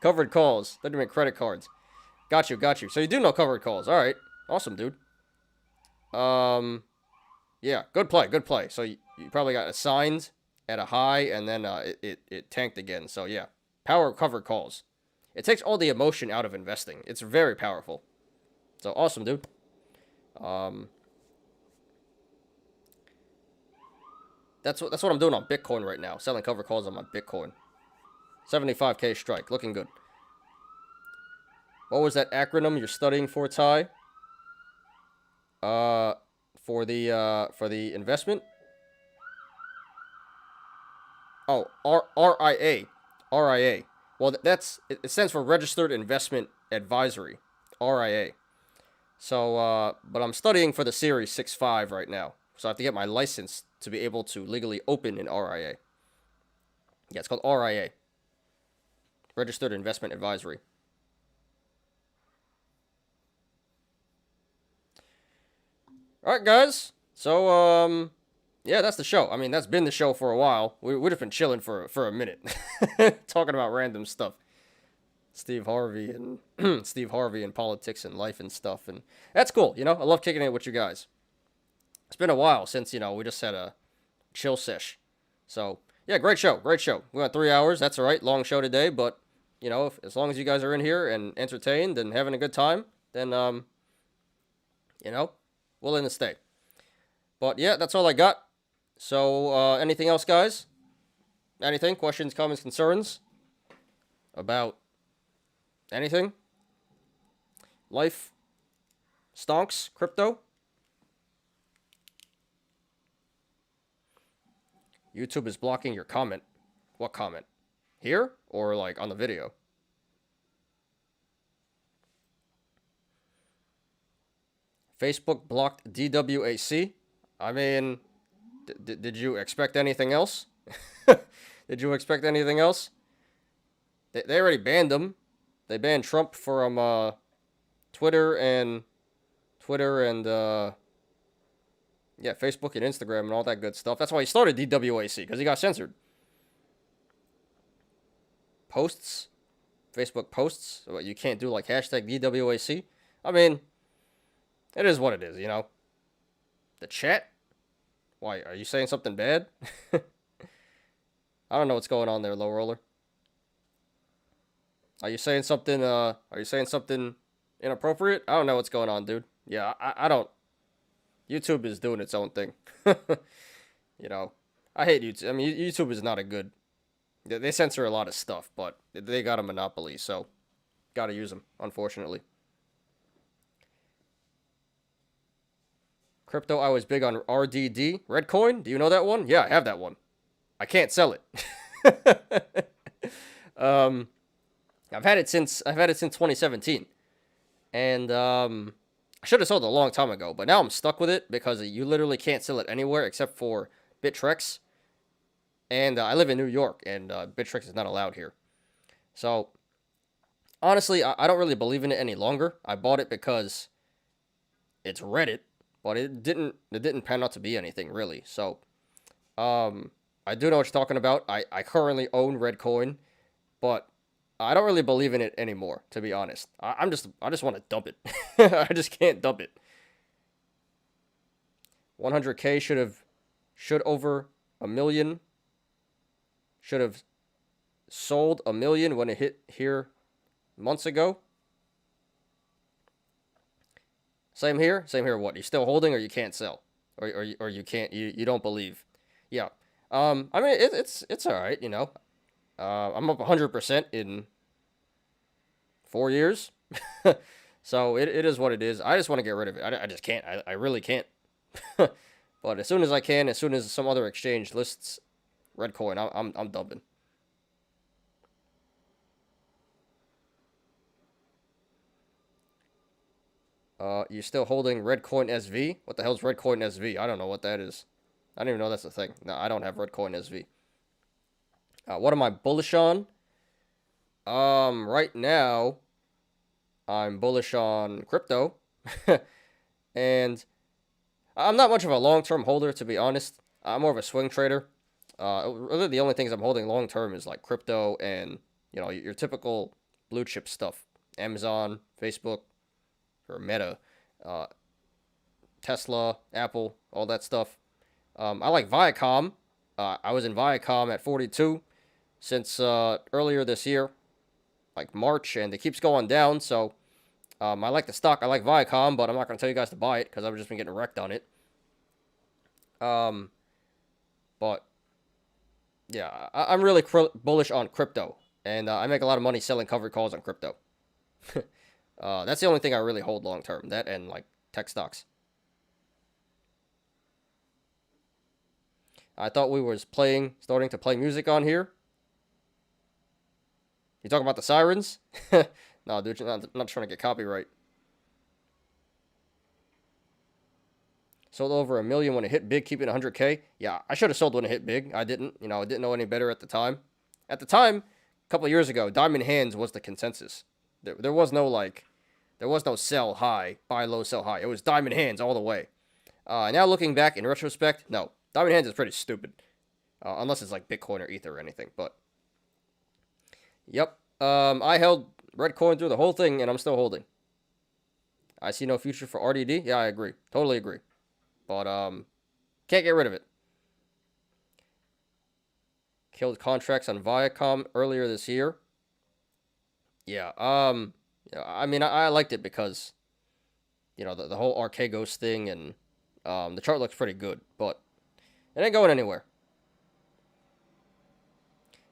Covered calls. Thought you meant credit cards. Got you. So you do know covered calls. All right. Awesome, dude. Yeah, good play. So you probably got assigned at a high, and then it tanked again. So yeah, power covered calls. It takes all the emotion out of investing. It's very powerful. So awesome, dude. That's what I'm doing on Bitcoin right now. Selling covered calls on my Bitcoin. 75K strike, looking good. What was that acronym you're studying for, Ty? For the investment. Oh, RIA. Well, it stands for Registered Investment Advisory. RIA. So, but I'm studying for the Series 6.5 right now. So I have to get my license to be able to legally open an RIA. Yeah, it's called RIA. Registered Investment Advisory. Alright, guys. So, yeah, that's the show. I mean, that's been the show for a while. We've just been chilling for a minute. Talking about random stuff. Steve Harvey and politics and life and stuff. And that's cool, you know? I love kicking it with you guys. It's been a while since, you know, we just had a chill sesh. So, yeah, great show. We went 3 hours. That's all right. Long show today. But, you know, as long as you guys are in here and entertained and having a good time, then, you know, willing to stay. But, yeah, that's all I got. So, anything else, guys? Anything? Questions, comments, concerns? About anything? Life? Stonks? Crypto? YouTube is blocking your comment. What comment? Here? Or, like, on the video? Facebook blocked DWAC. I mean, did you expect anything else? Did you expect anything else? They already banned them. They banned Trump from Twitter and yeah, Facebook and Instagram and all that good stuff. That's why he started DWAC, because he got censored. Posts, Facebook posts. So you can't do like hashtag DWAC. I mean, it is what it is, you know. The chat? Why, are you saying something bad? I don't know what's going on there, low roller. Are you saying something inappropriate? I don't know what's going on, dude. Yeah, I don't. YouTube is doing its own thing. You know, I hate YouTube. I mean, YouTube is not a good. They censor a lot of stuff, but they got a monopoly, so gotta use them, unfortunately. Crypto, I was big on RDD. Redcoin? Do you know that one? Yeah, I have that one. I can't sell it. I've had it since 2017. And I should have sold it a long time ago, but now I'm stuck with it because you literally can't sell it anywhere except for Bittrex. And I live in New York, and Bittrex is not allowed here. So honestly, I don't really believe in it any longer. I bought it because it's Reddit, but it didn't pan out to be anything really. So I do know what you're talking about. I currently own Redcoin, but I don't really believe in it anymore, to be honest. I just want to dump it. I just can't dump it. 100K should over a million. Should have sold a million when it hit here months ago. Same here. What? You still holding, or you can't sell, or you can't, you don't believe? Yeah. I mean, it's all right, you know. I'm up 100% in 4 years. So it is what it is. I just want to get rid of it. I just can't. I really can't. But as soon as I can, as soon as some other exchange lists Redcoin, I'm dumping. You still holding Redcoin SV? What the hell's Redcoin SV? I don't know what that is. I didn't even know that's a thing. No, I don't have Redcoin SV. What am I bullish on? Right now, I'm bullish on crypto. And I'm not much of a long-term holder, to be honest. I'm more of a swing trader. Really, the only things I'm holding long-term is like crypto and, you know, your typical blue chip stuff. Amazon, Facebook, or Meta, Tesla, Apple, all that stuff. I like Viacom. I was in Viacom at 42 since earlier this year, like March, and it keeps going down. So I like the stock. I like Viacom, but I'm not going to tell you guys to buy it because I've just been getting wrecked on it. But yeah, I'm really bullish on crypto, and I make a lot of money selling covered calls on crypto. That's the only thing I really hold long term. That and like tech stocks. I thought we was starting to play music on here. You talking about the sirens? No, dude, I'm not trying to get copyright. Sold over a million when it hit big, keeping 100K. Yeah, I should have sold when it hit big. I didn't. You know, I didn't know any better at the time. At the time, a couple of years ago, diamond hands was the consensus. There was no sell high, buy low, sell high. It was diamond hands all the way. Now looking back in retrospect, no, diamond hands is pretty stupid, unless it's like Bitcoin or Ether or anything. But yep, I held Redcoin through the whole thing, and I'm still holding. I see no future for RDD. Yeah, I agree, totally agree. But can't get rid of it. Killed contracts on Viacom earlier this year. Yeah, I mean, I liked it because, you know, the whole Archegos thing, and the chart looks pretty good, but it ain't going anywhere.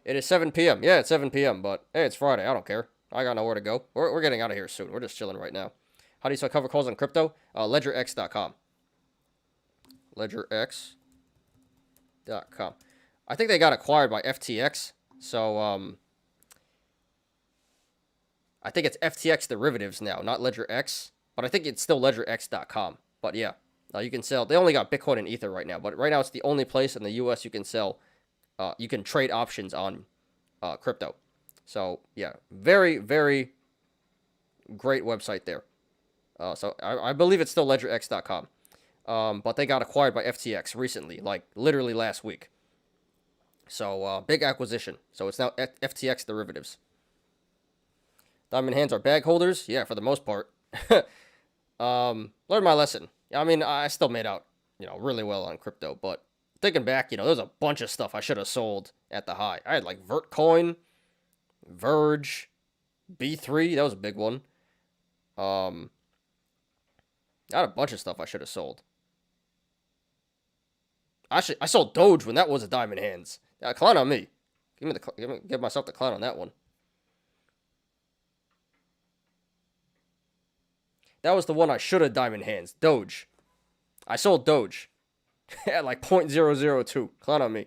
It is 7 p.m. Yeah, it's 7 p.m., but hey, it's Friday. I don't care. I got nowhere to go. We're getting out of here soon. We're just chilling right now. How do you sell cover calls on crypto? LedgerX.com. LedgerX.com. I think they got acquired by FTX, so I think it's FTX derivatives now, not LedgerX, but I think it's still LedgerX.com. But yeah, you can sell. They only got Bitcoin and Ether right now, but right now it's the only place in the U.S. you can sell. You can trade options on crypto. So yeah, very, very great website there. So I believe it's still LedgerX.com. But they got acquired by FTX recently, like literally last week. So big acquisition. So it's now FTX derivatives. Diamond hands are bag holders. Yeah, for the most part. Learned my lesson. I mean, I still made out, you know, really well on crypto, but thinking back, you know, there's a bunch of stuff I should have sold at the high. I had like Vertcoin, Verge, B3. That was a big one. I had a bunch of stuff I should have sold. Actually, I sold Doge when that was a diamond hands. Yeah, clown on me. Give myself the clown on that one. That was the one I should have diamond hands. Doge. I sold Doge at like 0.002. Clown on me.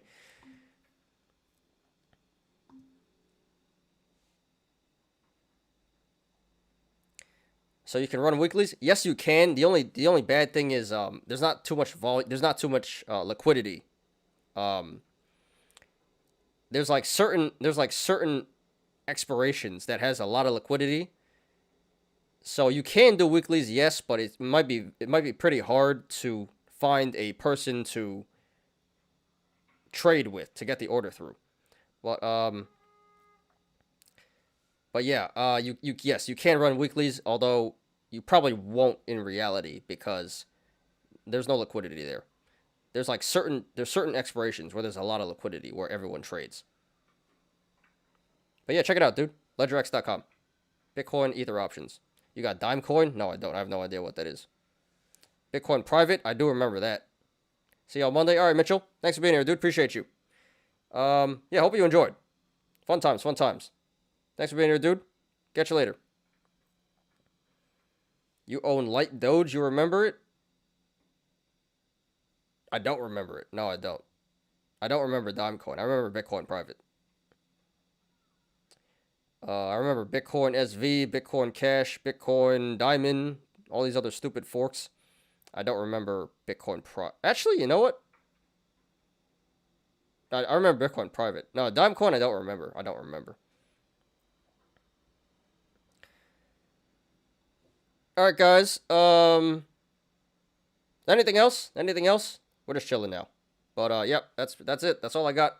So you can run weeklies. Yes, you can. The only bad thing is there's not too much volume. There's not too much liquidity. There's like certain expirations that has a lot of liquidity. So you can do weeklies, yes, but it might be pretty hard to find a person to trade with to get the order through. But yeah, yes, you can run weeklies, although you probably won't in reality because there's no liquidity there. There's certain expirations where there's a lot of liquidity where everyone trades. But yeah, check it out, dude. LedgerX.com. Bitcoin Ether options. You got Dime Coin? No, I don't. I have no idea what that is. Bitcoin Private? I do remember that. See you on Monday. All right, Mitchell. Thanks for being here, dude. Appreciate you. Yeah, hope you enjoyed. Fun times, fun times. Thanks for being here, dude. Catch you later. You own Light Doge? You remember it? I don't remember it. No, I don't. I don't remember Dimecoin. I remember Bitcoin Private. I remember Bitcoin SV, Bitcoin Cash, Bitcoin Diamond, all these other stupid forks. I don't remember Bitcoin Pro. Actually, you know what? I remember Bitcoin Private. No, Dimecoin I don't remember. I don't remember. Alright, guys. Anything else? Anything else? We're just chilling now. But, yep, that's it. That's all I got.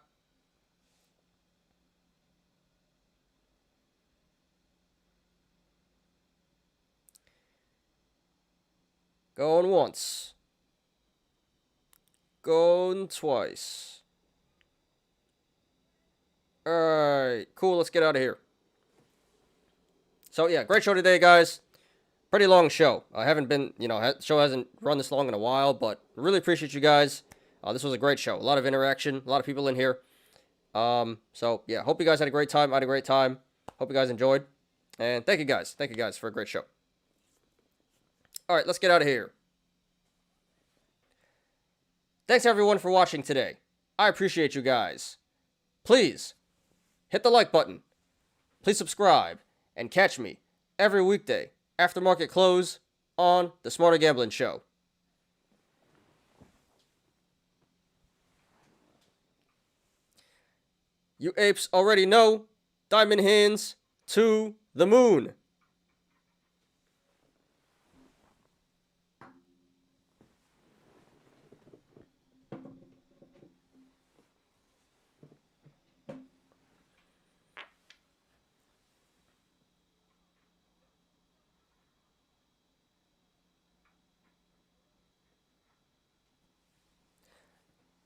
Going once. Going twice. Alright, cool. Let's get out of here. So, yeah, great show today, guys. Pretty long show. I haven't been, show hasn't run this long in a while, but really appreciate you guys. This was a great show. A lot of interaction, a lot of people in here. So, yeah, hope you guys had a great time. I had a great time. Hope you guys enjoyed. And thank you guys. Thank you guys for a great show. All right, let's get out of here. Thanks, everyone, for watching today. I appreciate you guys. Please hit the like button. Please subscribe and catch me every weekday after market close on the Smarter Gambling Show. You apes already know, diamond hands to the moon.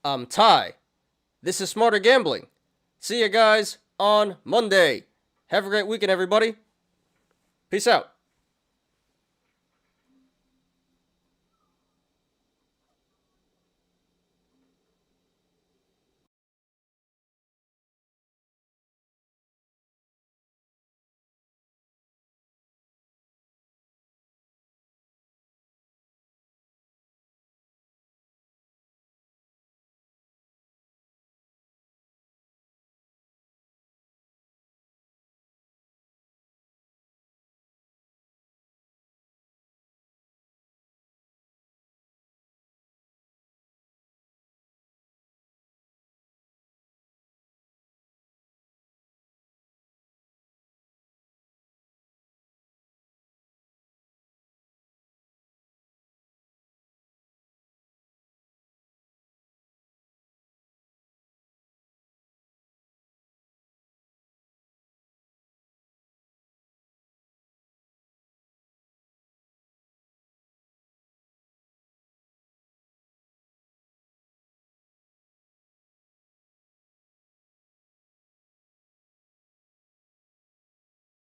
I'm Ty. This is Smarter Gambling. See you guys on Monday. Have a great weekend, everybody. Peace out.